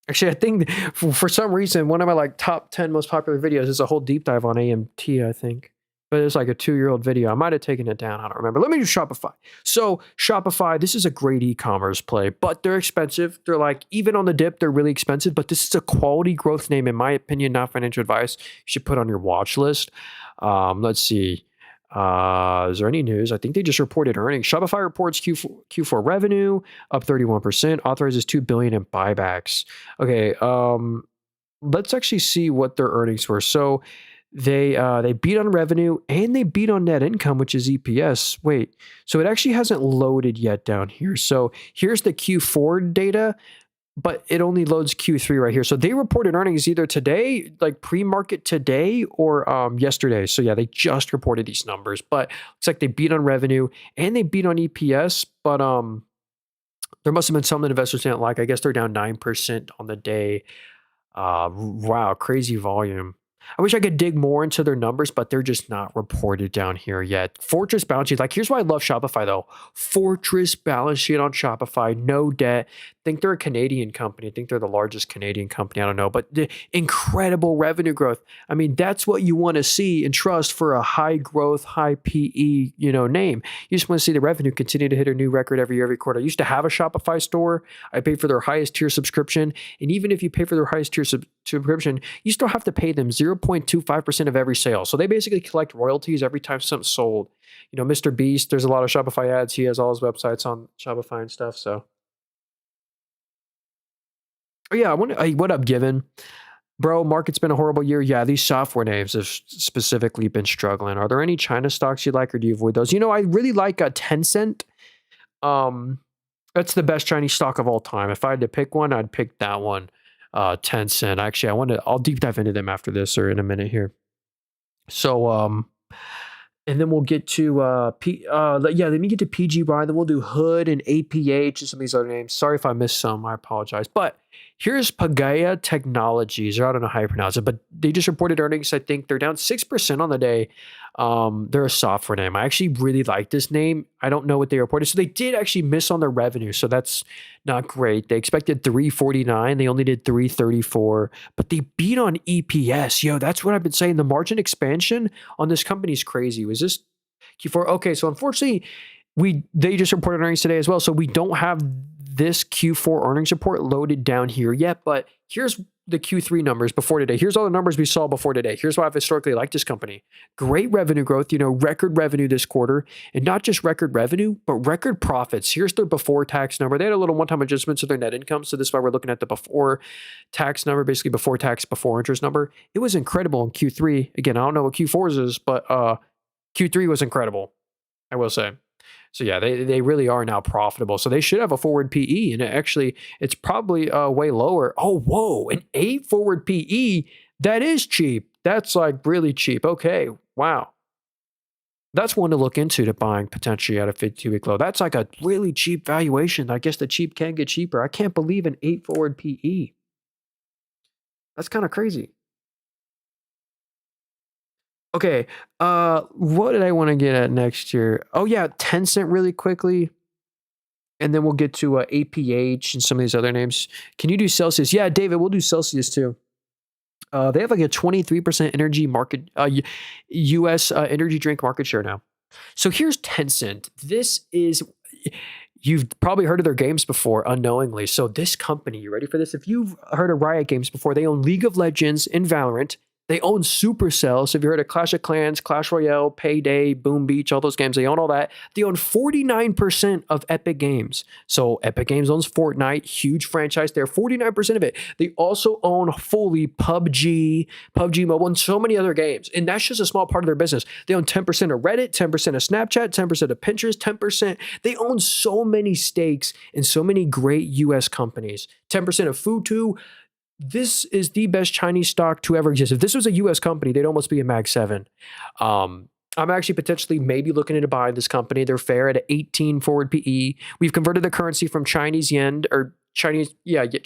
Actually, I think for some reason, one of my like top 10 most popular videos is a whole deep dive on AMT, I think. But it's like a 2-year-old video. I might have taken it down. I don't remember. Let me do Shopify. So Shopify, this is a great e-commerce play, but they're expensive. They're like, even on the dip, they're really expensive, but this is a quality growth name, in my opinion, not financial advice. You should put on your watch list. Let's see. Is there any news? I think they just reported earnings. Shopify reports Q4 revenue up 31%, authorizes $2 billion in buybacks. Okay, let's actually see what their earnings were. So they beat on revenue and they beat on net income, which is EPS. Wait, so it actually hasn't loaded yet down here. So here's the Q4 data, but it only loads Q3 right here. So they reported earnings either today, like pre-market today, or yesterday. So yeah, they just reported these numbers, but looks like they beat on revenue and they beat on EPS, but there must have been something investors didn't like. I guess they're down 9% on the day. Wow, crazy volume. I wish I could dig more into their numbers, but they're just not reported down here yet. Fortress balance sheet. Like, here's why I love Shopify, though. Fortress balance sheet on Shopify, no debt. Think they're a Canadian company. I think they're the largest Canadian company. I don't know, but the incredible revenue growth. I mean, that's what you want to see and trust for a high growth, high PE, name. You just want to see the revenue continue to hit a new record every year, every quarter. I used to have a Shopify store. I paid for their highest tier subscription. And even if you pay for their highest tier subscription, you still have to pay them 0.25% of every sale. So they basically collect royalties every time something's sold. Mr. Beast, there's a lot of Shopify ads. He has all his websites on Shopify and stuff. So, oh yeah, what up, Given? Bro, market's been a horrible year. Yeah, these software names have specifically been struggling. Are there any China stocks you like, or do you avoid those? I really like Tencent. That's the best Chinese stock of all time. If I had to pick one, I'd pick that one. Tencent. Actually, I'll deep dive into them after this or in a minute here. So, and then we'll get to let me get to PGY, then we'll do Hood and APH and some of these other names. Sorry if I missed some, I apologize. But here's Pagaya Technologies, or I don't know how you pronounce it, but they just reported earnings. I think they're down 6% on the day. They're a software name. I actually really like this name. I don't know what they reported. So they did actually miss on their revenue. So that's not great. They expected 349. They only did 334, but they beat on EPS. Yo, that's what I've been saying. The margin expansion on this company is crazy. Was this Q4? Okay. So unfortunately they just reported earnings today as well. So we don't have this Q4 earnings report loaded down here yet, but here's the Q3 numbers before today. Here's all the numbers we saw before today. Here's why I've historically liked this company. Great revenue growth, record revenue this quarter, and not just record revenue, but record profits. Here's their before tax number. They had a little one-time adjustment to their net income. So this is why we're looking at the before tax number, basically before tax, before interest number. It was incredible in Q3. Again, I don't know what Q4's is, but Q3 was incredible, I will say. So yeah, they really are now profitable. So they should have a forward PE, and it's probably way lower. Oh, whoa, an 8 forward PE. That is cheap. That's like really cheap. Okay, wow. That's one to look into to buying potentially at a 52-week low. That's like a really cheap valuation. I guess the cheap can get cheaper. I can't believe an 8 forward PE. That's kind of crazy. Okay, what did I want to get at next here? Oh yeah, Tencent really quickly, and then we'll get to APH and some of these other names. Can you do Celsius? Yeah, David, we'll do Celsius too. They have like a 23% energy market, U.S. Energy drink market share now. So here's Tencent. You've probably heard of their games before unknowingly. So this company, you ready for this? If you've heard of Riot Games before, they own League of Legends and Valorant. They own Supercell. So if you heard of Clash of Clans, Clash Royale, Payday, Boom Beach, all those games, they own all that. They own 49% of Epic Games. So Epic Games owns Fortnite, huge franchise there, 49% of it. They also own fully PUBG, PUBG Mobile, and so many other games. And that's just a small part of their business. They own 10% of Reddit, 10% of Snapchat, 10% of Pinterest, 10%. They own so many stakes in so many great US companies. 10% of Futu. This is the best Chinese stock to ever exist. If this was a U.S. company, they'd almost be a Mag 7. I'm actually potentially maybe looking into buying this company. They're fair at an 18 forward PE. We've converted the currency from Chinese yen or Chinese yuan to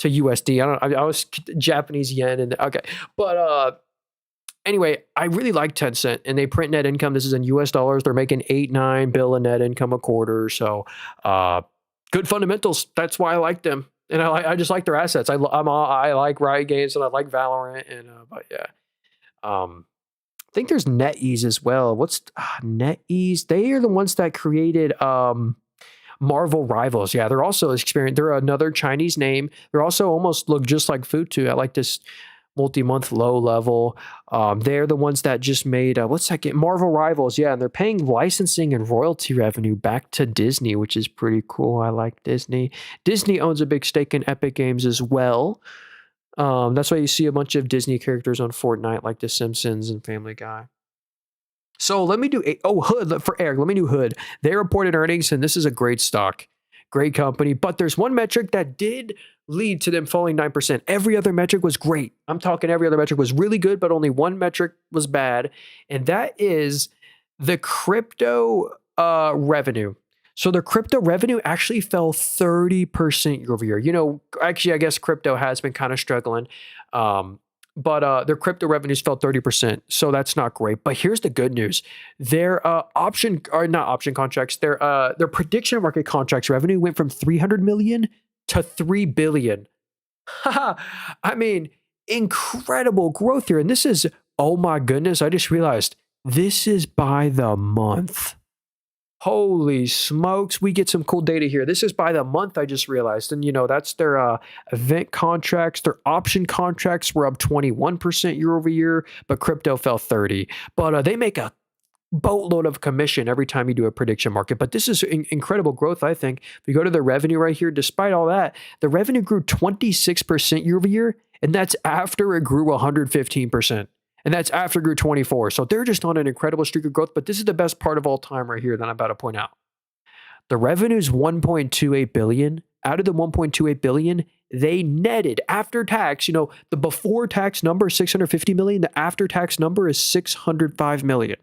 USD. I was Japanese yen and okay, but anyway, I really like Tencent, and they print net income. This is in US dollars. They're making $8-9 billion in net income a quarter. So good fundamentals. That's why I like them. And I just like their assets. I like Riot Games and I like Valorant but yeah. I think there's NetEase as well. What's NetEase? They are the ones that created Marvel Rivals. Yeah, they're also experienced. They're another Chinese name. They're also almost look just like Futu. I like this multi-month low level. They're the ones that just made what's that game? Marvel Rivals. Yeah, and they're paying licensing and royalty revenue back to Disney, which is pretty cool. I like Disney. Disney owns a big stake in Epic Games as well. That's why you see a bunch of Disney characters on Fortnite, like The Simpsons and Family Guy. So let me do Hood for Eric. Let me do Hood. They reported earnings, and this is a great stock, great company. But there's one metric that did lead to them falling 9%. Every other metric was great. I'm talking every other metric was really good, but only one metric was bad, and that is the crypto revenue. So their crypto revenue actually fell 30% year over year. Actually, I guess crypto has been kind of struggling. But their crypto revenues fell 30%. So that's not great. But here's the good news. Their option or not option contracts, their prediction market contracts revenue went from 300 million to 3 billion. I mean, incredible growth here. And this is, oh my goodness, I just realized this is by the month. Holy smokes, we get some cool data here. This is by the month, I just realized. And, that's their event contracts. Their option contracts were up 21% year over year, but crypto fell 30. But they make a boatload of commission every time you do a prediction market. But this is incredible growth, I think. If you go to the revenue right here, despite all that, the revenue grew 26% year over year, and that's after it grew 115%. And that's after it grew 24. So they're just on an incredible streak of growth. But this is the best part of all time right here that I'm about to point out. The revenue is 1.28 billion. Out of the 1.28 billion, they netted after tax. The before tax number is 650 million. The after tax number is 605 million.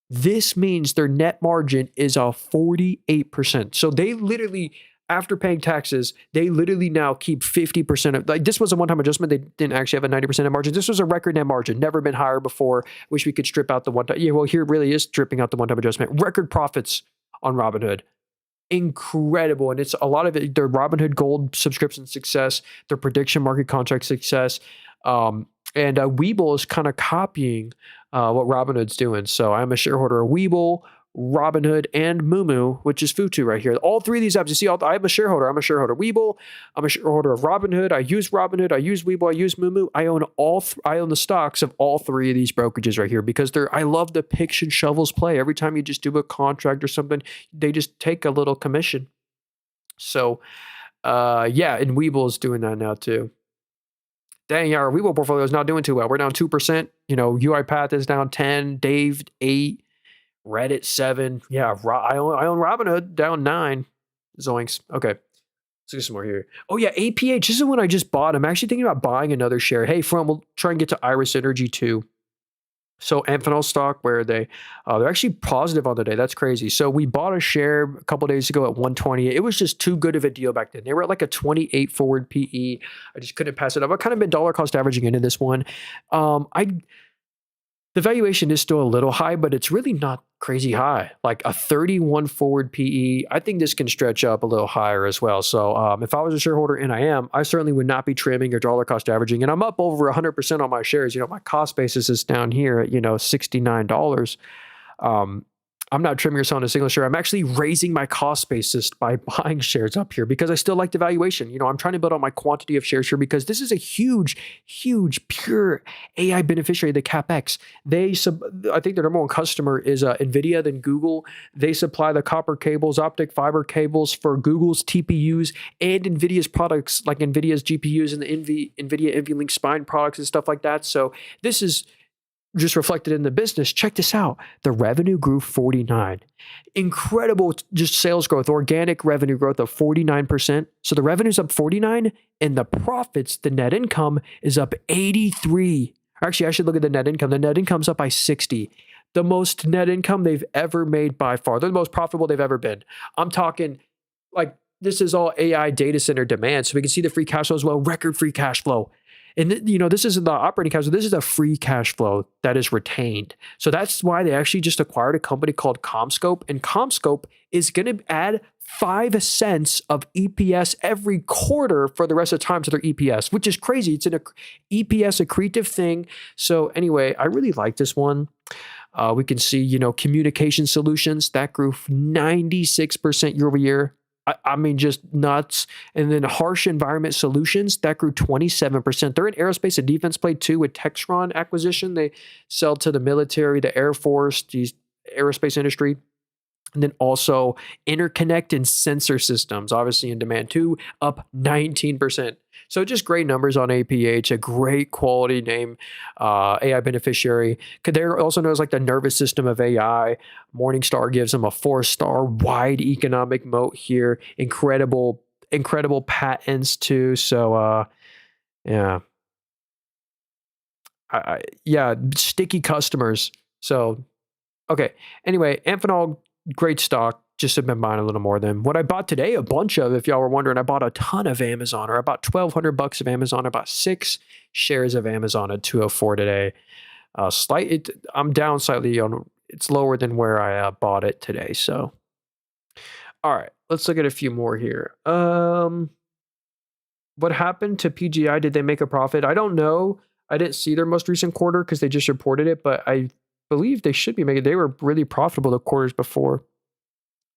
This means their net margin is a 48%. So they literally, after paying taxes, they literally now keep 50% of, this was a one-time adjustment. They didn't actually have a 90% net margin. This was a record net margin, never been higher before. Wish we could strip out the one-time. Yeah, well, here it really is stripping out the one-time adjustment. Record profits on Robinhood. Incredible. And it's a lot of it, their Robinhood Gold subscription success, their prediction market contract success. And Weeble is kind of copying what Robinhood's doing. So I'm a shareholder of Weeble, Robinhood, and Moomoo, which is Futu right here. All three of these apps, you see, I'm a shareholder. I'm a shareholder of Weeble. I'm a shareholder of Robinhood. I use Robinhood. I use Weeble. I use Moomoo. I own I own the stocks of all three of these brokerages right here because I love the picks and shovels play. Every time you just do a contract or something, they just take a little commission. So, yeah, and Weeble is doing that now too. Dang, our Weeble portfolio is not doing too well. We're down 2%. UiPath is down 10, Dave 8, Reddit 7. Yeah, I own Robinhood down 9. Zoinks. Okay, let's do some more here. Oh yeah, APH. This is one I just bought. I'm actually thinking about buying another share. Hey, we'll try and get to Iris Energy too. So Amphenol stock, where they're actually positive on the day. That's crazy. So we bought a share a couple days ago at 120. It was just too good of a deal back then. They were at like a 28 forward PE. I just couldn't pass it up. I've kind of been dollar cost averaging into this one. The valuation is still a little high, but it's really not crazy high. Like a 31 forward PE. I think this can stretch up a little higher as well. So if I was a shareholder, and I am, I certainly would not be trimming or dollar cost averaging. And I'm up over 100% on my shares. My cost basis is down here at, $69. I'm not trimming or selling a single share. I'm actually raising my cost basis by buying shares up here because I still like the valuation. I'm trying to build on my quantity of shares here because this is a huge, huge, pure AI beneficiary, the CapEx. I think their number one customer is NVIDIA, then Google. They supply the copper cables, optic fiber cables for Google's TPUs and NVIDIA's products like NVIDIA's GPUs and the NVIDIA NVLink spine products and stuff like that. So this is just reflected in the business. Check this out. The revenue grew 49. Incredible just sales growth, organic revenue growth of 49%. So the revenue's up 49 and the profits, the net income is up 83. Actually, I should look at the net income. The net income's up by 60. The most net income they've ever made by far. They're the most profitable they've ever been. I'm talking like this is all AI data center demand. So we can see the free cash flow as well, record free cash flow. And this isn't the operating cash flow. This is a free cash flow that is retained. So that's why they actually just acquired a company called CommScope. And CommScope is going to add 5 cents of EPS every quarter for the rest of the time to their EPS, which is crazy. It's an EPS accretive thing. So anyway, I really like this one. We can see, communication solutions that grew 96% year over year. I mean, just nuts. And then harsh environment solutions, that grew 27%. They're in aerospace and defense play too with Textron acquisition. They sell to the military, the Air Force, the aerospace industry. And then also interconnect and sensor systems, obviously in demand too, up 19%. So just great numbers on APH, a great quality name, AI beneficiary. They're also known as like the nervous system of AI. Morningstar gives them a 4-star wide economic moat here. Incredible patents too. So yeah. Yeah, sticky customers. So, okay. Anyway, Amphenol, great stock. just have been buying a little more than what I bought today. A bunch of, if y'all were wondering, I bought a ton of Amazon, or I bought $1,200 of Amazon. I bought 6 shares of Amazon at 204 today. I'm down slightly on. It's lower than where I bought it today. So, all right, let's look at a few more here. What happened to PGI? Did they make a profit? I don't know. I didn't see their most recent quarter because they just reported it, but I believe they should be making. They were really profitable the quarters before.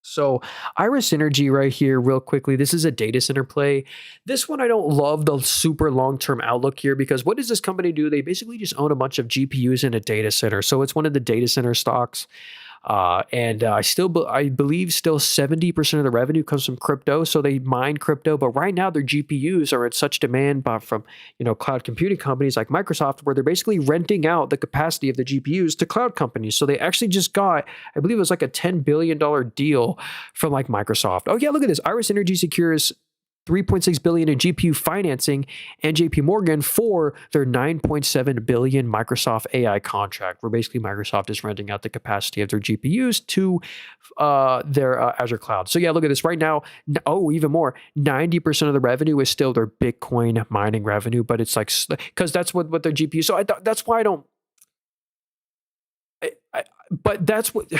So Iris Energy right here, real quickly. This is a data center play. This one, I don't love the super long-term outlook here because what does this company do? They basically just own a bunch of GPUs in a data center. So it's one of the data center stocks. I believe still 70% of the revenue comes from crypto. So they mine crypto, but right now their GPUs are in such demand from, cloud computing companies like Microsoft, where they're basically renting out the capacity of the GPUs to cloud companies. So they actually just got, I believe it was like a $10 billion deal from like Microsoft. Oh yeah, look at this. Iris Energy secures $3.6 billion in GPU financing and JP Morgan for their $9.7 billion Microsoft AI contract, where basically Microsoft is renting out the capacity of their GPUs to their Azure cloud. So yeah, look at this right now. Oh, even more, 90% of the revenue is still their Bitcoin mining revenue, but it's like, because that's what their GPU. So that's why I don't, but that's what,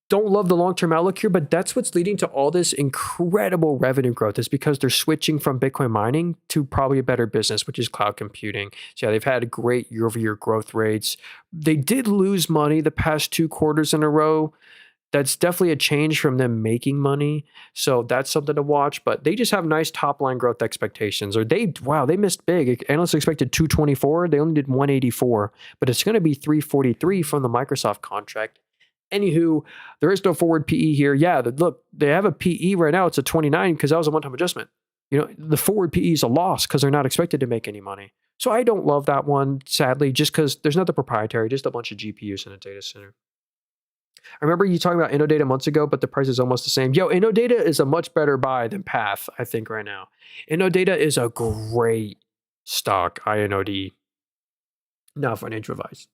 don't love the long-term outlook here, but that's what's leading to all this incredible revenue growth is because they're switching from Bitcoin mining to probably a better business, which is cloud computing. So yeah, they've had great year-over-year growth rates. They did lose money the past 2 quarters in a row. That's definitely a change from them making money. So that's something to watch, but they just have nice top-line growth expectations. They missed big. Analysts expected 224. They only did 184, but it's going to be 343 from the Microsoft contract. Anywho, there is no forward PE here. Yeah, look, they have a PE right now. It's a 29 because that was a one-time adjustment. The forward PE is a loss because they're not expected to make any money. So I don't love that one, sadly, just because there's nothing proprietary, just a bunch of GPUs in a data center. I remember you talking about InnoData months ago, but the price is almost the same. Yo, InnoData is a much better buy than Path, I think, right now. InnoData is a great stock, INOD. Now financial advice.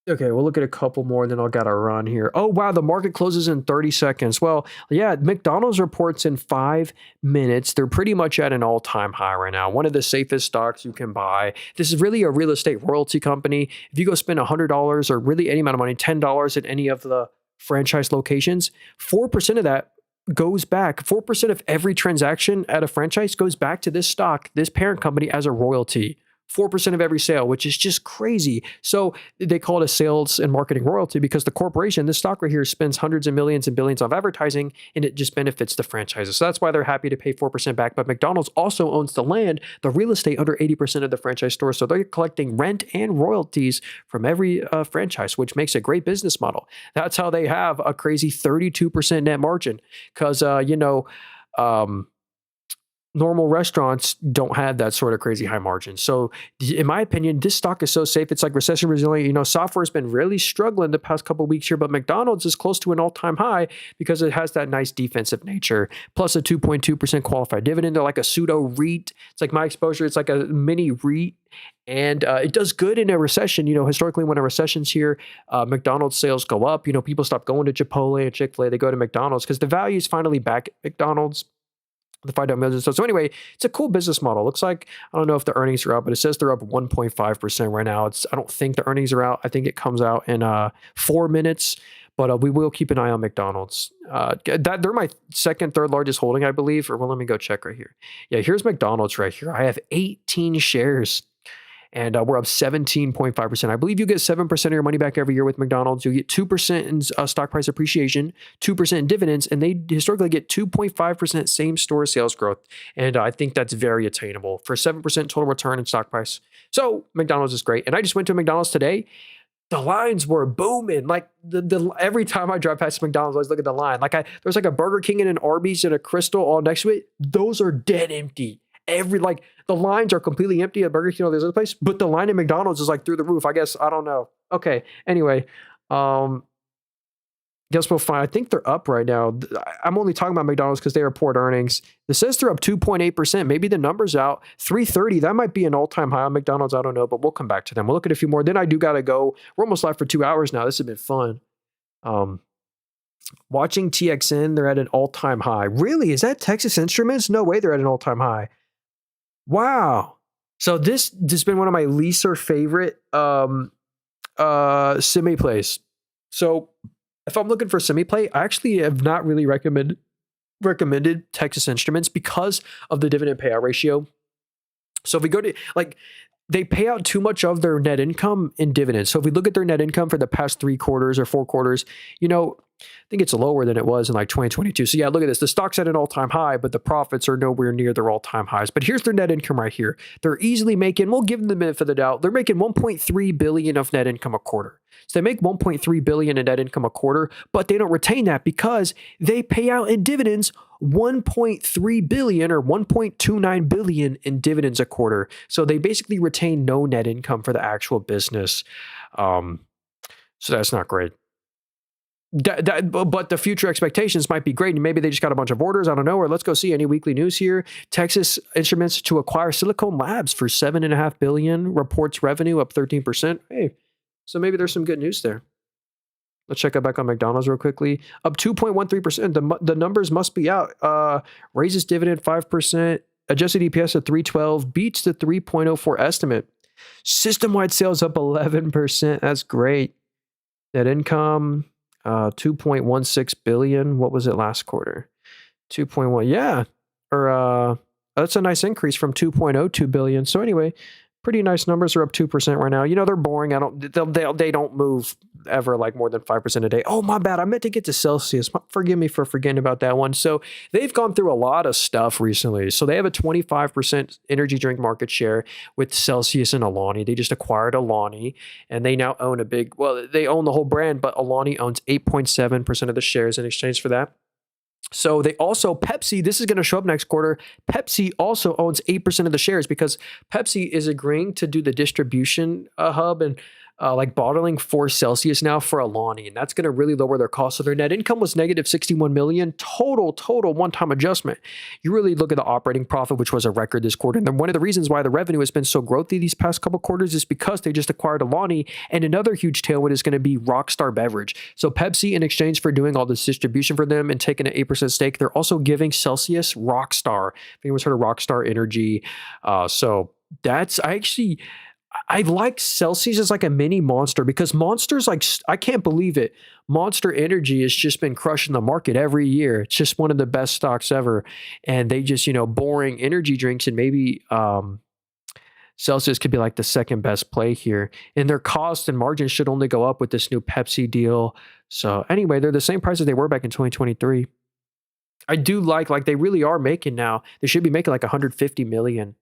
Okay, we'll look at a couple more, and then I'll gotta run here. Oh, wow, the market closes in 30 seconds. Well, yeah, McDonald's reports in 5 minutes. They're pretty much at an all-time high right now. One of the safest stocks you can buy. This is really a real estate royalty company. If you go spend $100 or really any amount of money, $10 at any of the franchise locations, 4% of that goes back. 4% of every transaction at a franchise goes back to this stock, this parent company, as a royalty. 4% of every sale, which is just crazy. So they call it a sales and marketing royalty because the corporation, this stock right here, spends hundreds of millions and billions on advertising, and it just benefits the franchises. So that's why they're happy to pay 4% back. But McDonald's also owns the land, the real estate under 80% of the franchise stores. So they're collecting rent and royalties from every franchise, which makes a great business model. That's how they have a crazy 32% net margin because, normal restaurants don't have that sort of crazy high margin. So in my opinion, this stock is so safe. It's like recession resilient. Software has been really struggling the past couple of weeks here, but McDonald's is close to an all-time high because it has that nice defensive nature, plus a 2.2% qualified dividend. They're like a pseudo REIT. It's like my exposure. It's like a mini REIT. And it does good in a recession. Historically, when a recession's here, McDonald's sales go up. People stop going to Chipotle and Chick-fil-A. They go to McDonald's because the value is finally back at McDonald's. The $5 million. So anyway, it's a cool business model. Looks like, I don't know if the earnings are out, but it says they're up 1.5% right now. I don't think the earnings are out. I think it comes out in 4 minutes, but we will keep an eye on McDonald's. They're my second, third largest holding, I believe. Or well, let me go check right here. Yeah, here's McDonald's right here. I have 18 shares. And we're up 17.5%. I believe you get 7% of your money back every year with McDonald's. You get 2% in stock price appreciation, 2% in dividends, and they historically get 2.5% same store sales growth. And I think that's very attainable for 7% total return in stock price. So McDonald's is great. And I just went to McDonald's today. The lines were booming. Like every time I drive past McDonald's, I always look at the line. There's like a Burger King and an Arby's and a Crystal all next to it. Those are dead empty. The lines are completely empty at Burger King or this other place, but the line at McDonald's is like through the roof. I guess, I don't know. Okay. Anyway, guess we'll find. I think they're up right now. I'm only talking about McDonald's because they report earnings. It says they're up 2.8%. Maybe the number's out. 330. That might be an all-time high on McDonald's. I don't know, but we'll come back to them. We'll look at a few more. Then I do got to go. We're almost live for 2 hours now. This has been fun. Watching TXN, they're at an all-time high. Really? Is that Texas Instruments? No way they're at an all-time high. Wow. So this has been one of my least or favorite semi plays. So if I'm looking for semi play, I actually have not really recommended Texas Instruments because of the dividend payout ratio. So if we go to like they pay out too much of their net income in dividends. So if we look at their net income for the past 3 quarters or 4 quarters, I think it's lower than it was in like 2022. So yeah, look at this. The stock's at an all-time high, but the profits are nowhere near their all-time highs. But here's their net income right here. They're easily making, we'll give them the benefit of the doubt, they're making 1.3 billion of net income a quarter. So they make 1.3 billion in net income a quarter, but they don't retain that because they pay out in dividends 1.3 billion or 1.29 billion in dividends a quarter. So they basically retain no net income for the actual business. So that's not great. But the future expectations might be great. And maybe they just got a bunch of orders. I don't know. Or let's go see any weekly news here. Texas Instruments to acquire Silicon Labs for $7.5 billion, reports revenue up 13%. Hey, so maybe there's some good news there. Let's check out back on McDonald's real quickly. Up 2.13%. The numbers must be out. Raises dividend 5%. Adjusted EPS at 312. Beats the 3.04 estimate. System-wide sales up 11%. That's great. Net income, 2.16 billion. What was it last quarter? 2.1. Yeah. Or that's a nice increase from 2.02 billion. So anyway, pretty nice numbers. Are up 2% right now. They're boring. They don't move ever like more than 5% a day. Oh, my bad. I meant to get to Celsius. Forgive me for forgetting about that one. So they've gone through a lot of stuff recently. So they have a 25% energy drink market share with Celsius and Alani. They just acquired Alani and they now own they own the whole brand, but Alani owns 8.7% of the shares in exchange for that. So they also, Pepsi, this is going to show up next quarter. Pepsi also owns 8% of the shares because Pepsi is agreeing to do the distribution hub and like bottling for Celsius now for Alani. And that's going to really lower their cost. So their net income was negative 61 million total one-time adjustment. You really look at the operating profit, which was a record this quarter. And then one of the reasons why the revenue has been so growthy these past couple quarters is because they just acquired Alani. And another huge tailwind is going to be Rockstar Beverage. So Pepsi, in exchange for doing all this distribution for them and taking an 8% stake, they're also giving Celsius Rockstar. I think it was sort of Rockstar Energy. So that's, I like Celsius as like a mini Monster because Monster's like, I can't believe it. Monster Energy has just been crushing the market every year. It's just one of the best stocks ever. And they just, boring energy drinks and maybe Celsius could be like the second best play here. And their cost and margins should only go up with this new Pepsi deal. So anyway, they're the same price as they were back in 2023. I do like they really are making now. They should be making like 150 million.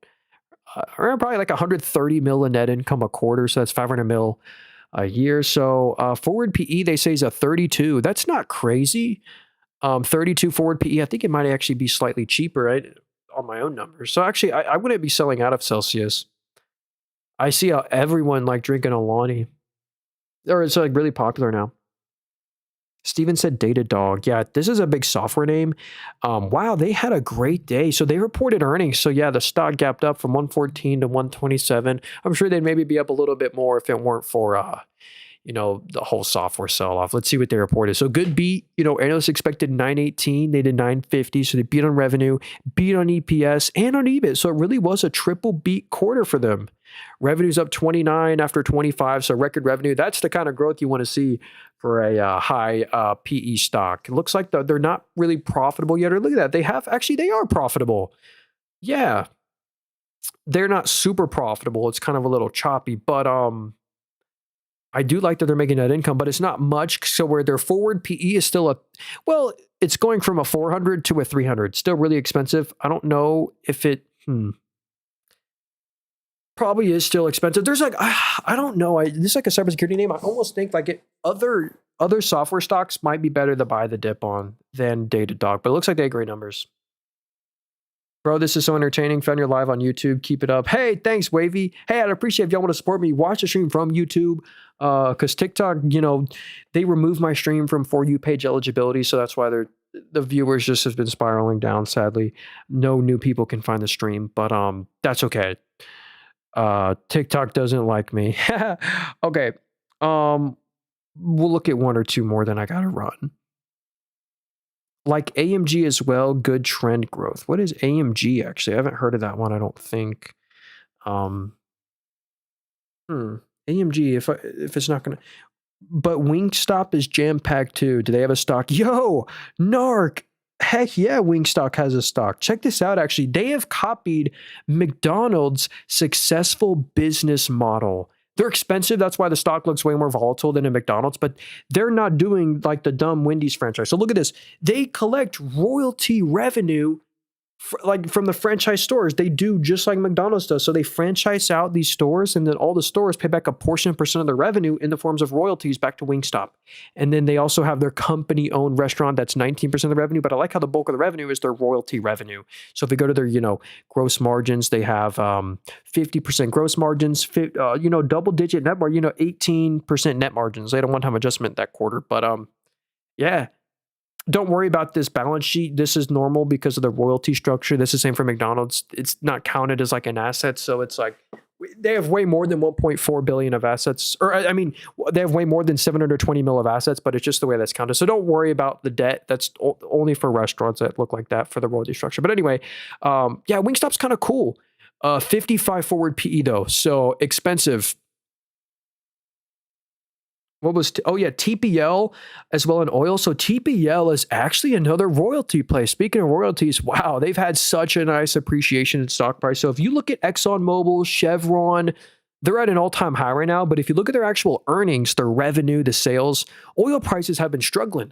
Or probably like 130 mil in net income a quarter. So that's 500 mil a year. So forward PE, they say is a 32. That's not crazy. 32 forward PE. I think it might actually be slightly cheaper, right? On my own numbers. So actually, I wouldn't be selling out of Celsius. I see how everyone like drinking Alani. Or it's like really popular now. Steven said Datadog. Yeah, this is a big software name. Wow, they had a great day. So they reported earnings. So yeah, the stock gapped up from 114 to 127. I'm sure they'd maybe be up a little bit more if it weren't for the whole software sell-off. Let's see what they reported. So good beat. Analysts expected 918. They did 950. So they beat on revenue, beat on EPS, and on EBIT. So it really was a triple beat quarter for them. Revenue's up 29 after 25. So record revenue. That's the kind of growth you want to see for a high PE stock. It looks like they're not really profitable yet. Or look at that. They are profitable. Yeah. They're not super profitable. It's kind of a little choppy, but I do like that they're making that income, but it's not much. So where their forward PE is still it's going from a 400 to a 300. Still really expensive. I don't know if it probably is still expensive. There's like, I don't know. This is like a cybersecurity name. I almost think like other software stocks might be better to buy the dip on than Datadog, but it looks like they have great numbers. Bro, this is so entertaining. Found your live on YouTube. Keep it up. Hey, thanks, Wavy. Hey, I'd appreciate if y'all want to support me. Watch the stream from YouTube. Because TikTok, they removed my stream from For You page eligibility. So that's why the viewers just have been spiraling down, sadly. No new people can find the stream, but that's okay. TikTok doesn't like me. Okay. We'll look at one or two more, then I gotta run. Like AMG as well, good trend growth. What is AMG actually? I haven't heard of that one, I don't think. Um, hmm. AMG, if it's not gonna, but Wingstop is jam-packed too. Do they have a stock? Yo, Narc. Heck yeah, Wingstop has a stock. Check this out, actually. They have copied McDonald's successful business model. They're expensive. That's why the stock looks way more volatile than a McDonald's, but they're not doing like the dumb Wendy's franchise. So look at this. They collect royalty revenue like from the franchise stores. They do just like McDonald's does. So they franchise out these stores, and then all the stores pay back a percent of their revenue in the forms of royalties back to Wingstop. And then they also have their company-owned restaurant that's 19% of the revenue. But I like how the bulk of the revenue is their royalty revenue. So if we go to their, gross margins, they have 50% gross margins, double-digit net margin, 18% net margins. They had a one-time adjustment that quarter, but yeah. Don't worry about this balance sheet. This is normal because of the royalty structure. This is the same for McDonald's. It's not counted as like an asset. So it's like they have way more than 1.4 billion of assets. Or I mean, they have way more than 720 mil of assets, but it's just the way that's counted. So don't worry about the debt. That's only for restaurants that look like that for the royalty structure. But anyway, Wingstop's kind of cool. 55 forward PE though. So expensive. What was, TPL as well in oil. So TPL is actually another royalty play. Speaking of royalties, wow, they've had such a nice appreciation in stock price. So if you look at ExxonMobil, Chevron, they're at an all-time high right now. But if you look at their actual earnings, their revenue, the sales, oil prices have been struggling.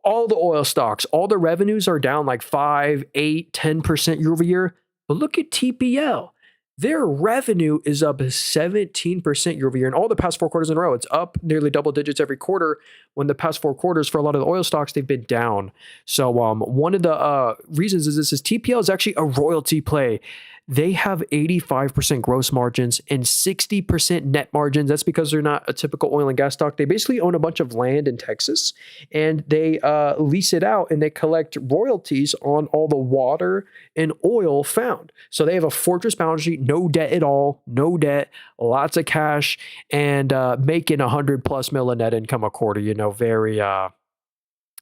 All the oil stocks, all the revenues are down like 5, 8, 10% year over year. But look at TPL. Their revenue is up 17% year over year in all the past 4 quarters in a row. It's up nearly double digits every quarter, when the past 4 quarters for a lot of the oil stocks, they've been down. So one of the reasons is TPL is actually a royalty play. They have 85% gross margins and 60% net margins. That's because they're not a typical oil and gas stock. They basically own a bunch of land in Texas, and they lease it out, and they collect royalties on all the water and oil found. So they have a fortress balance sheet, no debt at all, no debt, lots of cash, and making 100+ mil of net income a quarter.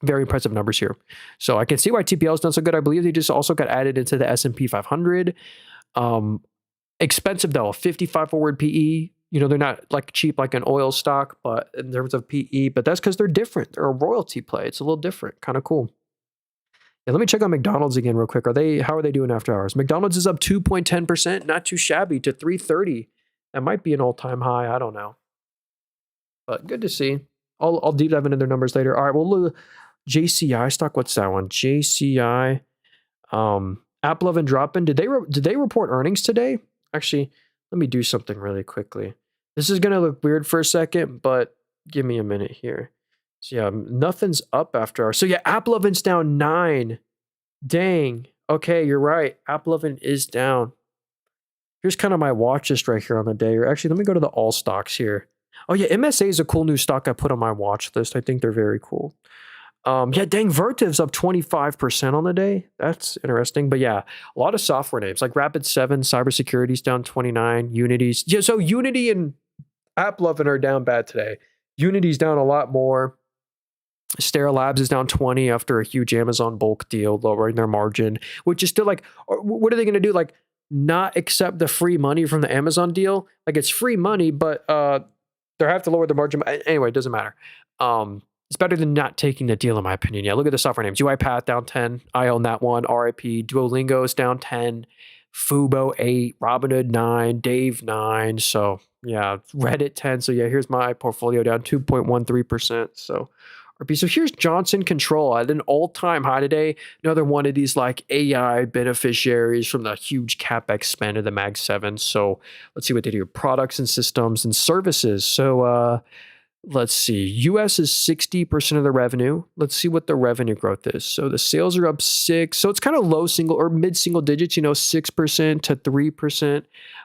Very impressive numbers here. So I can see why TPL is done so good. I believe they just also got added into the S&P 500. Expensive though, 55 forward PE. They're not like cheap like an oil stock, but in terms of PE, but that's because they're different. They're a royalty play. It's a little different, kind of cool. Yeah, let me check on McDonald's again real quick. How are they doing after hours? McDonald's is up 2.10%, not too shabby, to 330. That might be an all-time high. I don't know, but good to see. I'll deep dive into their numbers later. All right, well, look, JCI stock. What's that one? JCI. AppLovin dropping. Did they report earnings today? Actually, let me do something really quickly. This is gonna look weird for a second, but give me a minute here. So yeah, nothing's up after hours. So yeah, AppLovin's down 9. Dang. Okay, you're right. AppLovin is down. Here's kind of my watch list right here on the day. Or actually, let me go to the all stocks here. Oh yeah, MSA is a cool new stock I put on my watch list. I think they're very cool. Dang, Vertiv's up 25% on the day. That's interesting. But yeah, a lot of software names like Rapid7, Cybersecurities down 29, Unity's. Yeah, so Unity and AppLovin are down bad today. Unity's down a lot more. Astera Labs is down 20 after a huge Amazon bulk deal, lowering their margin, which is still like, what are they going to do? Like, not accept the free money from the Amazon deal? Like, it's free money, but they have to lower the margin. Anyway, it doesn't matter. It's better than not taking the deal, in my opinion. Yeah, look at the software names. UiPath down 10. I own that one. RIP. Duolingo is down 10. Fubo 8. Robinhood 9. Dave 9. So yeah, Reddit 10. So yeah, here's my portfolio down 2.13%. So RP. So here's Johnson Control at an all-time high today. Another one of these like AI beneficiaries from the huge CapEx spend of the Mag 7. So let's see what they do. Products and systems and services. So let's see. US is 60% of the revenue. Let's see what the revenue growth is. So the sales are up 6. So it's kind of low single or mid single digits, 6% to 3%.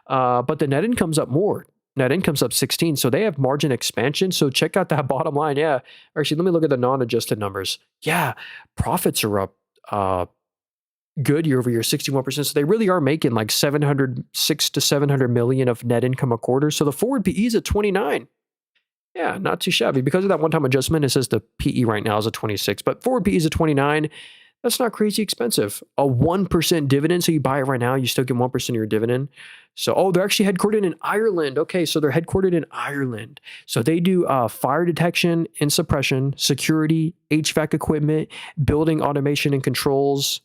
But the net income's up more. Net income's up 16. So they have margin expansion. So check out that bottom line. Yeah. Actually, let me look at the non-adjusted numbers. Yeah. Profits are up good year over year, 61%. So they really are making like 600 to 700 million of net income a quarter. So the forward PE is at 29. Yeah, not too shabby. Because of that one-time adjustment, it says the PE right now is a 26, but forward PE is a 29. That's not crazy expensive. A 1% dividend. So you buy it right now, you still get 1% of your dividend. So, oh, they're actually headquartered in Ireland. Okay, so they're headquartered in Ireland. So they do fire detection and suppression, security, HVAC equipment, building automation and controls,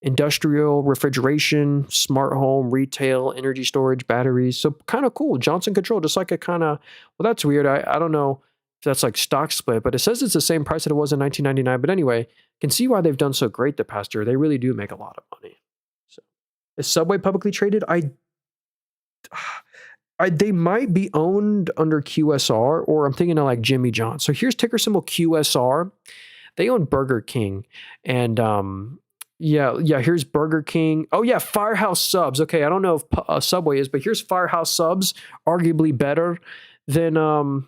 industrial refrigeration, smart home, retail, energy storage, batteries. So kind of cool. Johnson Control, just like a kind of, well, that's weird. I don't know if that's like stock split, but it says it's the same price that it was in 1999. But anyway, can see why they've done so great the past year. They really do make a lot of money. So is Subway publicly traded? They might be owned under QSR, or I'm thinking of like Jimmy John. So here's ticker symbol QSR. They own Burger King, and yeah, here's Burger King. Oh yeah, Firehouse Subs. Okay, I don't know if Subway is, but here's Firehouse Subs, arguably better than or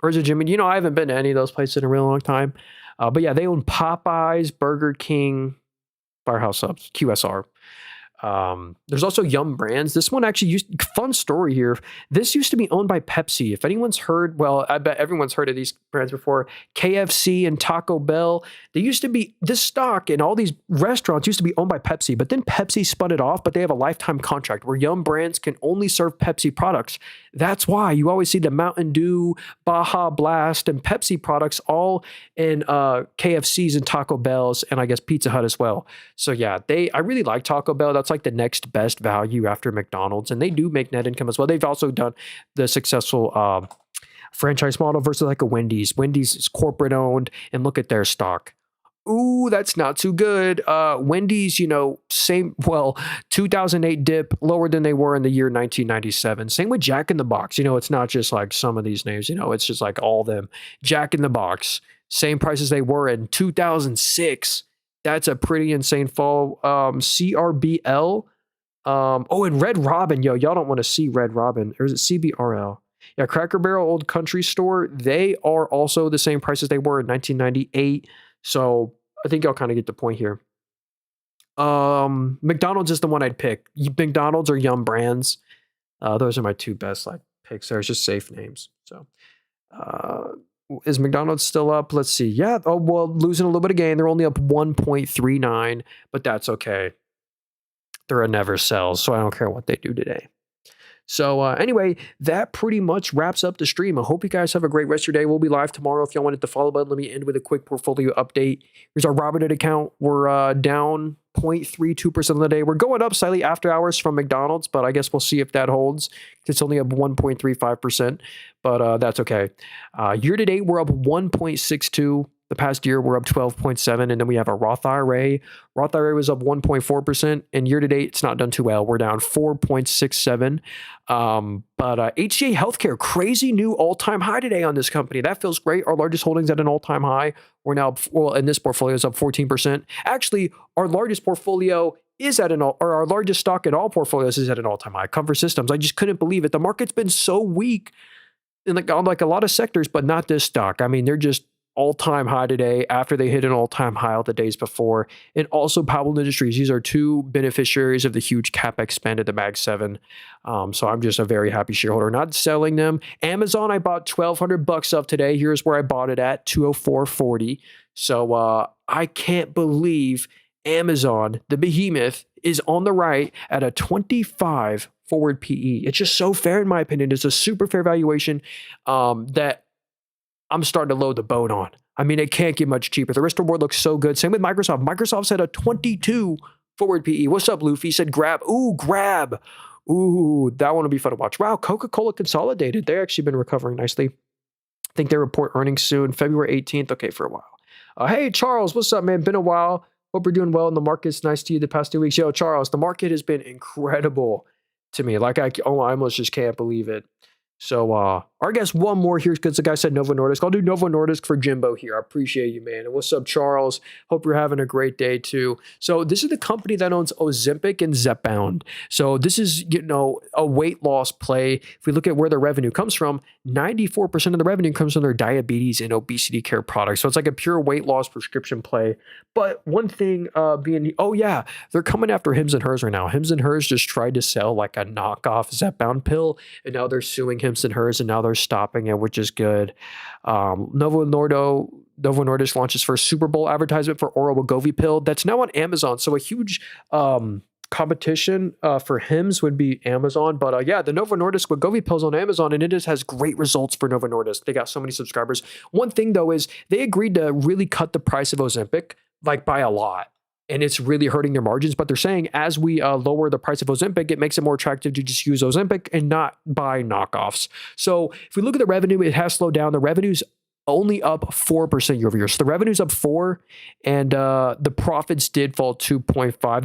is it Jimmy? You know, I haven't been to any of those places in a real long time. But yeah, they own Popeyes, Burger King, Firehouse Subs, QSR. There's also Yum Brands. This one actually fun story here. This used to be owned by Pepsi. If anyone's heard, well, I bet everyone's heard of these brands before. KFC and Taco Bell. They used to be, this stock and all these restaurants used to be owned by Pepsi, but then Pepsi spun it off, but they have a lifetime contract where Yum Brands can only serve Pepsi products. That's why you always see the Mountain Dew, Baja Blast, and Pepsi products all in KFCs and Taco Bells, and I guess Pizza Hut as well. So yeah, I really like Taco Bell. That's like the next best value after McDonald's, and they do make net income as well. They've also done the successful franchise model versus like a Wendy's. Wendy's is corporate owned, and look at their stock. Ooh, that's not too good. Wendy's, 2008 dip, lower than they were in the year 1997. Same with Jack in the Box. It's not just like some of these names, it's just like all of them. Jack in the Box, same price as they were in 2006. That's a pretty insane fall. CRBL. And Red Robin. Y'all don't want to see Red Robin. Or is it CBRL? Yeah, Cracker Barrel Old Country Store. They are also the same price as they were in 1998. So I think y'all kind of get the point here. McDonald's is the one I'd pick. McDonald's or Yum Brands. Those are my two best picks. There's just safe names. So is McDonald's still up? Let's see. Yeah. Oh, well, losing a little bit of gain. They're only up 1.39, but that's okay. They're a never sell, so I don't care what they do today. So anyway, that pretty much wraps up the stream. I hope you guys have a great rest of your day. We'll be live tomorrow. If y'all wanted the follow button, let me end with a quick portfolio update. Here's our Robinhood account. We're down 0.32% of the day. We're going up slightly after hours from McDonald's, but I guess we'll see if that holds. It's only up 1.35%, but that's okay. Year to date, we're up 1.62%. The past year, we're up 12.7%, and then we have a Roth IRA. Roth IRA was up 1.4%, and year to date, it's not done too well. We're down 4.67%. But HCA Healthcare, crazy new all-time high today on this company. That feels great. Our largest holdings at an all-time high. We're now, in this portfolio is up 14%. Actually, our largest portfolio is at our largest stock in all portfolios is at an all-time high. Comfort Systems. I just couldn't believe it. The market's been so weak in like a lot of sectors, but not this stock. I mean, they're just all-time high today after they hit an all-time high all the days before. And also Powell Industries. These are two beneficiaries of the huge CapEx spend at the Mag 7. So I'm just a very happy shareholder. Not selling them. Amazon, I bought $1,200 of today. Here's where I bought it at, $204.40. So I can't believe Amazon, the behemoth, is on the right at a 25 forward PE. It's just so fair in my opinion. It's a super fair valuation that I'm starting to load the boat on. I mean, it can't get much cheaper. The risk reward looks so good. Same with Microsoft. Microsoft's at a 22 forward PE. What's up, Luffy? Said grab. Ooh, grab. Ooh, that one will be fun to watch. Wow, Coca-Cola consolidated. They've actually been recovering nicely. I think they report earnings soon, February 18th. Okay, for a while. Hey, Charles, what's up, man? Been a while. Hope you're doing well in the markets. Nice to you the past 2 weeks. Yo, Charles, the market has been incredible to me. Like, I almost just can't believe it. So, I guess one more here because the guy said Novo Nordisk. I'll do Novo Nordisk for Jimbo here. I appreciate you, man. And what's up, Charles? Hope you're having a great day too. So this is the company that owns Ozempic and Zepbound. So this is, a weight loss play. If we look at where their revenue comes from, 94% of the revenue comes from their diabetes and obesity care products. So it's like a pure weight loss prescription play. But one thing they're coming after Hims & Hers right now. Hims & Hers just tried to sell like a knockoff Zepbound pill, and now they're suing Hims & Hers, and now they're are stopping it, which is good. Novo Nordisk launches first Super Bowl advertisement for oral Wegovy pill that's now on Amazon. So a huge competition for Hims would be Amazon. But yeah, the Novo Nordisk Wegovy pills on Amazon, and it just has great results for Novo Nordisk. They got so many subscribers. One thing though is they agreed to really cut the price of Ozempic like by a lot. And it's really hurting their margins. But they're saying as we lower the price of Ozempic, it makes it more attractive to just use Ozempic and not buy knockoffs. So if we look at the revenue, it has slowed down. The revenue's only up 4% year over year. So the revenue's up 4, and the profits did fall 2.5.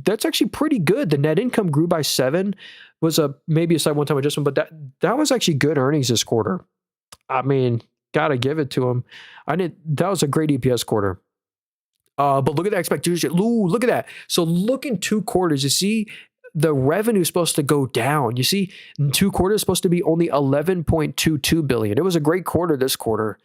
That's actually pretty good. The net income grew by 7. Was maybe a slight one-time adjustment, but that was actually good earnings this quarter. I mean, gotta give it to them. That was a great EPS quarter. But look at the expectation. Ooh, look at that. So look in 2 quarters, you see the revenue is supposed to go down. You see, in 2 quarters, it's supposed to be only 11.22 billion. It was a great quarter this quarter.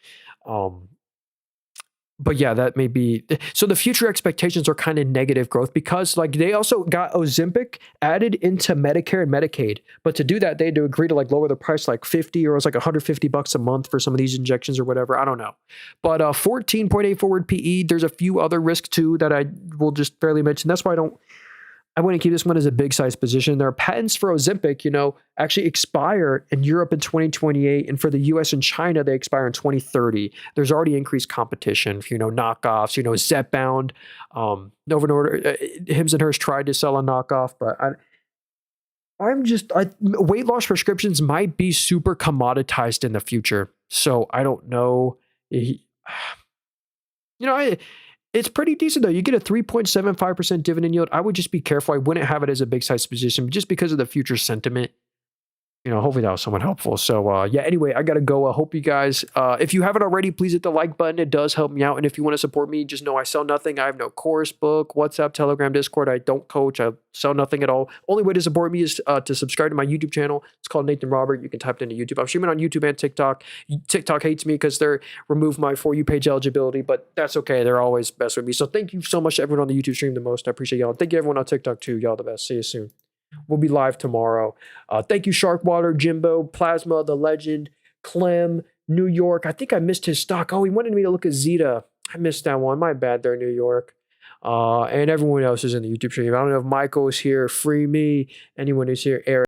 But yeah, that may be. So the future expectations are kind of negative growth because like they also got Ozempic added into Medicare and Medicaid. But to do that, they had to agree to like lower the price like 50 or it was like $150 a month for some of these injections or whatever. I don't know. But 14.8 forward PE. There's a few other risks too that I will just barely mention. That's why I wouldn't keep this one as a big size position. There are patents for Ozempic, actually expire in Europe in 2028. And for the US and China, they expire in 2030. There's already increased competition, knockoffs, Zepbound, Novo Nordisk, Hims and Hers tried to sell a knockoff, but weight loss prescriptions might be super commoditized in the future. So I don't know. It's pretty decent though. You get a 3.75% dividend yield. I would just be careful. I wouldn't have it as a big size position just because of the future sentiment. Hopefully that was somewhat helpful. So yeah, anyway, I got to go. I hope you guys, if you haven't already, please hit the like button. It does help me out. And if you want to support me, just know I sell nothing. I have no course, book, WhatsApp, Telegram, Discord. I don't coach. I sell nothing at all. Only way to support me is to subscribe to my YouTube channel. It's called Nathan Robert. You can type it into YouTube. I'm streaming on YouTube and TikTok. TikTok hates me because they're removed my For You page eligibility, but that's okay. They're always best with me. So thank you so much to everyone on the YouTube stream the most. I appreciate y'all. Thank you everyone on TikTok too. Y'all the best. See you soon. We'll be live tomorrow. Thank you, Sharkwater, Jimbo, Plasma, The Legend, Clem, New York. I think I missed his stock. Oh, he wanted me to look at Zeta. I missed that one. My bad there, New York. And everyone else is in the YouTube stream. I don't know if Michael is here. Free me. Anyone who's here. Eric.